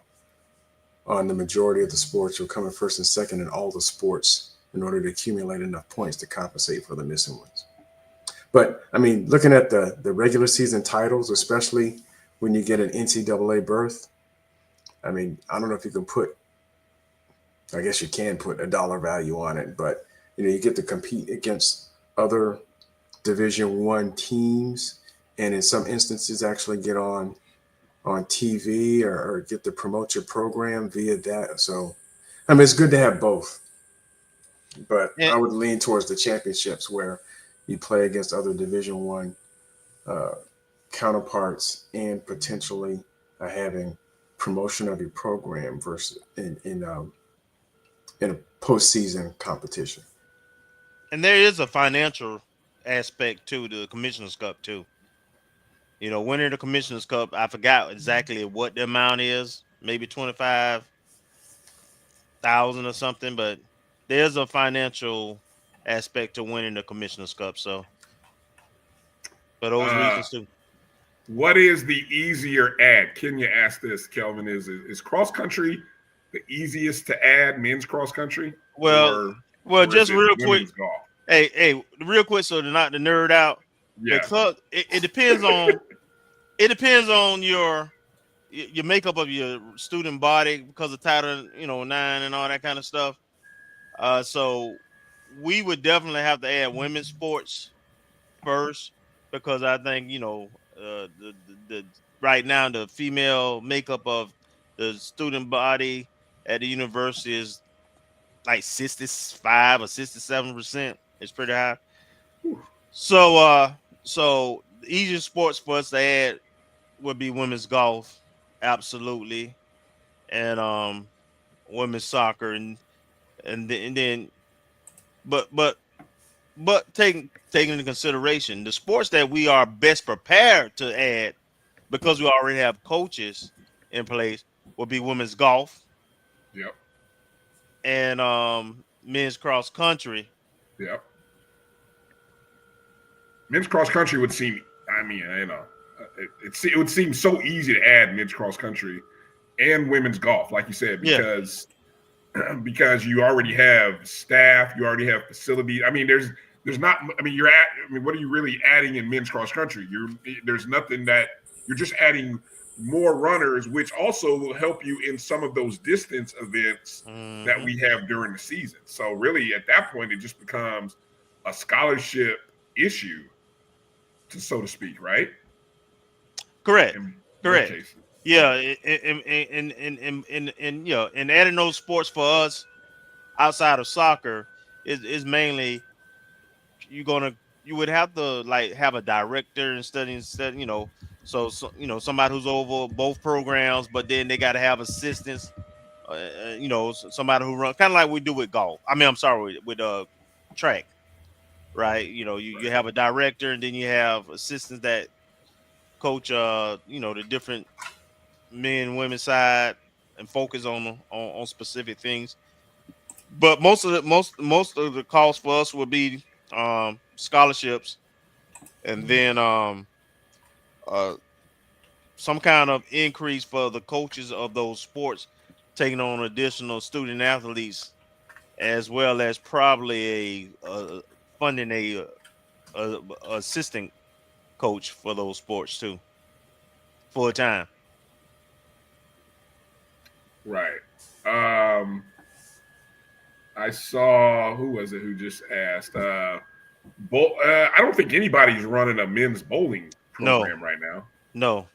on the majority of the sports. You're coming first and second in all the sports in order to accumulate enough points to compensate for the missing ones. But I mean, looking at the regular season titles, especially when you get an NCAA berth, I mean, I don't know if you can I guess you can put a dollar value on it, but you get to compete against other Division I teams, and in some instances actually get on TV or get to promote your program via that. So, I mean, it's good to have both, but I would lean towards the championships where you play against other Division I counterparts and potentially having promotion of your program versus in a postseason competition. And there is a financial aspect to the Commissioner's Cup too. Winning the Commissioner's Cup, I forgot exactly what the amount is, maybe 25,000 or something, but there's a financial aspect to winning the Commissioner's Cup. So, for those reasons too. What is the easier ad? Kenya asked this, Kelvin. Is cross country the easiest to add, men's cross country? Well, just real quick. Hey, real quick, so not to nerd out. Yeah. Because it depends on your makeup of your student body because of Title 9 and all that kind of stuff. So we would definitely have to add women's sports first because I think the right now the female makeup of the student body at the university is like 65 or 67%. It's pretty high. So the easiest sports for us to add would be women's golf, absolutely, and women's soccer, and then, but taking into consideration the sports that we are best prepared to add because we already have coaches in place will be women's golf. Yep. And men's cross country. Yep. Men's cross country would seem, it would seem so easy to add men's cross country and women's golf, like you said, because you already have staff, you already have facilities. I mean, there's not. I mean, what are you really adding in men's cross country? There's nothing that you're just adding more runners, which also will help you in some of those distance events that we have during the season. So really, at that point, it just becomes a scholarship issue, so to speak, right? Correct. Correct. Cases. Yeah, and adding those sports for us outside of soccer is mainly you would have to have a director and study, so somebody who's over both programs, but then they got to have assistants, somebody who runs kind of like we do with golf. With track, right? You have a director and then you have assistants that coach, the different men and women side and focus on specific things. But most of the cost for us would be scholarships, and then some kind of increase for the coaches of those sports taking on additional student athletes, as well as probably funding a assistant coach for those sports too, full time. Right. I saw, who was it who just asked? I don't think anybody's running a men's bowling program right now. No,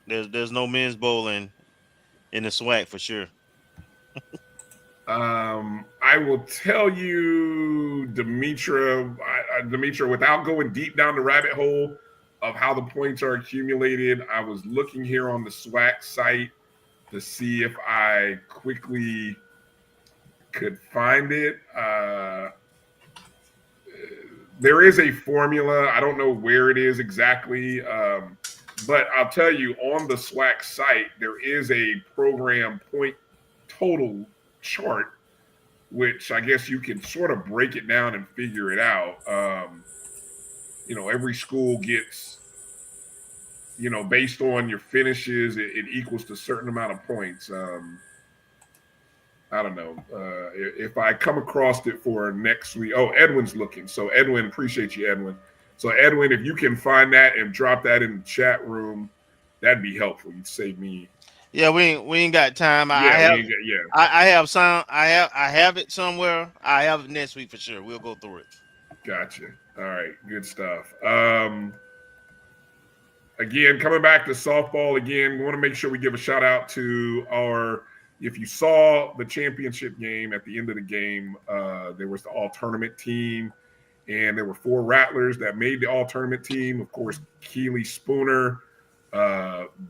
there's no men's bowling in the SWAC for sure. I will tell you, Demetra, without going deep down the rabbit hole of how the points are accumulated, I was looking here on the SWAC site to see if I quickly could find it. There is a formula. I don't know where it is exactly, but I'll tell you, on the SWAC site, there is a program point total chart, which I guess you can sort of break it down and figure it out. Every school gets, based on your finishes, it equals to a certain amount of points. I don't know if I come across it for next week. Oh, Edwin's looking. So Edwin, appreciate you, Edwin. So Edwin, if you can find that and drop that in the chat room, that'd be helpful. You'd save me. Yeah, we ain't got time. I have it somewhere. I have it next week for sure. We'll go through it. Gotcha. All right, good stuff. Again, coming back to softball again, we want to make sure we give a shout out to if you saw the championship game, at the end of the game, there was the all-tournament team, and there were 4 Rattlers that made the all-tournament team. Of course, Keely Spooner,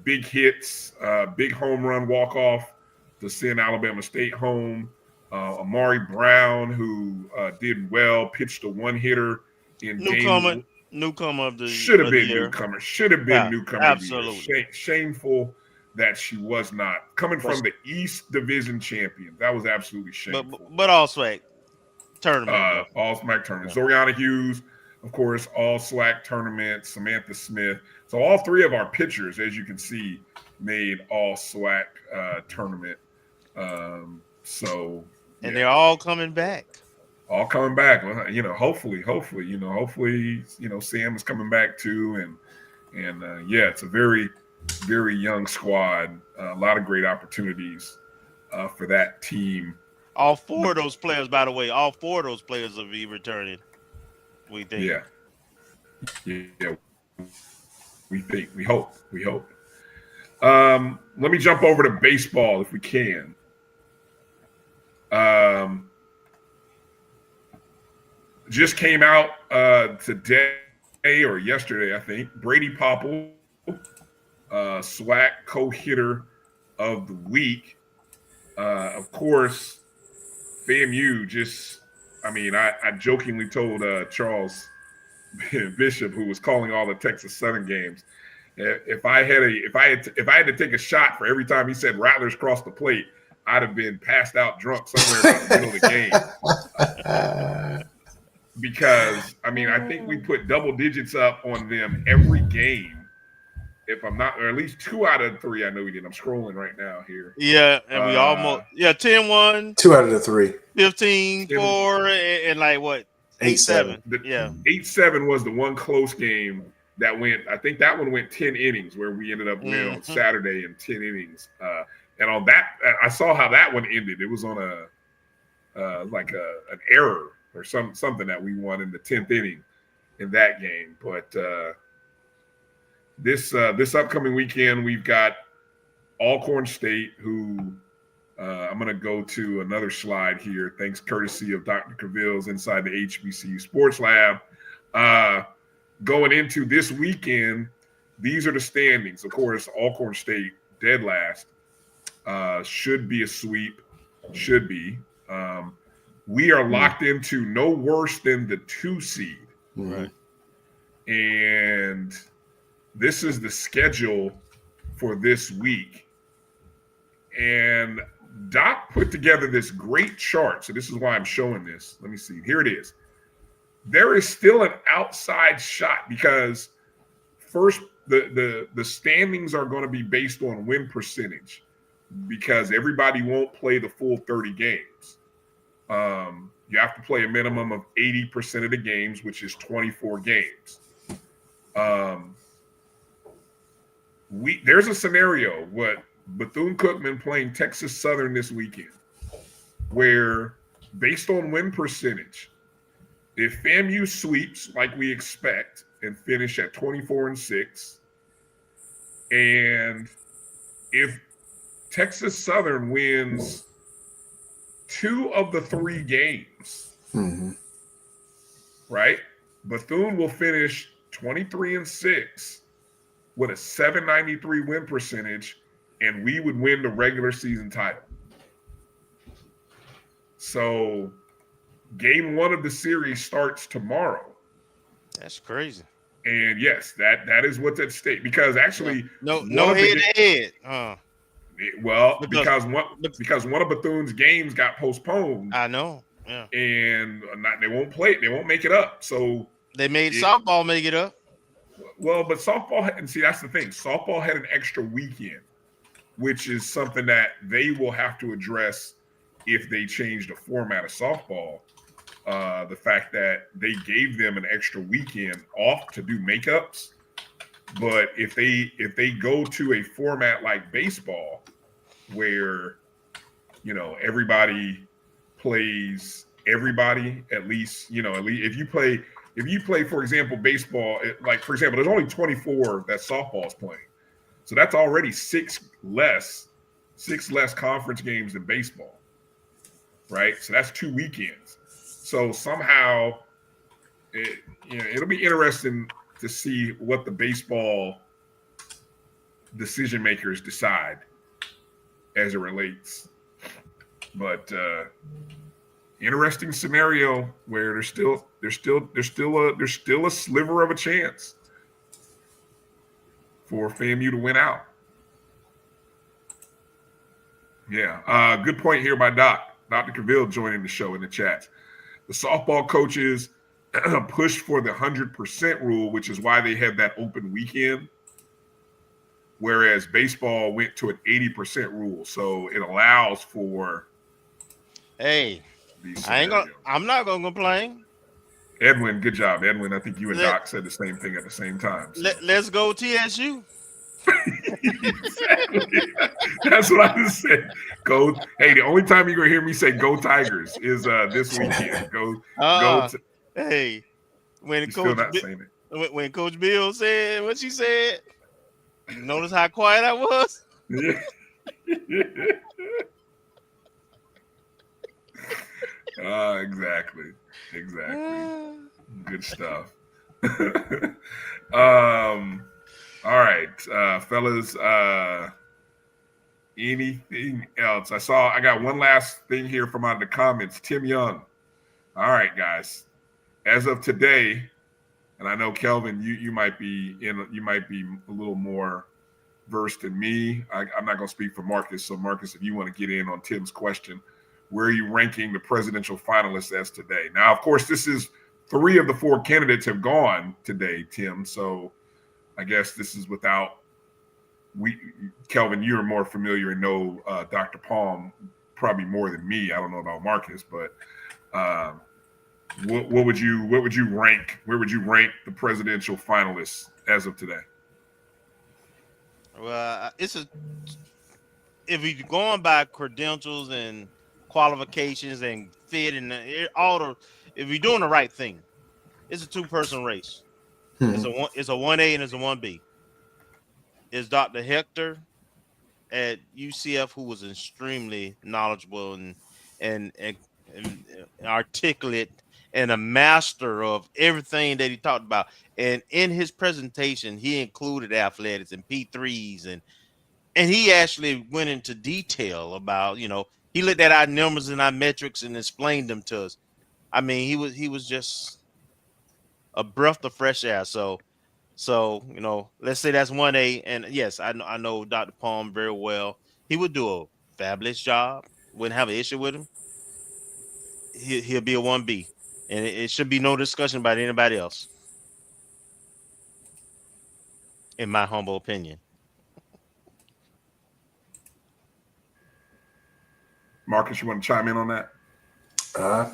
big hits, big home run walk-off to send Alabama State home. Amari Brown, who did well, pitched a one-hitter in newcomer of the should have been year. newcomer. Should have been newcomer. Absolutely. Shameful that she was not coming from the East Division champion. That was absolutely shameful. But all SWAC tournament. All SWAC tournament. Zoriana Hughes, of course, all SWAC tournament. Samantha Smith. So all 3 of our pitchers, as you can see, made all SWAC tournament. And they're all coming back. All coming back. Hopefully, Sam is coming back too, and it's a very, very young squad. A lot of great opportunities for that team. All 4 of those players, by the way, will be returning. We think. Yeah. We hope. Let me jump over to baseball if we can. Just came out today or yesterday, I think. Brady Popple, SWAC co-hitter of the week. Of course, FAMU I jokingly told Charles Bishop, who was calling all the Texas Southern games, if I had to take a shot for every time he said Rattlers crossed the plate, I'd have been passed out drunk somewhere in the middle of the game. Because I think we put double digits up on them every game. If I'm not, or at least 2 out of 3, I know we did. I'm scrolling right now here. Yeah, and we almost 10-1. 2 out of the 3. 15-4, and like what? 8-7. Yeah, 8-7 was the one close game that went. I think that one went 10 innings, where we ended up winning on Saturday in 10 innings. And on that, I saw how that one ended. It was on an error or something that we won in the 10th inning in that game. But this upcoming weekend, we've got Alcorn State, who I'm going to go to another slide here, thanks courtesy of Dr. Cavill's inside the HBCU Sports Lab. Going into this weekend, these are the standings. Of course, Alcorn State dead last. Should be a sweep. Should be. We are locked into no worse than the 2 seed. Right. And this is the schedule for this week. And Doc put together this great chart. So this is why I'm showing this. Let me see. Here it is. There is still an outside shot because first the standings are going to be based on win percentage because everybody won't play the full 30 games. You have to play a minimum of 80% of the games, which is 24 games. There's a scenario what Bethune-Cookman playing Texas Southern this weekend, where based on win percentage, if FAMU sweeps like we expect and finish at 24-6, and if Texas Southern wins 2 of the 3 games, right? Bethune will finish 23-6 with a 793 win percentage, and we would win the regular season title. So game 1 of the series starts tomorrow. That's crazy. And yes, that is what's at stake, because actually no head-to-head. Well, because one of Bethune's games got postponed. I know. Yeah. And they won't play it. They won't make it up. So they made softball make it up. Well, but softball, and see, that's the thing. Softball had an extra weekend, which is something that they will have to address if they change the format of softball. The fact that they gave them an extra weekend off to do makeups, but if they go to a format like baseball, where everybody plays everybody, at least if you play, for example, baseball, for example, there's only 24 that softball is playing, so that's already six less conference games than baseball, right? So that's 2 weekends. So somehow, it'll be interesting to see what the baseball decision makers decide as it relates. But interesting scenario where there's still a sliver of a chance for FAMU to win out. Yeah, good point here by Dr. Cavill joining the show in the chat. The softball coaches pushed for the 100% rule, which is why they had that open weekend, whereas baseball went to an 80% rule. So it allows for. Hey, I'm not gonna complain. Edwin, good job, Edwin. I think you and Doc said the same thing at the same time. So. Let's go TSU. Exactly. That's what I just said. Go. Hey, the only time you're gonna hear me say "Go Tigers" is this weekend. Go. Hey, when Coach Beall said what she said, you notice how quiet I was. Yeah. Exactly. Good stuff. All right, fellas. Anything else? I got one last thing here from out of the comments. Tim Young. All right, guys. As of today, and I know Kelvin, you might be a little more versed than me. I'm not going to speak for Marcus. So Marcus, if you want to get in on Tim's question, where are you ranking the presidential finalists as today? Now, of course, this is 3 of the 4 candidates have gone today, Tim. So I guess this is without Kelvin, you're more familiar and know Dr. Palm probably more than me. I don't know about Marcus, but what would you rank? Where would you rank the presidential finalists as of today? Well, if you're going by credentials and qualifications and fit and if you're doing the right thing, it's a 2-person race. It's a 1A and it's a 1B. It's Dr. Hector at UCF, who was extremely knowledgeable and articulate and a master of everything that he talked about. And in his presentation, he included athletics and P3s and he actually went into detail about, he looked at our numbers and our metrics and explained them to us. I mean, he was just a breath of fresh air. So let's say that's 1A. And yes, I know Dr. Palm very well. He would do a fabulous job. Wouldn't have an issue with him. He'll be a 1B. And it should be no discussion about anybody else, in my humble opinion. Marcus, you want to chime in on that?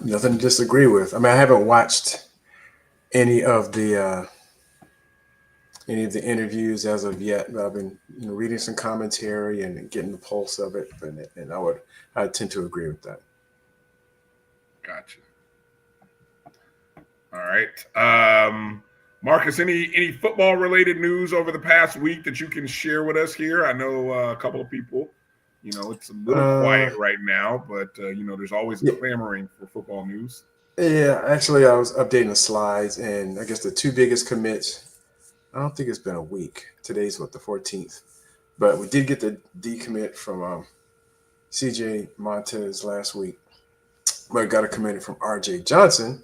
Nothing to disagree with. I mean, I haven't watched any of the interviews as of yet, but I've been reading some commentary and getting the pulse of it, and I tend to agree with that. Gotcha. All right. Marcus, any football related news over the past week that you can share with us here? I know a couple of people, it's a little quiet right now, but there's always clamoring for football news. Yeah, actually, I was updating the slides, and I guess the two biggest commits, I don't think it's been a week. Today's the 14th, but we did get the decommit from CJ Montez last week, but got a commit from RJ Johnson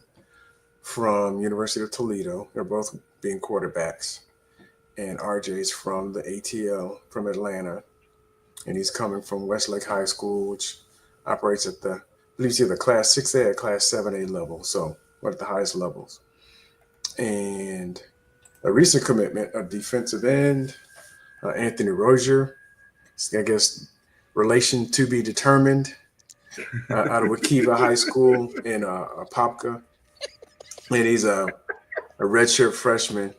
from University of Toledo. They're both being quarterbacks, and RJ's from the ATL from Atlanta, and he's coming from Westlake High School, which operates at the, I believe it's either Class 6A or Class 7A level, so one of the highest levels. And a recent commitment, a defensive end, Anthony Rozier, I guess relation to be determined, out of Waukeva High School in Apopka. And he's a redshirt freshman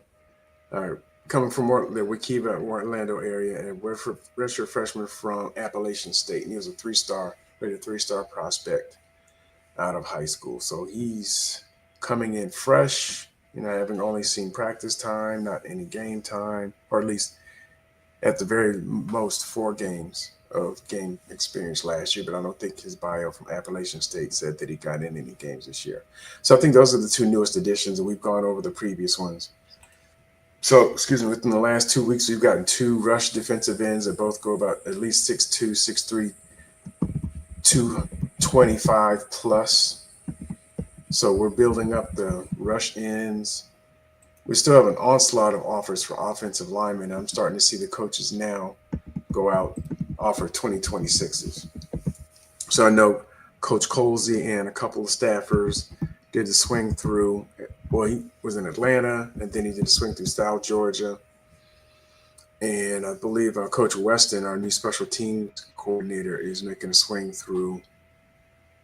coming from the Waukeva, Orlando area, and redshirt freshman from Appalachian State. And he was a three-star prospect out of high school. So he's coming in fresh, having only seen practice time, not any game time, or at least at the very most 4 games of game experience last year, but I don't think his bio from Appalachian State said that he got in any games this year. So I think those are the 2 newest additions, and we've gone over the previous ones. So, within the last 2 weeks, we've gotten 2 rush defensive ends that both go about at least 6'2", 6'3", 225 plus. So we're building up the rush ends. We still have an onslaught of offers for offensive linemen. I'm starting to see the coaches now go out, offer 2026s. So I know Coach Colsey and a couple of staffers did the swing through. Well, he was in Atlanta, and then he did a swing through South Georgia. And I believe Coach Weston, our new special teams coordinator, is making a swing through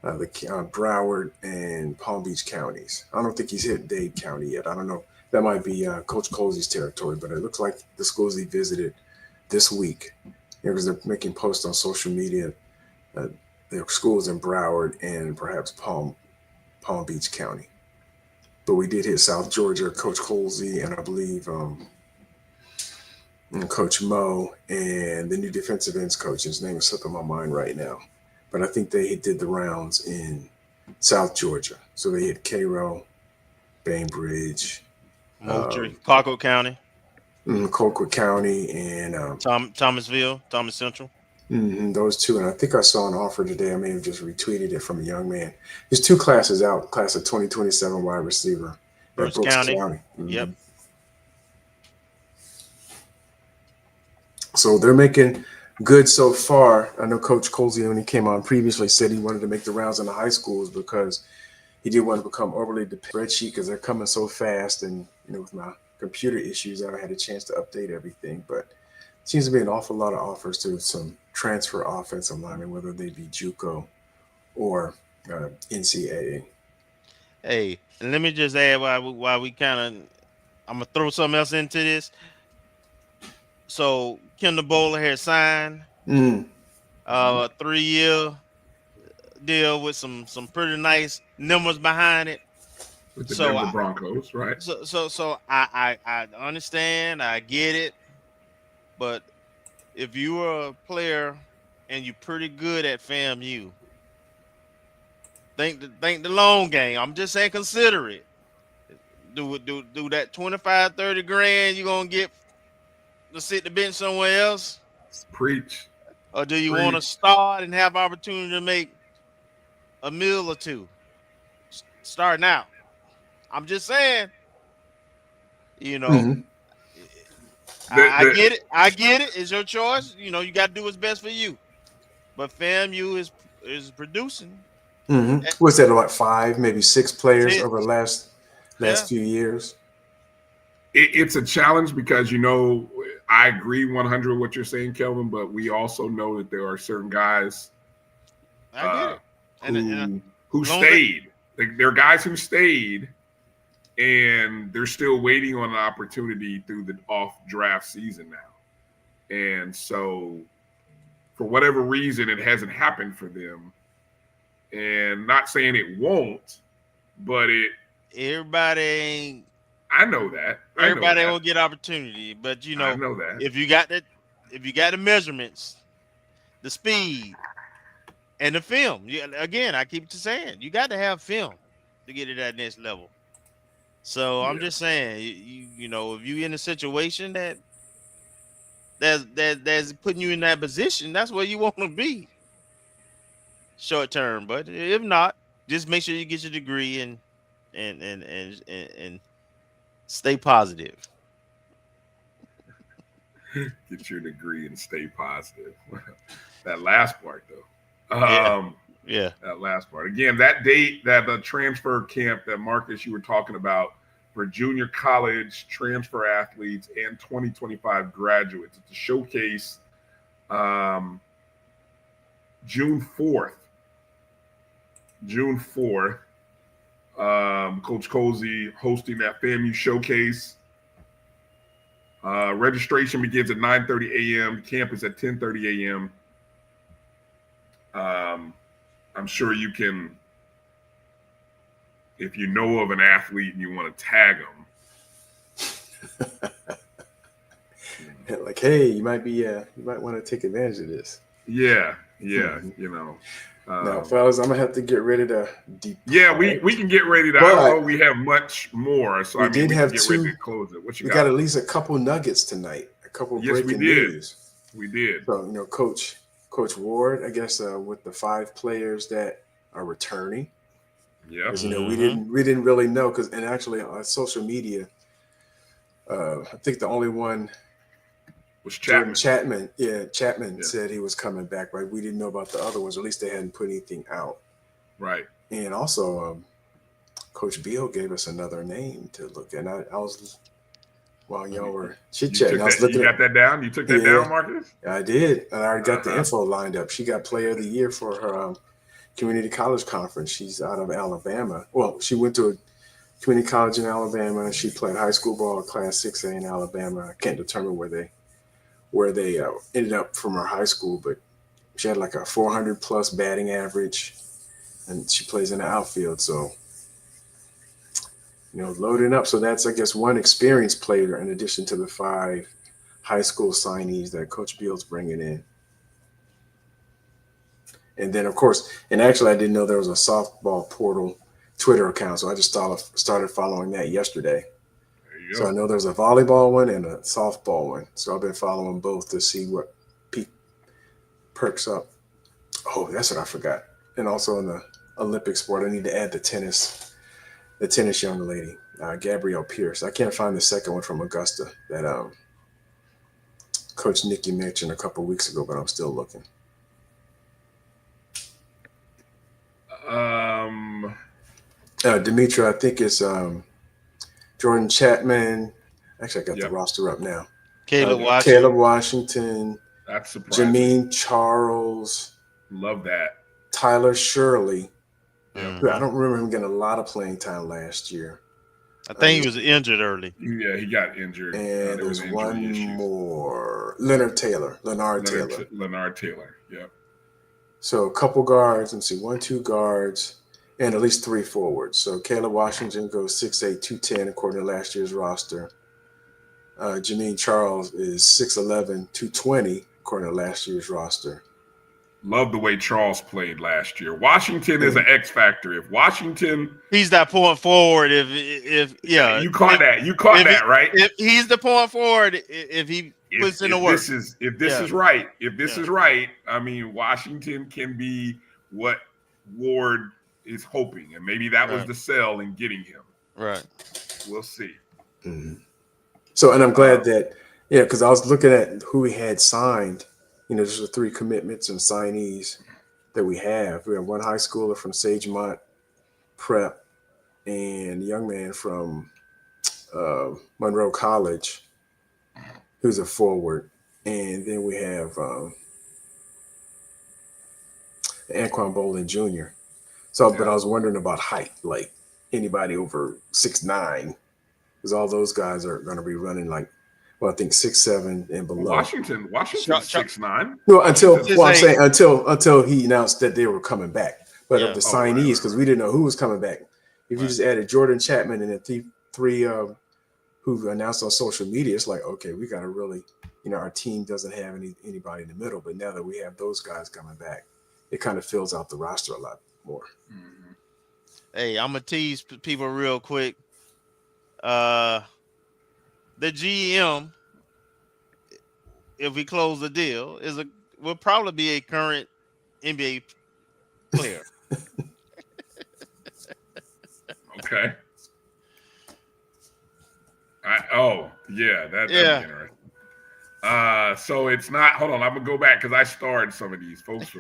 the Broward and Palm Beach counties. I don't think he's hit Dade County yet. I don't know. That might be Coach Colsey's territory, but it looks like the schools he visited this week, because they're making posts on social media, their schools in Broward and perhaps Palm Beach County. But we did hit South Georgia, Coach Colsey, and I believe Coach Mo, and the new defensive ends coach. His name is slipping my mind right now. But I think they did the rounds in South Georgia. So they hit Cairo, Bainbridge, Moultrie, Colquitt County. Colquitt County, and Thomasville, Thomas Central. Those 2. And I think I saw an offer today. I may have just retweeted it from a young man. There's 2 classes out, class of 2027 wide receiver. Brooks County. Yep. So they're making good so far. I know Coach Colsey, when he came on previously, said he wanted to make the rounds in the high schools because he didn't want to become overly dependent spreadsheet because they're coming so fast. And, with my computer issues, I haven't had a chance to update everything. But it seems to be an awful lot of offers to some transfer offensive linemen, whether they be JUCO or NCAA. Hey, and let me just add why we kind of, I'm going to throw something else into this. So Kendall Bowler had signed a 3-year deal with some pretty nice numbers behind it. With the Denver Broncos, right? So I understand, I get it, but if you are a player and you're pretty good at FAMU, think the long game. I'm just saying, consider it. Do that 25, 30 grand you're gonna get to sit the bench somewhere else? Preach. Or do you want to start and have opportunity to make a meal or 2 starting out? I'm just saying, I get it. I get it. It's your choice. You got to do what's best for you. But FAMU is producing. What's that, like 5, maybe 6 players over the last few years? It's a challenge because, I agree 100 with what you're saying, Kelvin, but we also know that there are certain guys who stayed. There are guys who stayed, and they're still waiting on an opportunity through the off-draft season now. And so, for whatever reason, it hasn't happened for them. And not saying it won't, but everybody ain't. I know that. Everybody will get opportunity, but I know that. if you got the measurements, the speed, and the film, again, I keep saying you got to have film to get to that next level. So I'm just saying, if you're in a situation that's putting you in that position, that's where you want to be short term. But if not, just make sure you get your degree and stay positive. Get your degree and stay positive. That last part, though. Yeah. That last part. Again, that date, that the transfer camp that Marcus, you were talking about for junior college transfer athletes and 2025 graduates. It's a showcase June 4th. Coach Cozy hosting that FAMU showcase. Registration begins at 9:30 a.m. Campus at 10:30 a.m. I'm sure you can, if you know of an athlete and you want to tag them. Like, hey, you might want to take advantage of this. Yeah. Now, fellas, I'm gonna have to get ready to deep. Yeah, we can get ready to. I don't know we have much more, so we did have get two. Ready to close it. What you we got? at least a couple nuggets tonight. A couple breaking news. We did. So Coach Ward, I guess, with the 5 players that are returning. Yeah. Because we didn't really know and actually on social media, I think the only one was Chapman. Chapman said he was coming back, right? We didn't know about the other ones. At least they hadn't put anything out. Right. And also, Coach Beall gave us another name to look at. I was, while y'all were chit-chatting, I was looking. You got that down? You took that down, Marcus? I did. And I already got the info lined up. She got Player of the Year for her community college conference. She's out of Alabama. Well, she went to a community college in Alabama. She played high school ball, Class 6A in Alabama. I can't determine where they ended up from her high school, but she had like a 400 plus batting average, and she plays in the outfield. So, loading up. So that's, I guess, one experienced player in addition to the 5 high school signees that Coach Beall's bringing in. And then, of course, and actually, I didn't know there was a softball portal Twitter account, so I just started following that yesterday. So I know there's a volleyball one and a softball one. So I've been following both to see what perks up. Oh, that's what I forgot. And also in the Olympic sport, I need to add the tennis young lady, Gabrielle Pierce. I can't find the second one from Augusta that Coach Nikki mentioned a couple weeks ago, but I'm still looking. Demetra, I think it's Jordan Chapman. Actually, I got the roster up now. Caleb Washington. That's surprising. Jameen Charles. Love that. Tyler Shirley. Mm-hmm. I don't remember him getting a lot of playing time last year. I think he was injured early. Yeah, he got injured. And there's one more. Leonard Taylor. Yep. So a couple guards. Let's see, 1, 2 guards. And at least 3 forwards. So Caleb Washington goes 6'8", 210 according to last year's roster. Jameen Charles is 6'11", 220 according to last year's roster. Love the way Charles played last year. Washington is an X factor. If Washington, he's that point forward. If you caught that, right? If he's the point forward, if he puts in the work. If this is right, I mean, Washington can be what Ward is hoping, and maybe that was the sell in getting him. Right. We'll see. Mm-hmm. So, and I'm glad that, because I was looking at who we had signed. Just the 3 commitments and signees that we have. We have one high schooler from Sagemont Prep and a young man from Monroe College who's a forward. And then we have Anquan Bolin Jr. So, but I was wondering about height, like anybody over 6'9", because all those guys are going to be running like, I think 6'7" and below. Washington's 6'9". No, until he announced that they were coming back. but of the signees, because we didn't know who was coming back. If you just added Jordan Chapman and the three who announced on social media, it's like, okay, we got to really, our team doesn't have anybody in the middle. But now that we have those guys coming back, it kind of fills out the roster a lot more. Mm-hmm. Hey, I'm going to tease people real quick. The GM, if we close the deal, will probably be a current NBA player. Okay. That'd be interesting. So it's not. Hold on, I'm gonna go back because I starred some of these folks.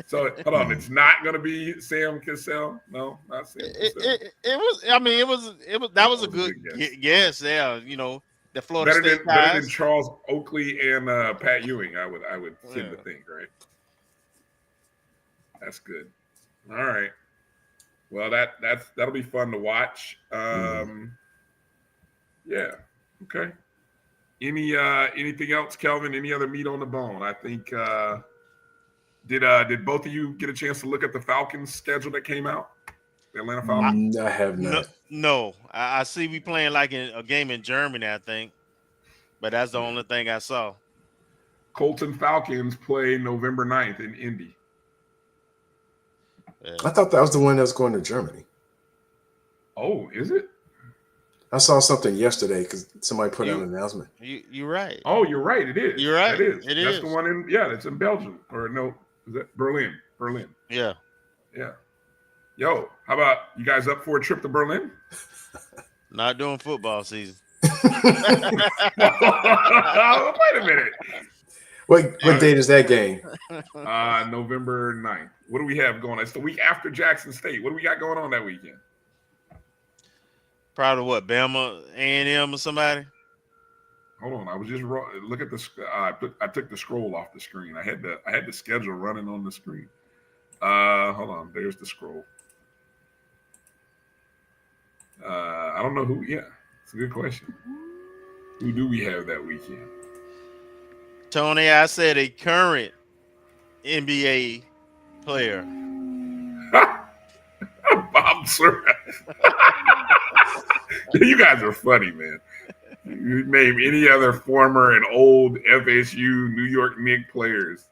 So hold on, it's not gonna be Sam Cassell. No, not Sam. It was. I mean, it was. That was a good guess. Yeah, the Florida State guys. Better than Charles Oakley and Pat Ewing. I would tend to think, right? That's good. All right. Well, that'll be fun to watch. Yeah. Okay. Anything else, Kelvin? Any other meat on the bone? I think did both of you get a chance to look at the Falcons schedule that came out? The Atlanta Falcons? I have not. No. I see we playing like a game in Germany, I think. But that's the only thing I saw. Colton Falcons play November 9th in Indy. I thought that was the one that was going to Germany. Oh, is it? I saw something yesterday because somebody put out an announcement. You're right. Oh, you're right. It is. You're right. It is. That's the one it's in Belgium. Or no, is that Berlin? Berlin. Yeah. Yeah. Yo, how about you guys up for a trip to Berlin? Not during football season. Wait a minute. What date is that game? November 9th. What do we have going on? It's the week after Jackson State. What do we got going on that weekend? Probably what, Bama, A&M, or somebody? Hold on, I was just look at the. I took the scroll off the screen. I had the schedule running on the screen. Hold on, there's the scroll. I don't know who. Yeah, it's a good question. Who do we have that weekend? Tony, I said a current NBA player. Bob Surratt. You guys are funny, man. You name any other former and old FSU, New York Knicks players.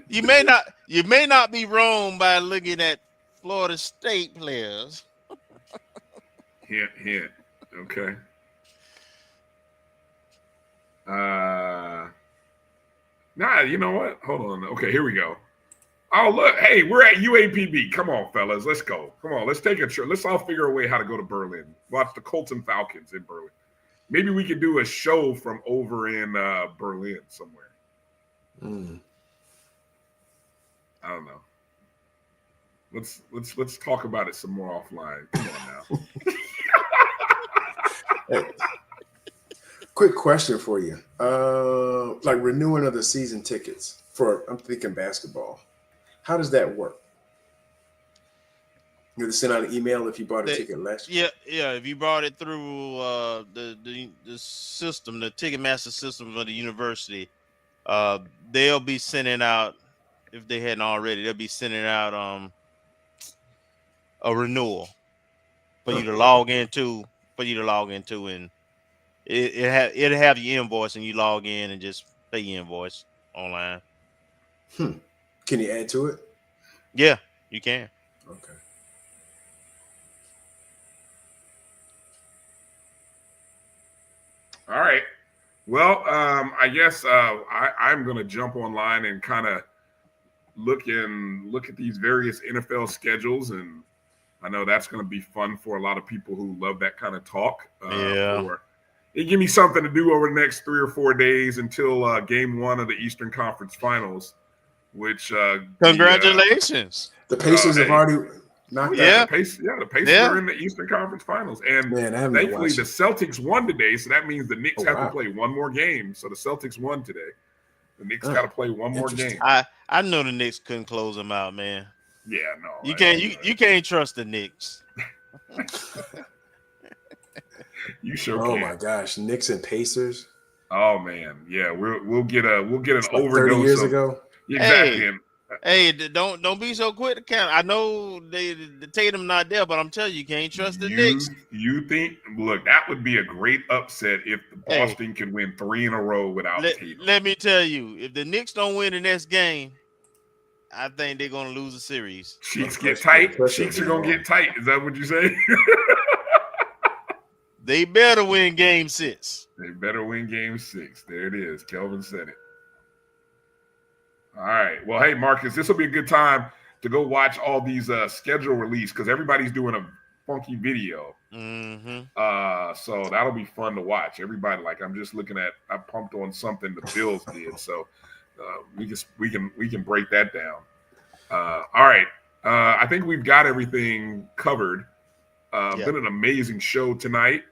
You may not be wrong by looking at Florida State players. Hint. Okay. You know what? Hold on. Okay, here we go. Oh, look. Hey, we're at UAPB. Come on, fellas. Let's go. Come on. Let's take a trip. Let's all figure a way how to go to Berlin. Watch the Colton Falcons in Berlin. Maybe we could do a show from over in Berlin somewhere. I don't know. Let's talk about it some more offline. Come on now. Hey, quick question for you. Like renewing of the season tickets I'm thinking basketball. How does that work? You have to send out an email if you bought a ticket last year? Yeah. If you bought it through the system, the Ticketmaster system of the university, they'll be sending out, if they hadn't already, they'll be sending out a renewal for you to log into, and it'll have your invoice, and you log in and just pay your invoice online. Can you add to it? Yeah, you can. Okay. All right. Well, I guess I'm going to jump online and kind of look at these various NFL schedules, and I know that's going to be fun for a lot of people who love that kind of talk. It give me something to do over the next 3 or 4 days until game 1 of the Eastern Conference Finals, which congratulations. The Pacers have already knocked out. The Pacers are in the Eastern Conference Finals. And thankfully the Celtics won today, so that means the Knicks have to play one more game. So the Celtics won today. The Knicks got to play one more game. I know the Knicks couldn't close them out, man. Yeah, no. You can't trust the Knicks. You sure can. Oh my gosh, Knicks and Pacers. Oh man, yeah, we'll get an overdose. 30 years ago. Exactly. Hey, Hey, don't be so quick to count. I know the Tatum not there, but I'm telling you, can't trust the Knicks. You think? Look, that would be a great upset if the Boston can win 3 in a row without Tatum. Let me tell you, if the Knicks don't win the next game, I think they're gonna lose the series. Cheeks get tight. Cheeks are gonna get tight. Is that what you say? They better win Game 6. They better win Game 6. There it is. Kelvin said it. All right. Well, hey, Marcus, this will be a good time to go watch all these schedule release because everybody's doing a funky video. So that'll be fun to watch. Everybody, like, I'm just looking at. I pumped on something the Bills did, so we can break that down. All right. I think we've got everything covered. Been an amazing show tonight.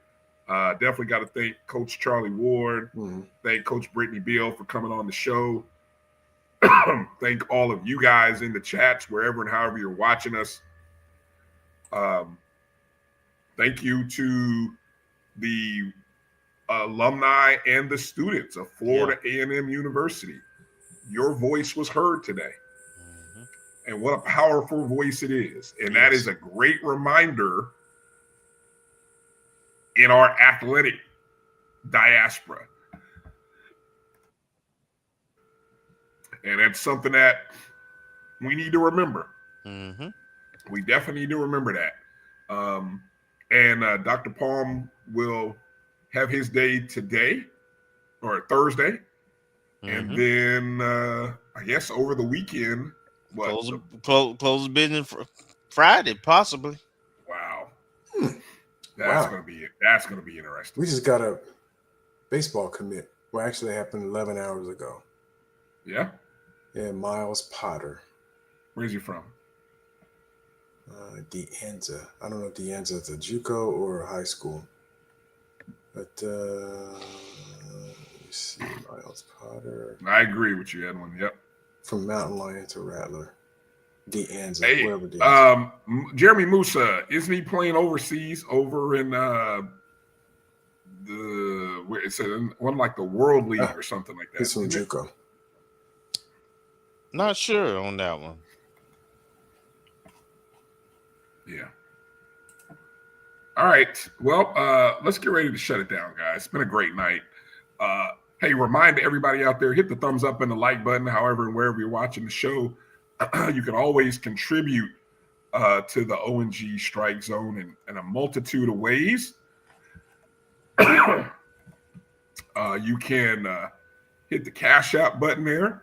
Definitely got to thank Coach Charlie Ward. Thank Coach Brittany Beall for coming on the show. Thank all of you guys in the chats, wherever and however you're watching us. Thank you to the alumni and the students of Florida A&M University. Your voice was heard today. And what a powerful voice it is. And that is a great reminder in our athletic diaspora. And that's something that we need to remember. We definitely need to remember that. And Dr. Palm will have his day today or Thursday. And then I guess over the weekend, close business for Friday, possibly. Wow. That's gonna be it. That's gonna be interesting. We just got a baseball commit. Well, actually, it happened 11 hours ago. Yeah. Yeah, Miles Potter. Where's he from? De Anza. I don't know if De Anza is a JUCO or a high school. But let me see, Miles Potter. I agree with you, Edwin. Yep. From Mountain Lion to Rattler. De Anza, hey, whoever De Anza. Jeremy Musa, isn't he playing overseas over in it's one like the World League or something like that? He's from JUCO. Not sure on that one. Yeah. All right. Well, let's get ready to shut it down, guys. It's been a great night. Hey, remind everybody out there, hit the thumbs up and the like button, however and wherever you're watching the show. You can always contribute to the ONG Strike Zone in a multitude of ways. You can hit the Cash App button there.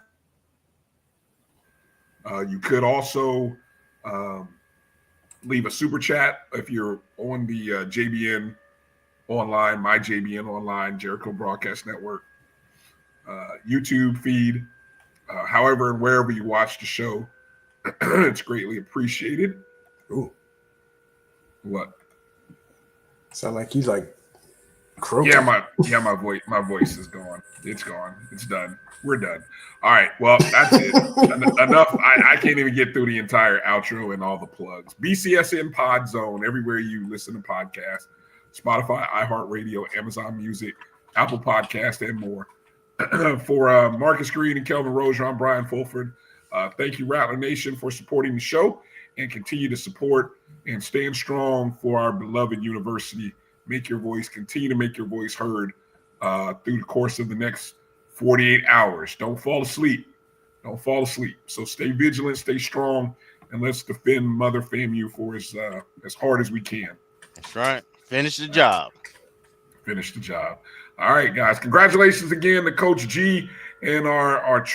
You could also leave a super chat if you're on the JBN Online, my JBN Online, Jericho Broadcast Network, YouTube feed, however and wherever you watch the show. It's greatly appreciated. Ooh. What? Sound like you like croaking. My voice is gone. It's gone. It's done. We're done. All right. Well, that's it. Enough. I can't even get through the entire outro and all the plugs. BCSN Pod Zone, everywhere you listen to podcasts, Spotify, iHeartRadio, Amazon Music, Apple Podcast, and more. For Marcus Green and Kelvin Rozier, I'm Bryan Fulford. Thank you, Rattler Nation, for supporting the show and continue to support and stand strong for our beloved university. Continue to make your voice heard through the course of the next 48 hours. Don't fall asleep. So stay vigilant, stay strong, and let's defend Mother FAMU for as hard as we can. That's right. Finish the job. All right, guys. Congratulations again to Coach G and our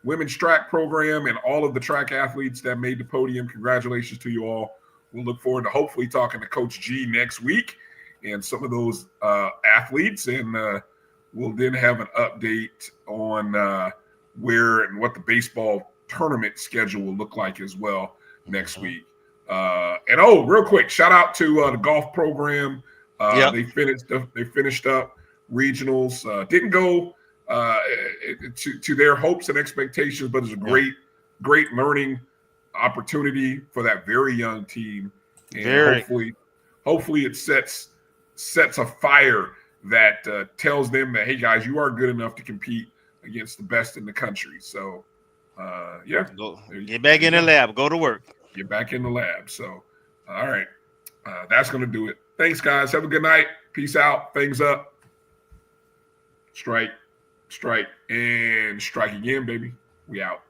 women's track program and all of the track athletes that made the podium. Congratulations to you all. We'll look forward to hopefully talking to Coach G next week and some of those athletes, and we'll then have an update on where and what the baseball tournament schedule will look like as well next week. And real quick, shout out to the golf program. They finished up regionals. Didn't go to their hopes and expectations, but it's a great learning opportunity for that very young team. And hopefully it sets a fire that tells them that, hey guys, you are good enough to compete against the best in the country. So Yeah. Go get back in the lab. Go to work. Get back in the lab. So, all right. That's going to do it. Thanks, guys. Have a good night. Peace out. Things up. Strike, and strike again, baby. We out.